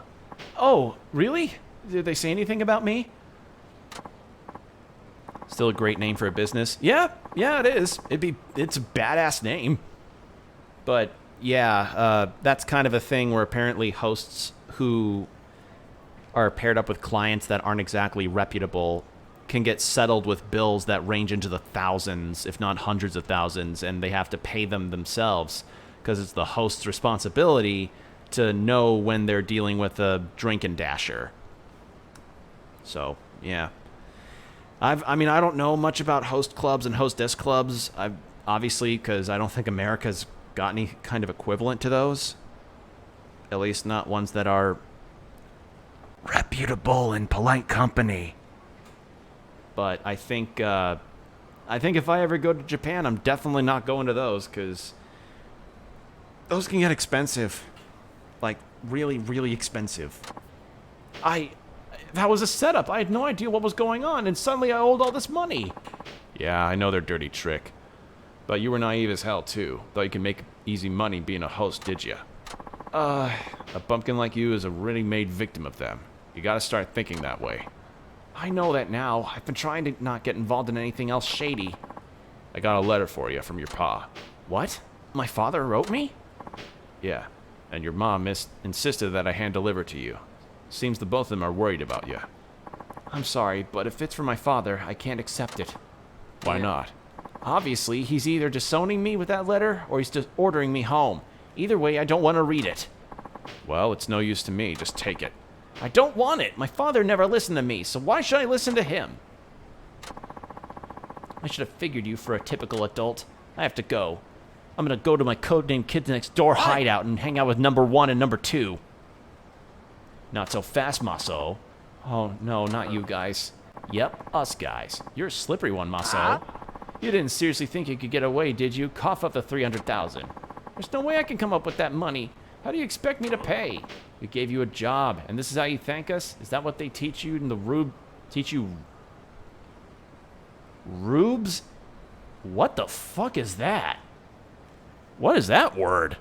Oh, really? Did they say anything about me? Still a great name for a business? Yeah, it is. It's a badass name. But, yeah, that's kind of a thing where apparently hosts who are paired up with clients that aren't exactly reputable can get settled with bills that range into the thousands, if not hundreds of thousands, and they have to pay them themselves because it's the host's responsibility to know when they're dealing with a drink and dasher. So, yeah. I mean, I don't know much about host clubs and hostess clubs, obviously, because I don't think America's got any kind of equivalent to those. At least not ones that are reputable and polite company. But I think if I ever go to Japan, I'm definitely not going to those, because those can get expensive. Like, really, really expensive. That was a setup. I had no idea what was going on, and suddenly I owed all this money. Yeah, I know their dirty trick. But you were naive as hell, too. Thought you could make easy money being a host, did ya? A bumpkin like you is a ready-made victim of them. You gotta start thinking that way. I know that now. I've been trying to not get involved in anything else shady. I got a letter for you from your pa. What? My father wrote me? Yeah, and your mom insisted that I hand-deliver to you. Seems the both of them are worried about you. I'm sorry, but if it's for my father, I can't accept it. Why not? Obviously, he's either disowning me with that letter, or he's just ordering me home. Either way, I don't want to read it. Well, it's no use to me. Just take it. I don't want it. My father never listened to me, so why should I listen to him? I should have figured you for a typical adult. I have to go. I'm gonna go to my codename Kids Next Door hideout and hang out with number 1 and number 2. Not so fast, Maso. Oh, no, not you guys. Yep, us guys. You're a slippery one, Maso. You didn't seriously think you could get away, did you? Cough up the 300,000. There's no way I can come up with that money. How do you expect me to pay? We gave you a job, and this is how you thank us? Is that what they teach you in the teach you rubes? What the fuck is that? What is that word?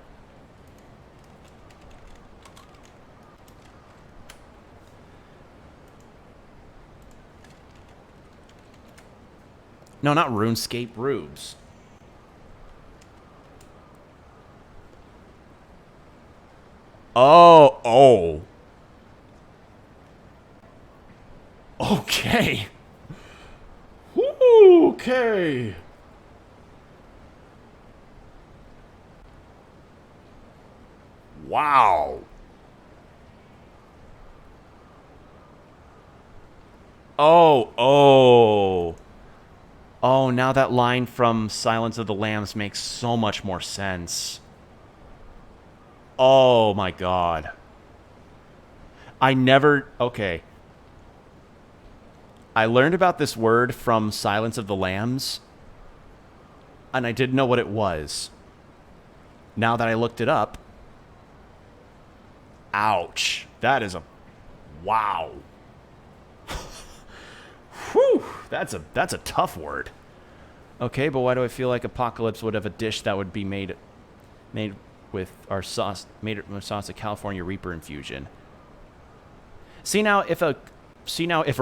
No, not RuneScape, rubes. Oh. Okay. Okay. Wow. Oh, now that line from Silence of the Lambs makes so much more sense. Oh my god. Okay. I learned about this word from Silence of the Lambs, and I didn't know what it was. Now that I looked it up, Ouch. That is a... Wow. Whew. That's a tough word. Okay, but why do I feel like Apocalypse would have a dish that would be made with our sauce, made with sauce of California Reaper infusion? See now, if a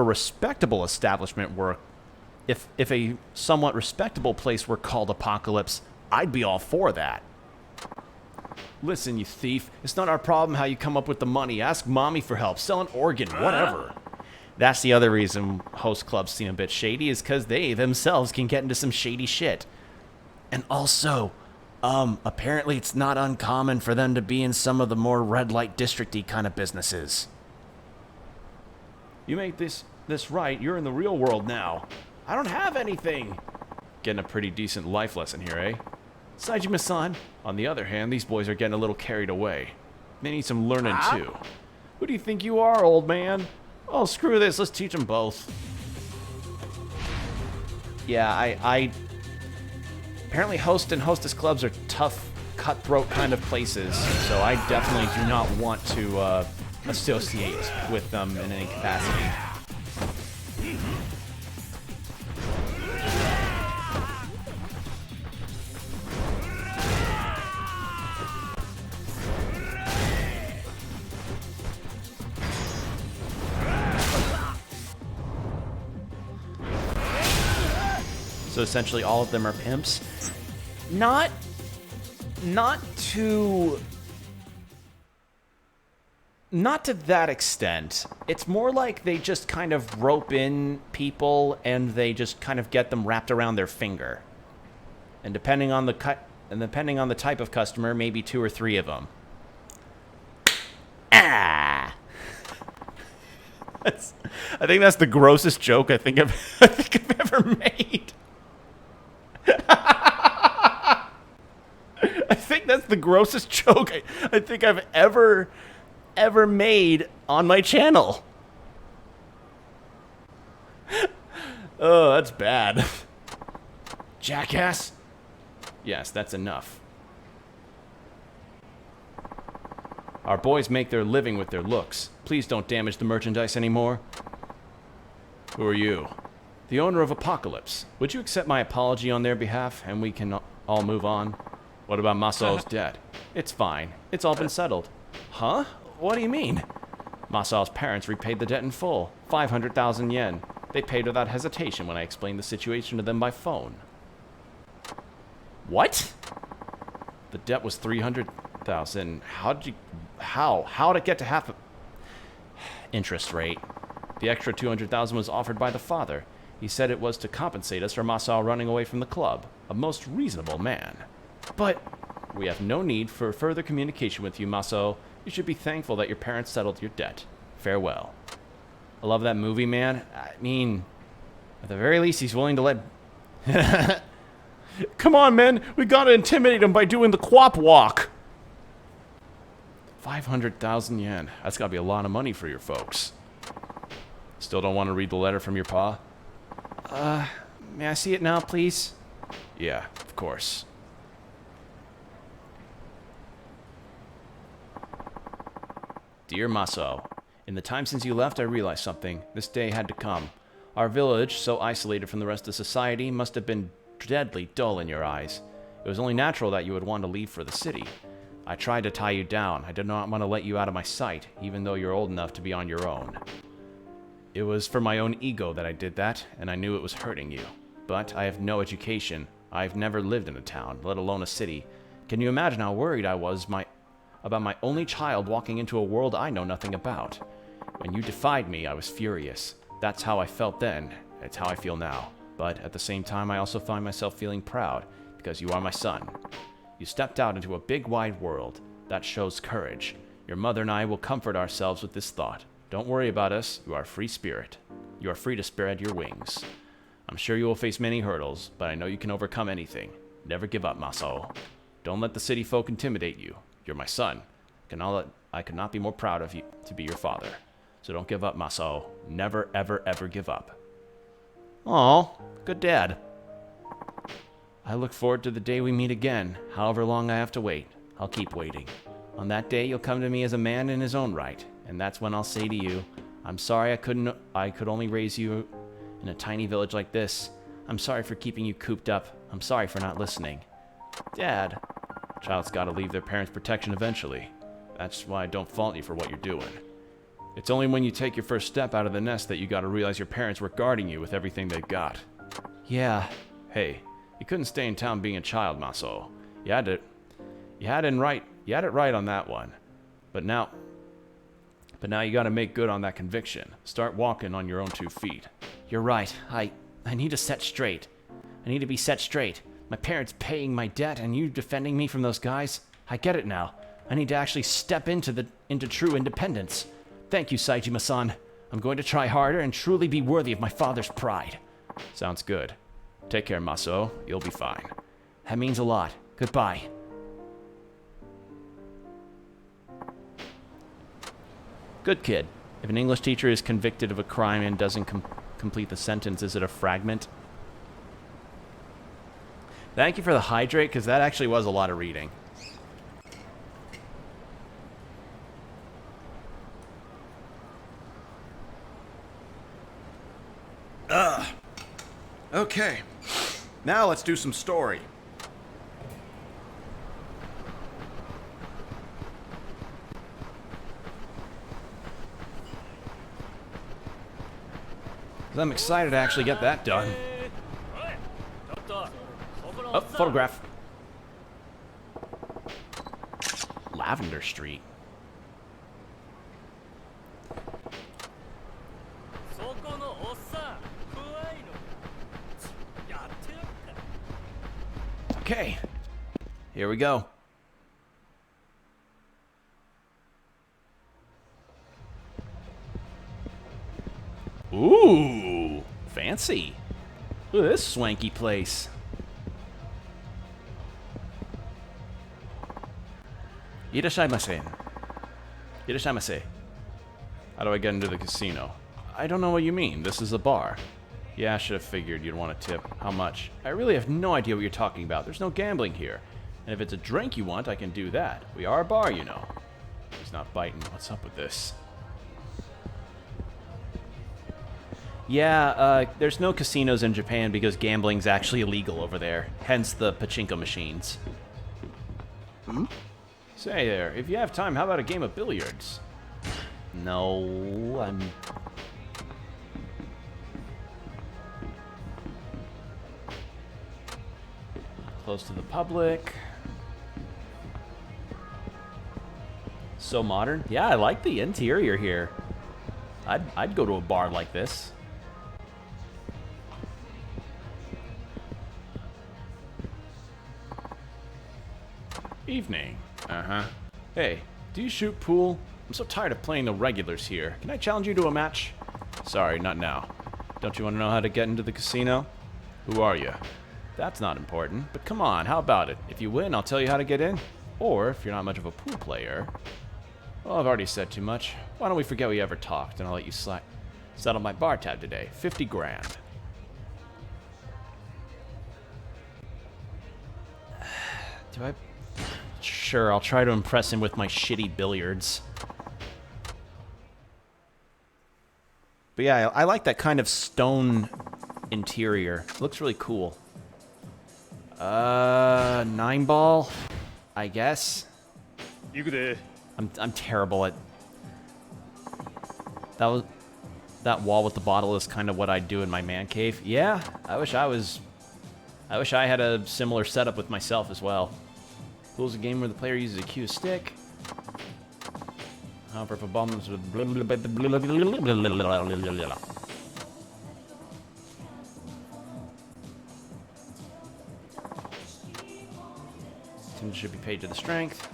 respectable establishment were, if a somewhat respectable place were called Apocalypse, I'd be all for that. Listen, you thief, it's not our problem how you come up with the money. Ask mommy for help. Sell an organ, whatever. That's the other reason host clubs seem a bit shady, is because they themselves can get into some shady shit. And also, apparently it's not uncommon for them to be in some of the more red light district-y kind of businesses. You make this right, you're in the real world now. I don't have anything. Getting a pretty decent life lesson here, eh? Saejima-san, on the other hand, these boys are getting a little carried away. They need some learning, too. Who do you think you are, old man? Oh, screw this, let's teach them both. Yeah, I apparently host and hostess clubs are tough, cutthroat kind of places, so I definitely do not want to associate with them in any capacity. So essentially all of them are pimps. Not to that extent. It's more like they just kind of rope in people and they just kind of get them wrapped around their finger. And depending on the type of customer, maybe 2 or 3 of them. Ah. I think that's the grossest joke I think I've ever made. I think that's the grossest joke I think I've ever made on my channel. Oh, that's bad. Jackass. Yes, that's enough. Our boys make their living with their looks. Please don't damage the merchandise anymore. Who are you? The owner of Apocalypse. Would you accept my apology on their behalf and we can all move on? What about Masao's debt? It's fine. It's all been settled. Huh? What do you mean? Masao's parents repaid the debt in full. 500,000 yen. They paid without hesitation when I explained the situation to them by phone. What? The debt was 300,000. How'd it get to half a interest rate? The extra 200,000 was offered by the father. He said it was to compensate us for Masao running away from the club. A most reasonable man. But we have no need for further communication with you, Masao. You should be thankful that your parents settled your debt. Farewell. I love that movie, man. I mean, at the very least, he's willing to let... Come on, man. We gotta intimidate him by doing the quap walk. 500,000 yen. That's gotta be a lot of money for your folks. Still don't want to read the letter from your pa? May I see it now, please? Yeah, of course. Dear Masao, in the time since you left, I realized something. This day had to come. Our village, so isolated from the rest of society, must have been deadly dull in your eyes. It was only natural that you would want to leave for the city. I tried to tie you down. I did not want to let you out of my sight, even though you're old enough to be on your own. It was for my own ego that I did that, and I knew it was hurting you. But I have no education. I've never lived in a town, let alone a city. Can you imagine how worried I was about my only child walking into a world I know nothing about? When you defied me, I was furious. That's how I felt then. It's how I feel now. But at the same time, I also find myself feeling proud, because you are my son. You stepped out into a big, wide world. That shows courage. Your mother and I will comfort ourselves with this thought. Don't worry about us. You are a free spirit. You are free to spread your wings. I'm sure you will face many hurdles, but I know you can overcome anything. Never give up, Masao. Don't let the city folk intimidate you. You're my son. I could not be more proud of you to be your father. So don't give up, Masao. Never, ever, ever give up. Aw, good dad. I look forward to the day we meet again. However long I have to wait, I'll keep waiting. On that day, you'll come to me as a man in his own right, and that's when I'll say to you, I'm sorry I could only raise you in a tiny village like this. I'm sorry for keeping you cooped up. I'm sorry for not listening. Dad, a child's gotta leave their parents' protection eventually. That's why I don't fault you for what you're doing. It's only when you take your first step out of the nest that you gotta realize your parents were guarding you with everything they've got. Yeah. Hey, you couldn't stay in town being a child, Maso. You had it right on that one. But now you gotta make good on that conviction. Start walking on your own 2 feet. You're right. I need to set straight. I need to be set straight. My parents paying my debt and you defending me from those guys. I get it now. I need to actually step into true independence. Thank you, Saejima-san. I'm going to try harder and truly be worthy of my father's pride. Sounds good. Take care, Maso. You'll be fine. That means a lot. Goodbye. Good kid. If an English teacher is convicted of a crime and doesn't complete the sentence, is it a fragment? Thank you for the hydrate, because that actually was a lot of reading. Okay. Now let's do some story. I'm excited to actually get that done. Oh, photograph. Lavender Street. Okay, here we go. Ooh, fancy. Look at this swanky place. Irashaimase. Irashaimase. How do I get into the casino? I don't know what you mean. This is a bar. Yeah, I should have figured you'd want a tip. How much? I really have no idea what you're talking about. There's no gambling here. And if it's a drink you want, I can do that. We are a bar, you know. He's not biting. What's up with this? Yeah, there's no casinos in Japan because gambling's actually illegal over there. Hence the pachinko machines. Hmm? Say there, if you have time, how about a game of billiards? No, I'm... close to the public. So modern. Yeah, I like the interior here. I'd go to a bar like this. Evening. Uh-huh. Hey, do you shoot pool? I'm so tired of playing the regulars here. Can I challenge you to a match? Sorry, not now. Don't you want to know how to get into the casino? Who are you? That's not important, but come on, how about it? If you win, I'll tell you how to get in. Or, if you're not much of a pool player... Well, I've already said too much. Why don't we forget we ever talked, and I'll let you settle my bar tab today. 50 grand. Do I... Sure, I'll try to impress him with my shitty billiards. But yeah, I like that kind of stone interior. It looks really cool. 9 ball, I guess. I'm terrible at... That wall with the bottle is kind of what I'd do in my man cave. Yeah, I wish I had a similar setup with myself as well. Pool is a game where the player uses a cue stick. However, if a bomb is... Attention should be paid to the strength.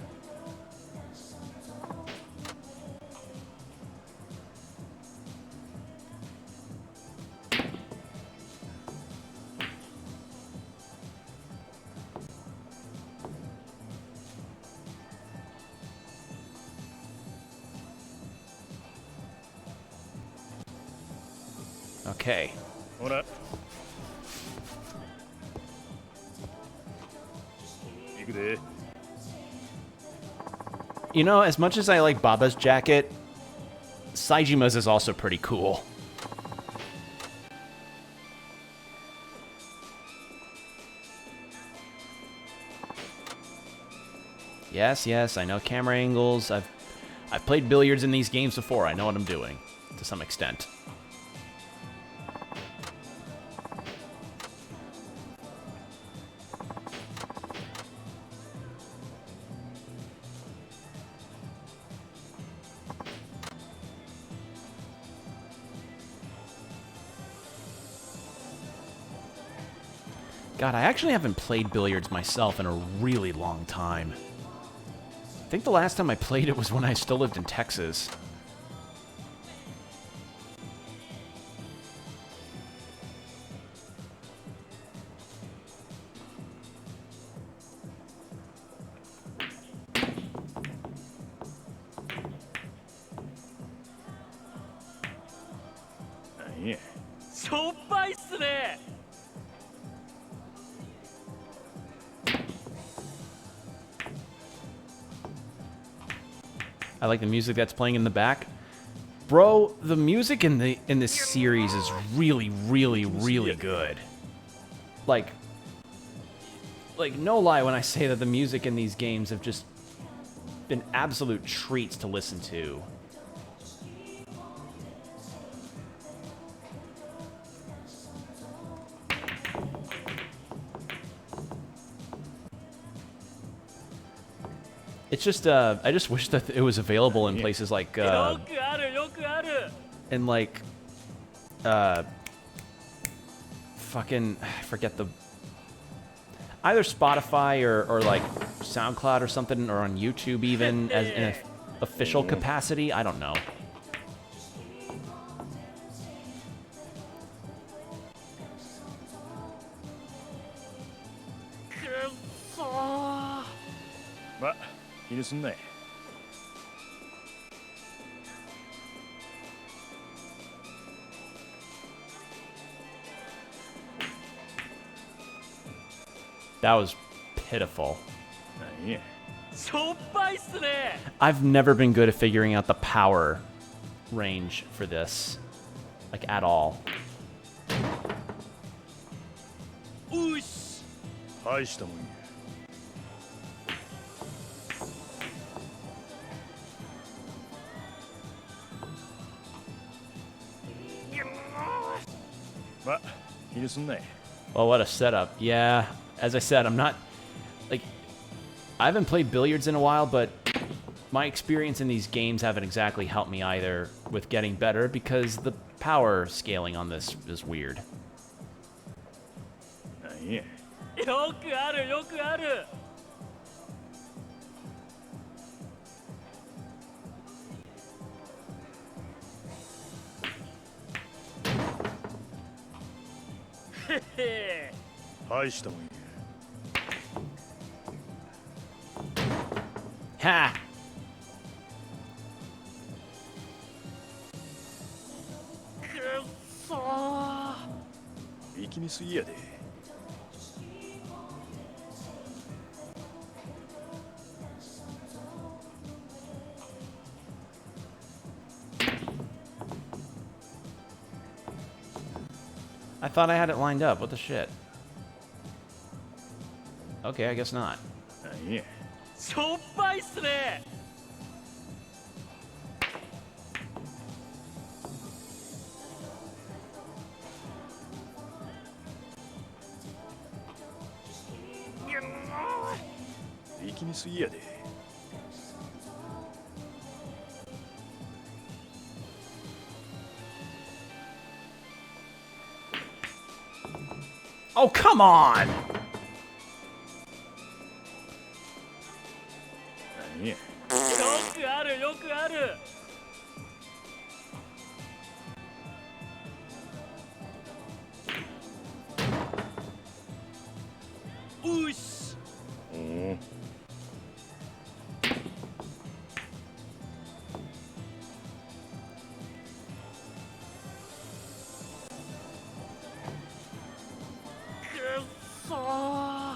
Okay. You know, as much as I like Baba's jacket, Saijima's is also pretty cool. Yes, yes, I know camera angles. I've played billiards in these games before. I know what I'm doing, to some extent. God, I actually haven't played billiards myself in a really long time. I think the last time I played it was when I still lived in Texas. Yeah. しょっぱいっすね I like the music that's playing in the back. Bro, the music in this series is really, really, really good. Like no lie when I say that the music in these games have just been absolute treats to listen to. It's just, I just wish that it was available in places like, よくあるよくある in like, fucking, I forget the, either Spotify or like SoundCloud or something, or on YouTube even, as in an official capacity. I don't know. Ma, 気にすんなよ。 That was pitiful. Yeah. しょっぱいっすね I've never been good at figuring out the power range for this, like at all. うっし大したもんや。 ま、気にすんなよ。 Well, what a setup. Yeah, as I said, I'm not, like, I haven't played billiards in a while, but my experience in these games haven't exactly helped me either with getting better, because the power scaling on this is weird. Yeah. よくあるよくある へへ大したもんや。 Ha! くっそー 力みすぎやで。 I thought I had it lined up. What the shit? Okay, I guess not. Yeah. しょっぱいっすね 力みすぎやで。 Oh, come on! Yeah. よくあるよくある うっし うん。 くっそー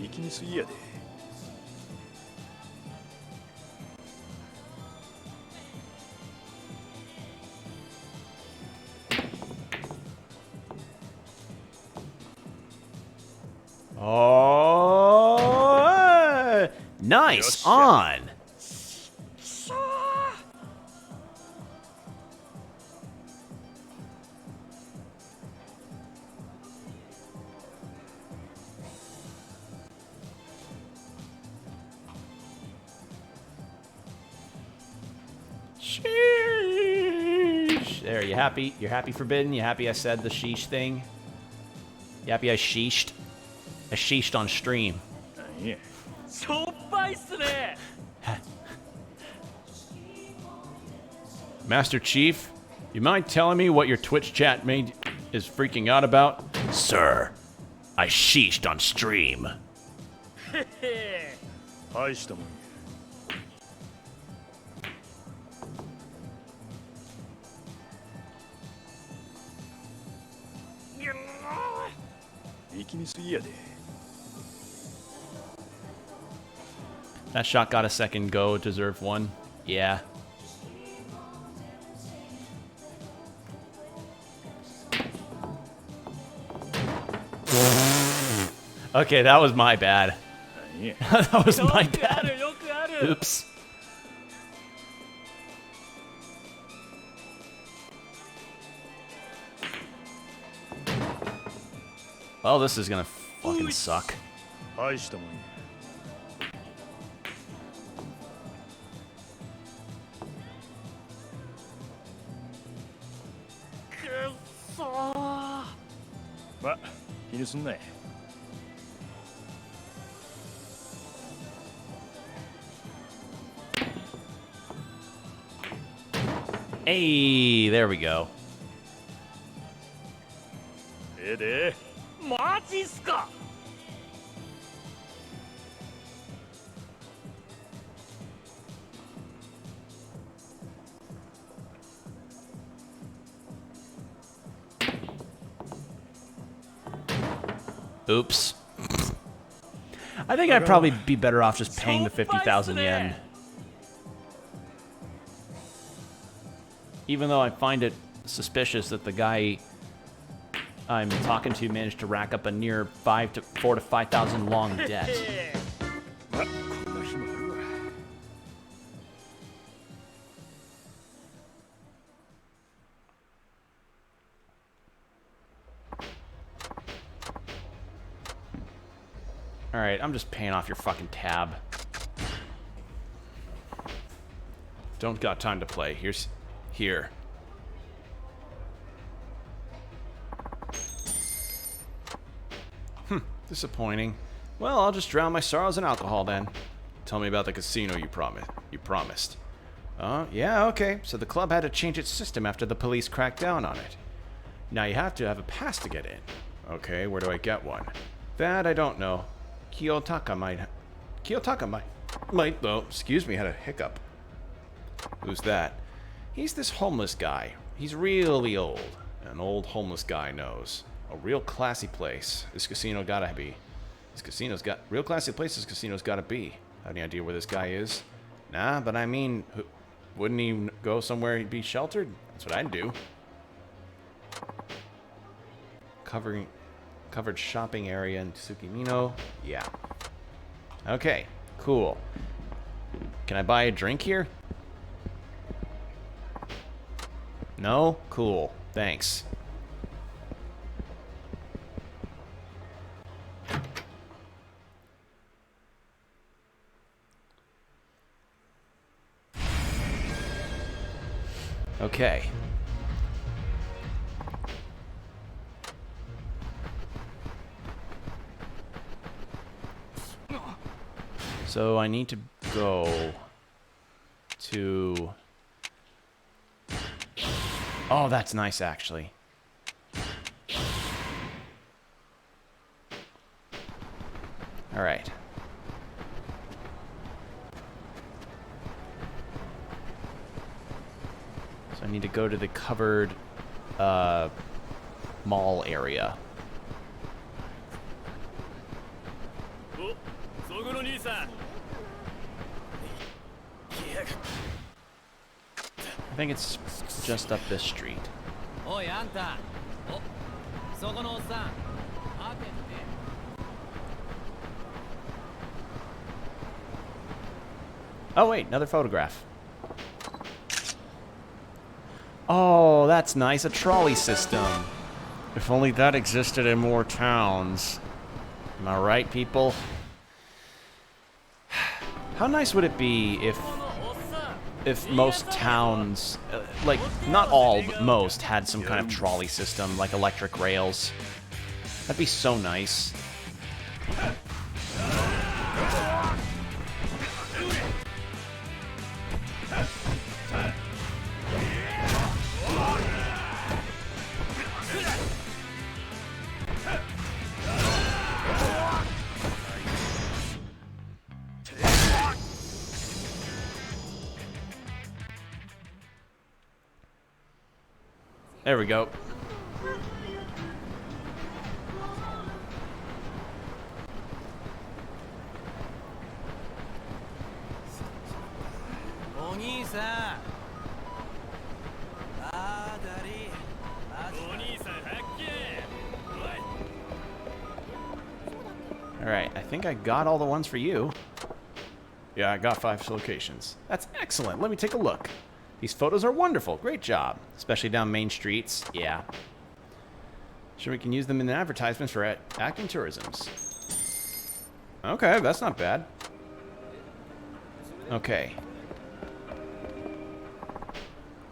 力みすぎやで。Oh, nice on. Sheesh. There, you happy? You're happy, Forbidden? You happy I said the sheesh thing? You happy I sheeshed? I sheeshed on stream. Yeah. しょっぱいっすね Master Chief, you mind telling me what your Twitch chat made is freaking out about? Sir, I sheeshed on stream. 大したもんや。力みすぎやで。 That shot got a second go, deserved one. Yeah. Okay, that was my bad. Yeah. That was my よくあ bad. るよくある Oops. Well, this is gonna fucking suck. 大したもんや。 くっそー ま、気にすんなや。 Hey, there we go. ええで。 マジっすか Oops. I think I'd probably be better off just paying the 50,000 yen. Even though I find it suspicious that the guy I'm talking to managed to rack up a near 4 to 5,000 long debt. ま、こんな日もあるわ。 Alright, I'm just paying off your fucking tab. Don't got time to play. Here. Disappointing. Well, I'll just drown my sorrows in alcohol then. Tell me about the casino you promised. Yeah, okay. So the club had to change its system after the police cracked down on it. Now you have to have a pass to get in. Okay, where do I get one? That I don't know. Kiyotaka might though. Excuse me, I had a hiccup. Who's that? He's this homeless guy. He's really old. An old homeless guy knows. A real classy place. This casino gotta be. Real classy place this casino's gotta be. Have any idea where this guy is? Nah, but I mean, wouldn't he go somewhere he'd be sheltered? That's what I'd do. Covered shopping area in Tsukimino. Yeah. Okay, cool. Can I buy a drink here? No? Cool. Thanks. Okay. So I need to go to... Oh, that's nice, actually. All right. So I need to go to the covered mall area. おそこの兄さん I think it's just up this street. おいあんたおそこのおっさん開けて Oh, wait, another photograph. Oh, that's nice. A trolley system. If only that existed in more towns. Am I right, people? How nice would it be if most towns, like, not all, but most, had some kind of trolley system, like electric rails? That'd be so nice. There we go. Alright, I think I got all the ones for you. Yeah, I got 5 locations. That's excellent. Let me take a look. These photos are wonderful. Great job. Especially down main streets. Yeah. Sure, we can use them in the advertisements for acting tourisms. Okay, that's not bad. Okay.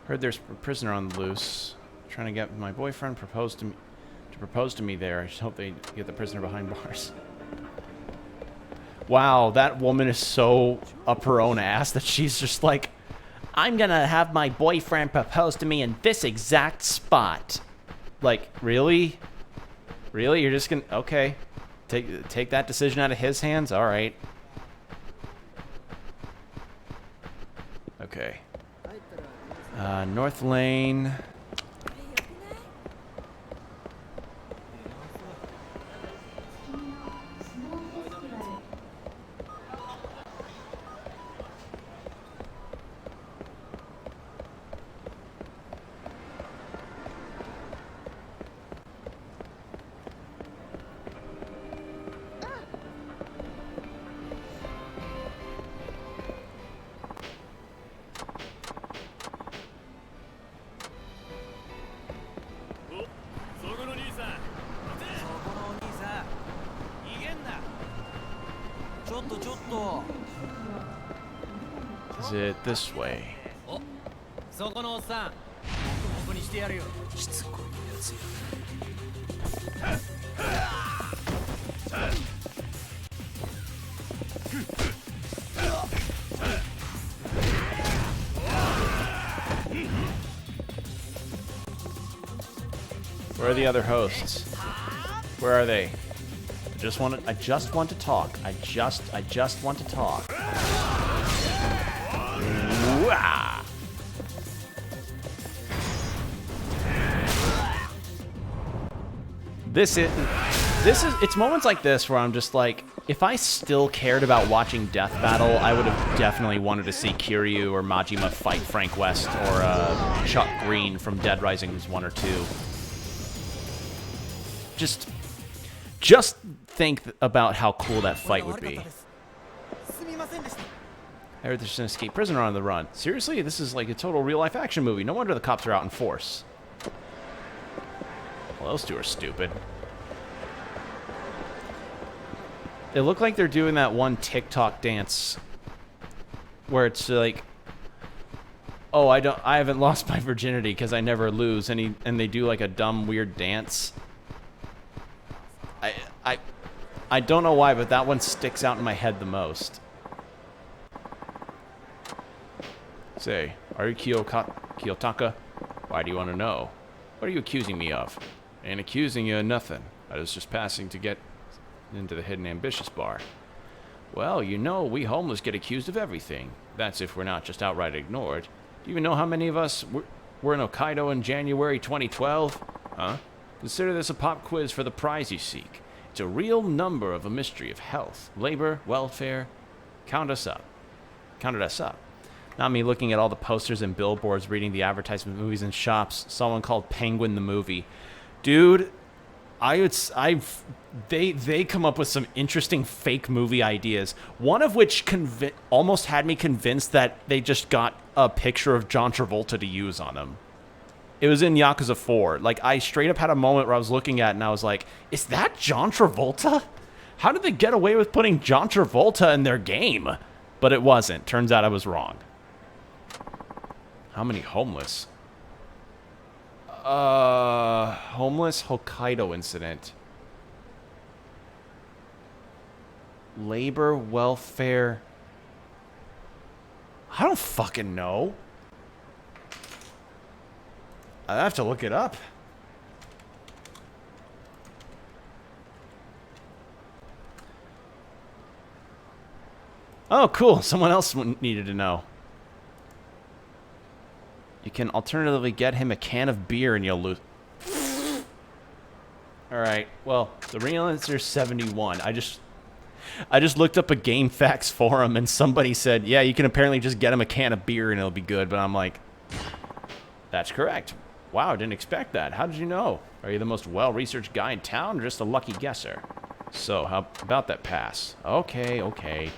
Heard there's a prisoner on the loose. Trying to get my boyfriend to propose to me there. I just hope they get the prisoner behind bars. Wow, that woman is so up her own ass that she's just like, I'm gonna have my boyfriend propose to me in this exact spot. Like, really? Really? You're just gonna... Okay. Take that decision out of his hands? Alright. Okay. North Lane... Is it this way? Where are the other hosts? Where are they? I just want to talk. I just want to talk. Wah! It's moments like this where I'm just like, if I still cared about watching Death Battle, I would have definitely wanted to see Kiryu or Majima fight Frank West or Chuck Green from Dead Rising 1 or 2. Just think about how cool that fight would be. I heard there's an escaped prisoner on the run. Seriously? This is like a total real-life action movie. No wonder the cops are out in force. Well, those two are stupid. They look like they're doing that one TikTok dance where it's like, oh, I haven't lost my virginity because I never lose, and they do like a dumb weird dance. I don't know why, but that one sticks out in my head the most. Say, are you Kiyotaka? Why do you want to know? What are you accusing me of? I ain't accusing you of nothing. I was just passing to get into the Hidden Ambitious bar. Well, you know, we homeless get accused of everything. That's if we're not just outright ignored. Do you even know how many of us were in Hokkaido in January 2012? Huh? Consider this a pop quiz for the prize you seek. It's a real number of a mystery of health, labor, welfare. Counted us up. Not me looking at all the posters and billboards, reading the advertisement movies in shops. Someone called Penguin the Movie. Dude, They come up with some interesting fake movie ideas. One of which almost had me convinced that they just got a picture of John Travolta to use on him. It was in Yakuza 4. Like, I straight up had a moment where I was looking at it and I was like, is that John Travolta? How did they get away with putting John Travolta in their game? But it wasn't. Turns out I was wrong. How many homeless? Homeless Hokkaido incident. Labor, welfare. I don't fucking know. I have to look it up. Oh, cool. Someone else needed to know. You can alternatively get him a can of beer and you'll lose. Alright, well, the real answer is 71. I just looked up a GameFAQs forum and somebody said, yeah, you can apparently just get him a can of beer and it'll be good. But I'm like, that's correct. Wow, didn't expect that. How did you know? Are you the most well-researched guy in town or just a lucky guesser? So, how about that pass? Okay, okay.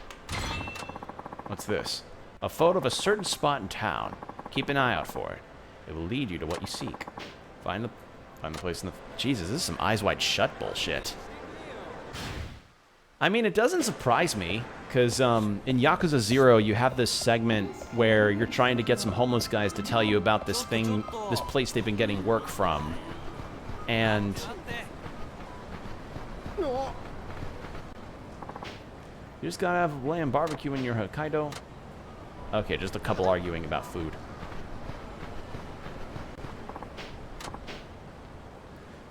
What's this? A photo of a certain spot in town. Keep an eye out for it. It will lead you to what you seek. Find the place in the... Jesus, this is some Eyes Wide Shut bullshit. I mean, it doesn't surprise me, because in Yakuza 0, you have this segment where you're trying to get some homeless guys to tell you about this thing, this place they've been getting work from. And... you just gotta have lamb barbecue in your Hokkaido. Okay, just a couple arguing about food.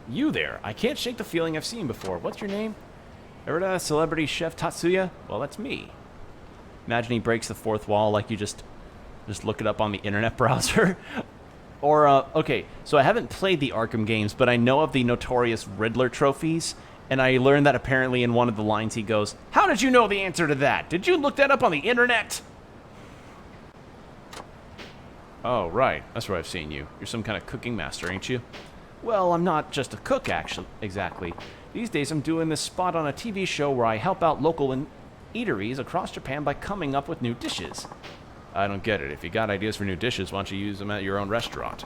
You there. I can't shake the feeling I've seen before. What's your name? Ever heard of celebrity chef Tatsuya? Well, that's me. Imagine he breaks the fourth wall like you just look it up on the internet browser. Or, okay, so I haven't played the Arkham games, but I know of the notorious Riddler trophies, and I learned that apparently in one of the lines he goes, "How did you know the answer to that? Did you look that up on the internet?" Oh, right. That's where I've seen you. You're some kind of cooking master, ain't you? Well, I'm not just a cook, actually, exactly. These days I'm doing this spot on a TV show where I help out local eateries across Japan by coming up with new dishes. I don't get it. If you got ideas for new dishes, why don't you use them at your own restaurant?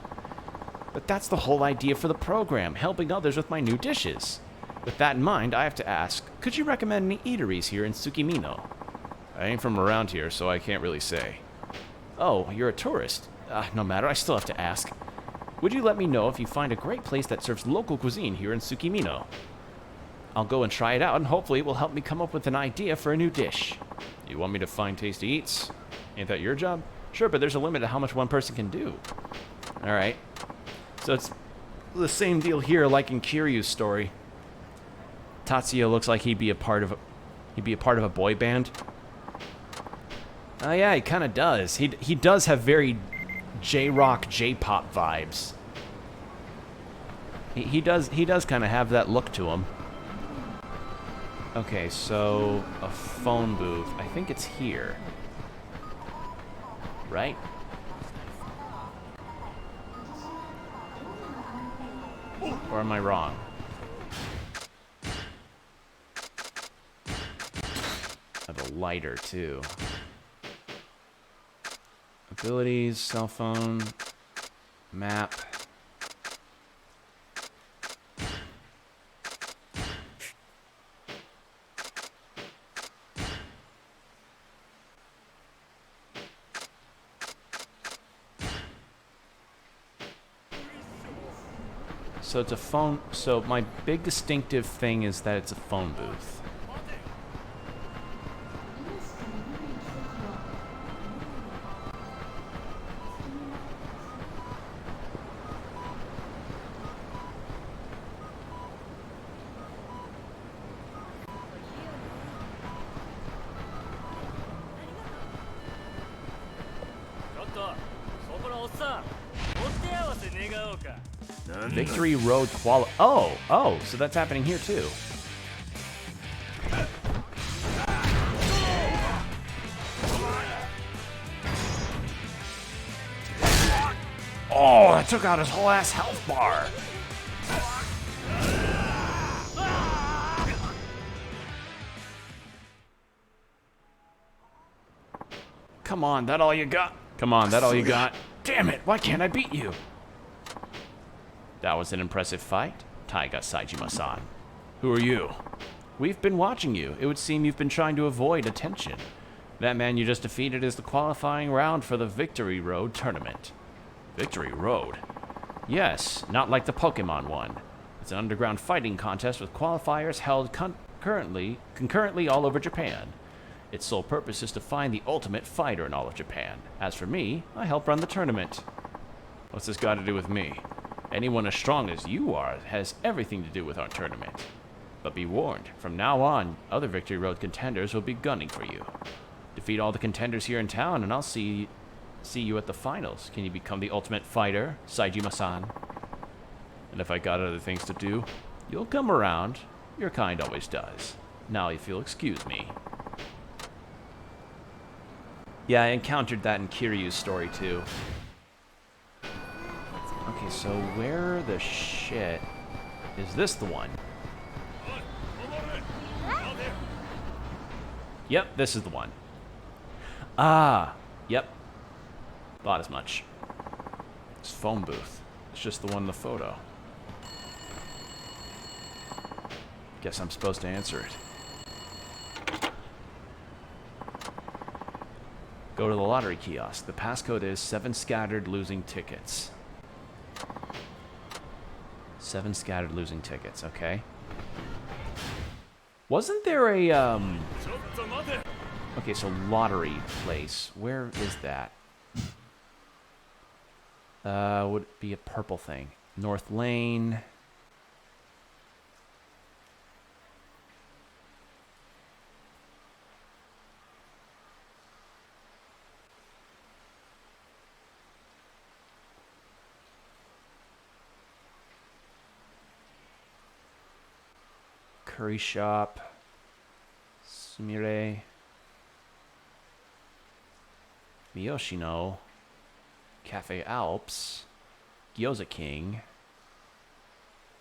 But that's the whole idea for the program, helping others with my new dishes. With that in mind, I have to ask, could you recommend any eateries here in Tsukimino? I ain't from around here, so I can't really say. Oh, you're a tourist. No matter, I still have to ask. Would you let me know if you find a great place that serves local cuisine here in Tsukimino? I'll go and try it out, and hopefully it will help me come up with an idea for a new dish. You want me to find tasty eats? Ain't that your job? Sure, but there's a limit to how much one person can do. Alright. So it's the same deal here like in Kiryu's story. Tatsuya looks like he'd be a part of a boy band. Oh yeah, he kind of does. He does have very J-rock, J-pop vibes. He does kind of have that look to him. Okay, so a phone booth. I think it's here. Right? Or am I wrong? I have a lighter too. Abilities, cell phone, map. So it's a phone. So my big distinctive thing is that it's a phone booth. Victory Road quali- Oh, so that's happening here too. Oh, that took out his whole ass health bar. Come on, that all you got? Come on, that all you got? Damn it, why can't I beat you? That was an impressive fight, Taiga Saejima-san. Who are you? We've been watching you. It would seem you've been trying to avoid attention. That man you just defeated is the qualifying round for the Victory Road tournament. Victory Road? Yes, not like the Pokemon one. It's an underground fighting contest with qualifiers held concurrently all over Japan. Its sole purpose is to find the ultimate fighter in all of Japan. As for me, I help run the tournament. What's this got to do with me? Anyone as strong as you are has everything to do with our tournament. But be warned, from now on, other Victory Road contenders will be gunning for you. Defeat all the contenders here in town, and I'll see you at the finals. Can you become the ultimate fighter, Saejima-san? And if I got other things to do, you'll come around. Your kind always does. Now if you'll excuse me. Yeah, I encountered that in Kiryu's story too. Okay, so where the shit is this the one? Yep, this is the one. Ah, yep. Thought as much. It's phone booth. It's just the one in the photo. Guess I'm supposed to answer it. Go to the lottery kiosk. The passcode is 7 scattered losing tickets. 7 scattered losing tickets, okay. Wasn't there a, Okay, so lottery place. Where is that? Would it be a purple thing? North Lane. Curry shop. Sumire. Miyoshino. Cafe Alps. Gyoza King.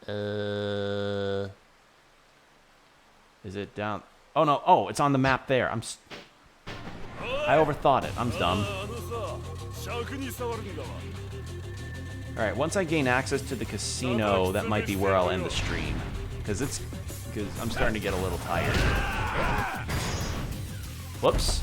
Is it down? Oh no! Oh, it's on the map there. I overthought it. I'm dumb. All right. Once I gain access to the casino, that might be where I'll end the stream, because I'm starting to get a little tired. Whoops.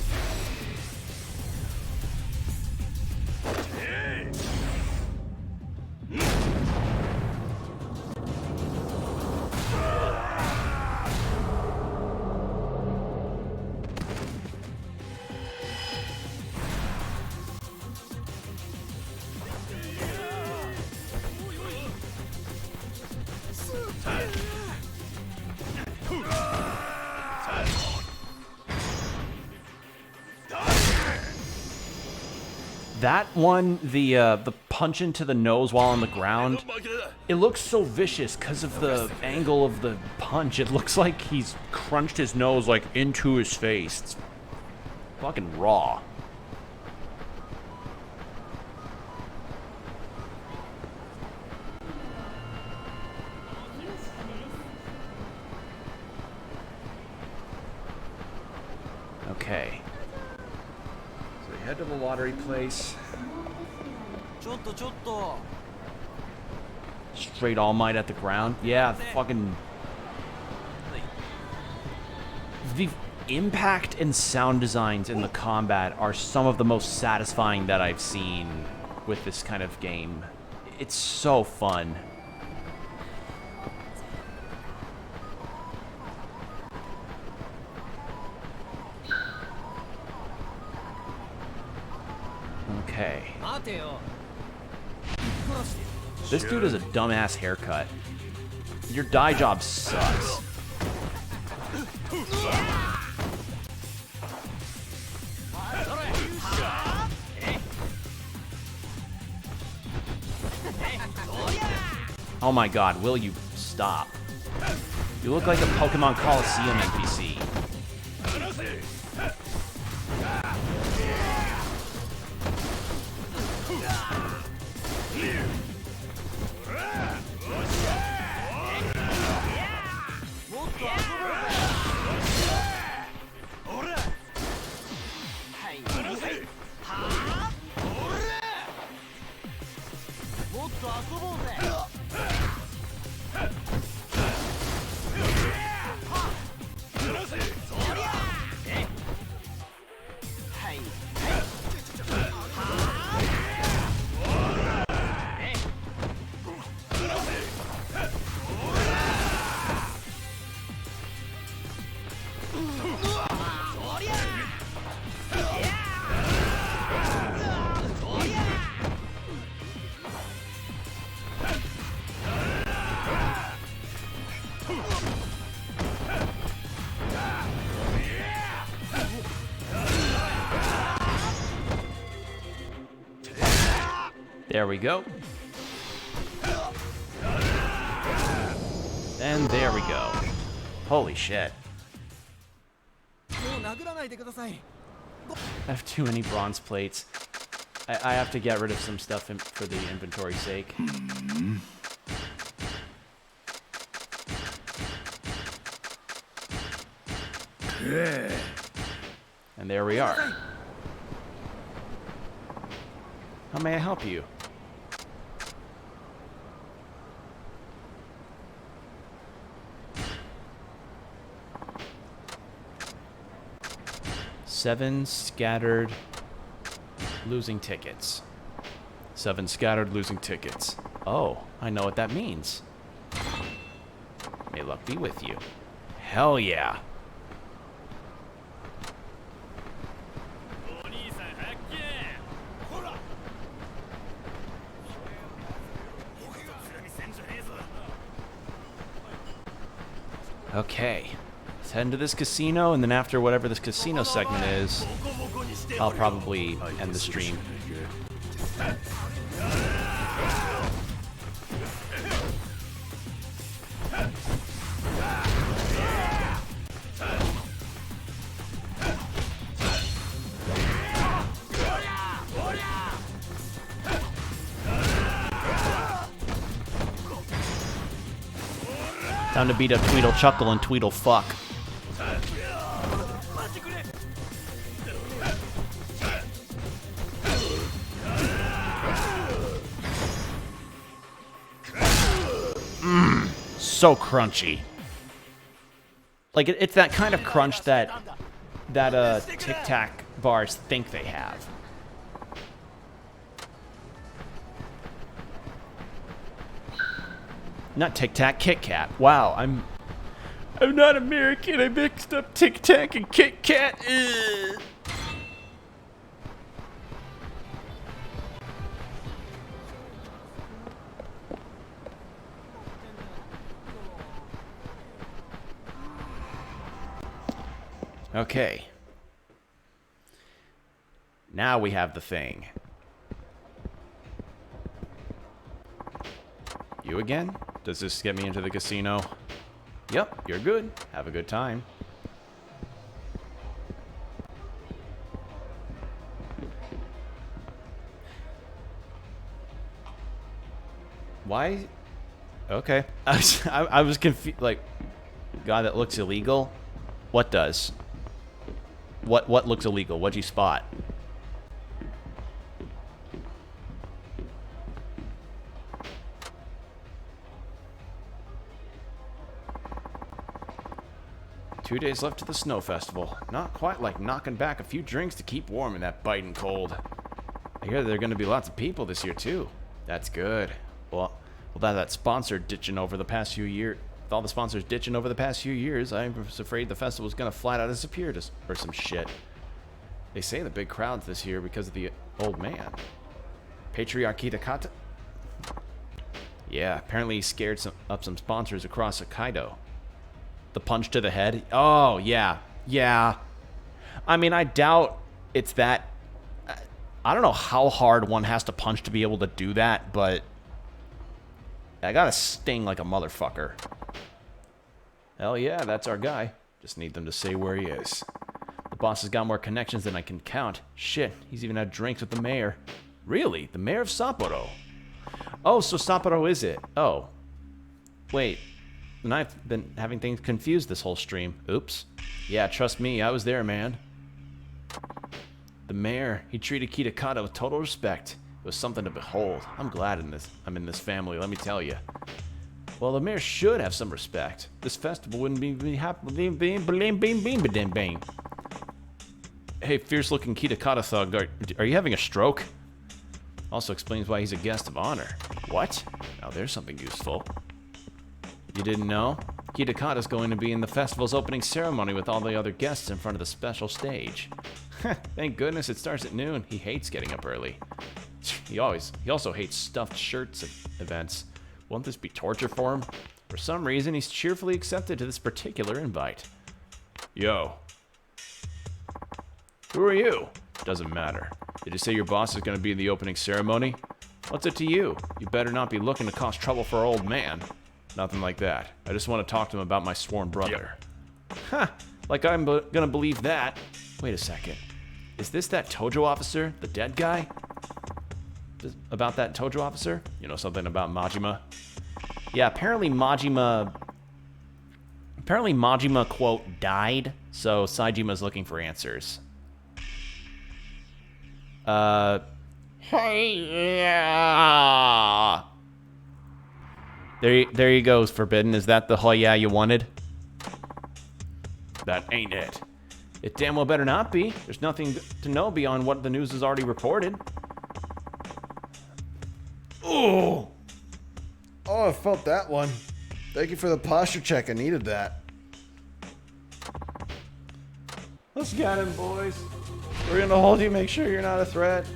That one, the punch into the nose while on the ground, it looks so vicious because of the angle of the punch. It looks like he's crunched his nose like into his face. It's fucking raw. Okay. So we head to the lottery place. Straight All Might at the ground. Yeah, fucking... The impact and sound designs in the combat are some of the most satisfying that I've seen with this kind of game. It's so fun. Okay. This dude has a dumbass haircut. Your dye job sucks. Oh my god, will you stop? You look like a Pokemon Coliseum NPC. There we go. And there we go. Holy shit. I have too many bronze plates. I have to get rid of some stuff for the inventory's sake. And there we are. How may I help you? Seven scattered losing tickets. 7 scattered losing tickets. Oh, I know what that means. May luck be with you. Hell yeah. Okay. Let's head into this casino, and then after whatever this casino segment is, I'll probably end the stream. Time to beat up Tweedle Chuckle and Tweedle Fuck. So crunchy. Like it's that kind of crunch that Tic Tac bars think they have. Not Tic Tac, Kit Kat. Wow, I'm not American. I mixed up Tic Tac and Kit Kat. Ugh. Okay. Now we have the thing. You again? Does this get me into the casino? Yep, you're good. Have a good time. Why? Okay. I was confused. Like, God, that looks illegal. What does? What looks illegal? What'd you spot? Two days left to the snow festival. Not quite like knocking back a few drinks to keep warm in that biting cold. I hear there are going to be lots of people this year too. That's good. Well, that sponsor ditching over the past few years. With all the sponsors ditching over the past few years, I was afraid the festival was going to flat out disappear or some shit. They say the big crowds this year because of the old man. Patriarchy Takata? Yeah, apparently he scared up some sponsors across Hokkaido. The punch to the head? Oh, yeah. Yeah. I mean, I doubt it's that... I don't know how hard one has to punch to be able to do that, but... I gotta sting like a motherfucker. Hell yeah, that's our guy. Just need them to say where he is. The boss has got more connections than I can count. Shit, he's even had drinks with the mayor. Really? The mayor of Sapporo? Oh, so Sapporo is it? Oh. Wait. And I've been having things confused this whole stream. Oops. Yeah, trust me, I was there, man. The mayor, he treated Kitakata with total respect. It was something to behold. I'm glad I'm in this family, let me tell you. Well, the mayor should have some respect. This festival wouldn't be happening. Hey, fierce-looking Kitakata thug, are you having a stroke? Also explains why he's a guest of honor. What? Now there's something useful. You didn't know? Kitakata's going to be in the festival's opening ceremony with all the other guests in front of the special stage. Thank goodness it starts at noon. He hates getting up early. He also hates stuffed shirts at events. Won't this be torture for him? For some reason, he's cheerfully accepted to this particular invite. Yo. Who are you? Doesn't matter. Did you say your boss is going to be in the opening ceremony? What's it to you? You better not be looking to cause trouble for our old man. Nothing like that. I just want to talk to him about my sworn brother. Huh. Like I'm gonna believe that. Wait a second. Is this that Tojo officer? The dead guy? About that Tojo officer? You know something about Majima? Yeah, apparently Majima, quote, died. So Saijima's looking for answers. Hey, yeah. There you go, Forbidden. Is that the yeah you wanted? That ain't it. It damn well better not be. There's nothing to know beyond what the news has already reported. Oh, I felt that one. Thank you for the posture check. I needed that. Let's get him, boys. We're gonna hold you. Make sure you're not a threat.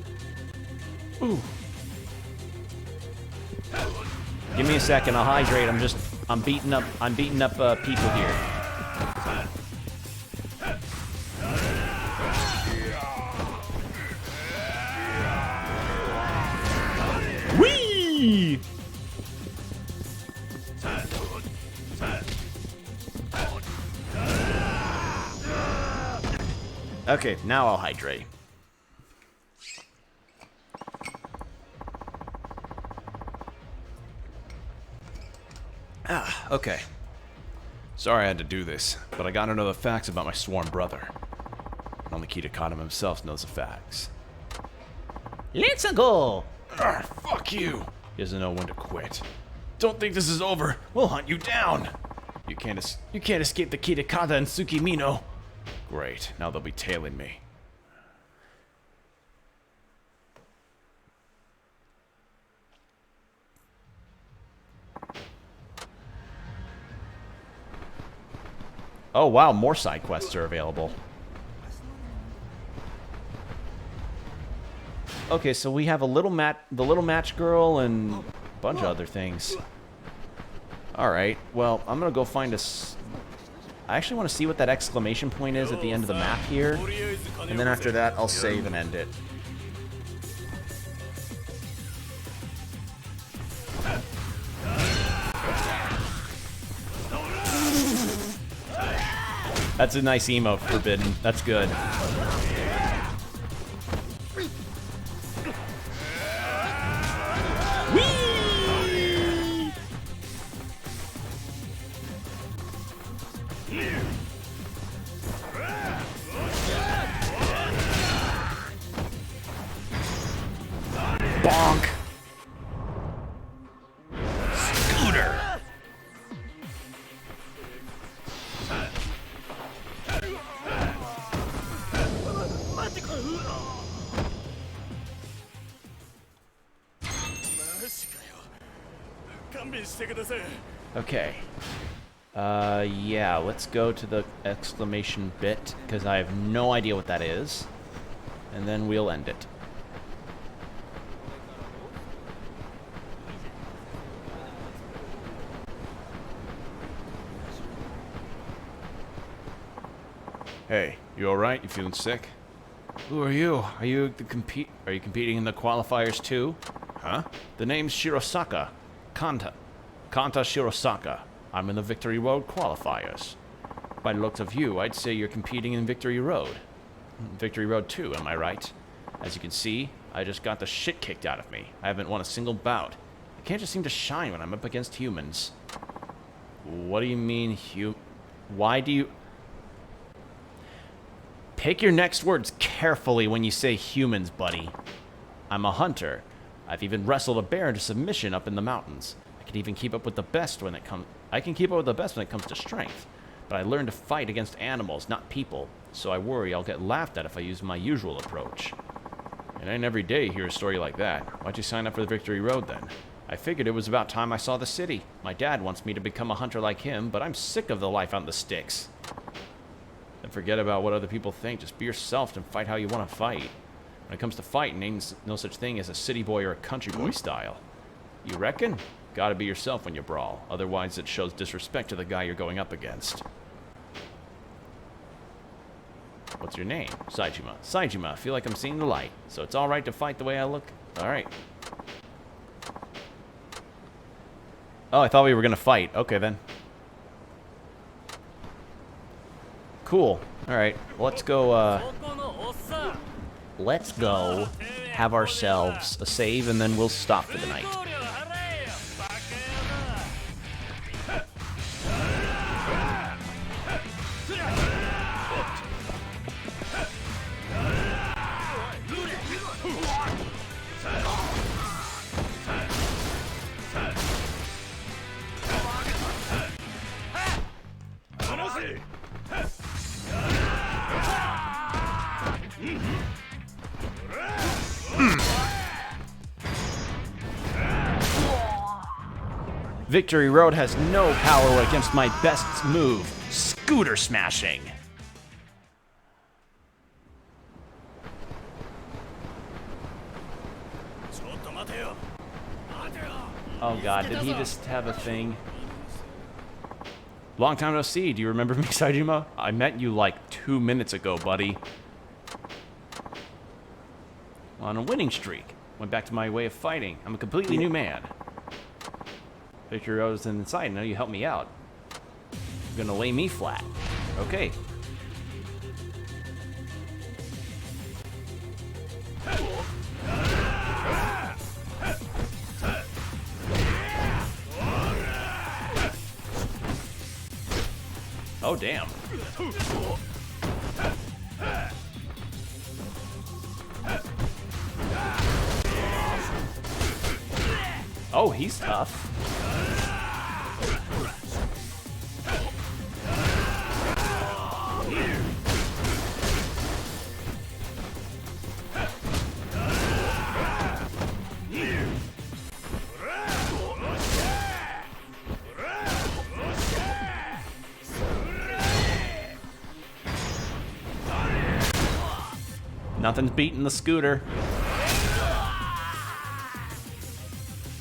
Ooh. Give me a second. I'll hydrate. I'm beating up people here. Whee! Okay, now I'll hydrate. Okay. Sorry I had to do this, but I gotta know the facts about my sworn brother. Only Kitakata himself knows the facts. Let's go! Fuck you! He doesn't know when to quit. Don't think this is over. We'll hunt you down. You can't escape the Kitakata and Tsukimino. Great. Now they'll be tailing me. Oh wow, more side quests are available. Okay, so we have the little match girl and a bunch of other things. All right. Well, I'm gonna go find I actually want to see what that exclamation point is at the end of the map here, and then after that, I'll save and end it. That's a nice emote, Forbidden. That's good. Whee! Bonk. Scooter. Okay. Yeah, let's go to the exclamation bit, because I have no idea what that is. And then we'll end it. Hey, you alright? You feeling sick? Who are you? Are you competing in the qualifiers too? Huh? The name's Shirosaka. Kanta Shirosaka. I'm in the Victory Road qualifiers. By the looks of you, I'd say you're competing in Victory Road. Victory Road 2, am I right? As you can see, I just got the shit kicked out of me. I haven't won a single bout. I can't just seem to shine when I'm up against humans. What do you mean, why do you... Pick your next words carefully when you say humans, buddy. I'm a hunter. I've even wrestled a bear into submission up in the mountains. I can even keep up with the best when it comes. I can keep up with the best when it comes to strength. But I learned to fight against animals, not people. So I worry I'll get laughed at if I use my usual approach. It ain't every day you hear a story like that. Why'd you sign up for the Victory Road then? I figured it was about time I saw the city. My dad wants me to become a hunter like him, but I'm sick of the life out in the sticks. And forget about what other people think. Just be yourself and fight how you want to fight. When it comes to fighting, ain't no such thing as a city boy or a country boy style. You reckon? Gotta be yourself when you brawl. Otherwise, it shows disrespect to the guy you're going up against. What's your name? Saejima. Saejima, I feel like I'm seeing the light. So it's alright to fight the way I look? Alright. Oh, I thought we were gonna fight. Okay, then. Cool. Alright, let's go, let's go have ourselves a save, and then we'll stop for the night. Victory Road has no power against my best move, scooter smashing. Oh god, did he just have a thing? Long time no see, do you remember me, Saejima? I met you like 2 minutes ago, buddy. On a winning streak. Went back to my way of fighting. I'm a completely new man. Victory Road is inside. Now you help me out. You're gonna lay me flat. Okay. Oh, damn. Oh, he's tough. Nothing's beating the scooter.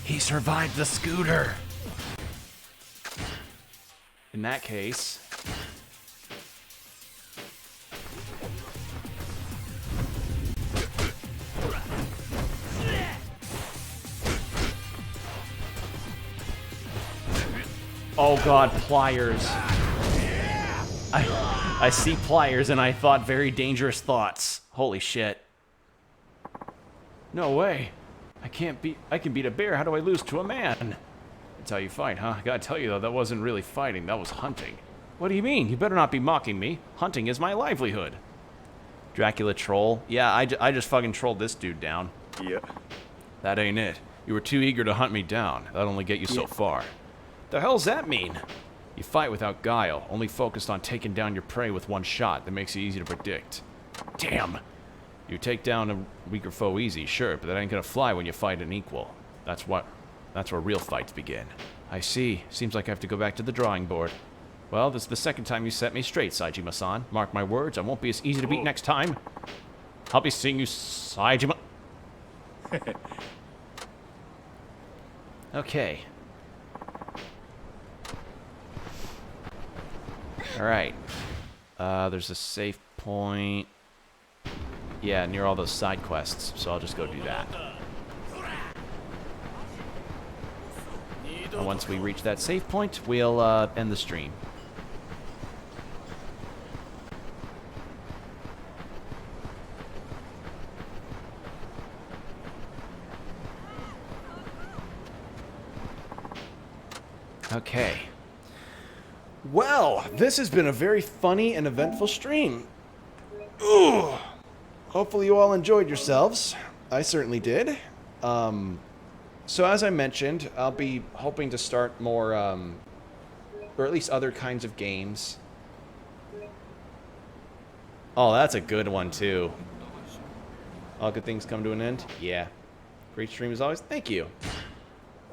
He survived the scooter. In that case... Oh god, pliers. I see pliers and I thought very dangerous thoughts. Holy shit. No way. I can beat a bear. How do I lose to a man? That's how you fight, huh? I gotta tell you though, that wasn't really fighting, that was hunting. What do you mean? You better not be mocking me. Hunting is my livelihood. Dracula troll? Yeah, I just fucking trolled this dude down. Yeah. That ain't it. You were too eager to hunt me down. That'll only get you so far. The hell's that mean? You fight without guile, only focused on taking down your prey with one shot. That makes it easy to predict. Damn. You take down a weaker foe easy, sure, but that ain't gonna fly when you fight an equal. That's where real fights begin. I see. Seems like I have to go back to the drawing board. Well, this is the second time you set me straight, Saejima-san. Mark my words, I won't be as easy to beat next time. I'll be seeing you, Saejima. Okay. Alright. There's a safe point. Yeah, near all those side quests, so I'll just go do that. And once we reach that safe point, we'll end the stream. Okay. Well, this has been a very funny and eventful stream. Ooh. Hopefully you all enjoyed yourselves. I certainly did. So as I mentioned, I'll be hoping to start more, or at least other kinds of games. Oh, that's a good one, too. All good things come to an end? Yeah. Great stream as always. Thank you.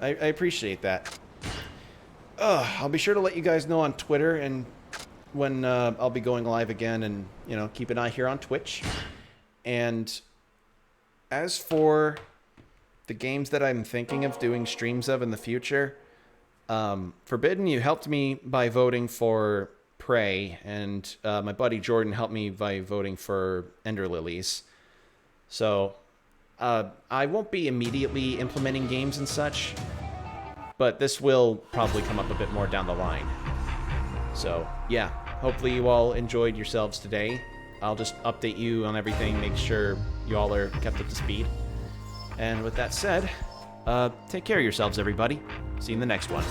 I appreciate that. I'll be sure to let you guys know on Twitter and when I'll be going live again, and, you know, keep an eye here on Twitch. And as for the games that I'm thinking of doing streams of in the future, Forbidden, you helped me by voting for Prey, and my buddy Jordan helped me by voting for Ender Lilies. So I won't be immediately implementing games and such, but this will probably come up a bit more down the line. So yeah, hopefully you all enjoyed yourselves today. I'll just update you on everything, make sure you all are kept up to speed. And with that said, take care of yourselves, everybody. See you in the next one.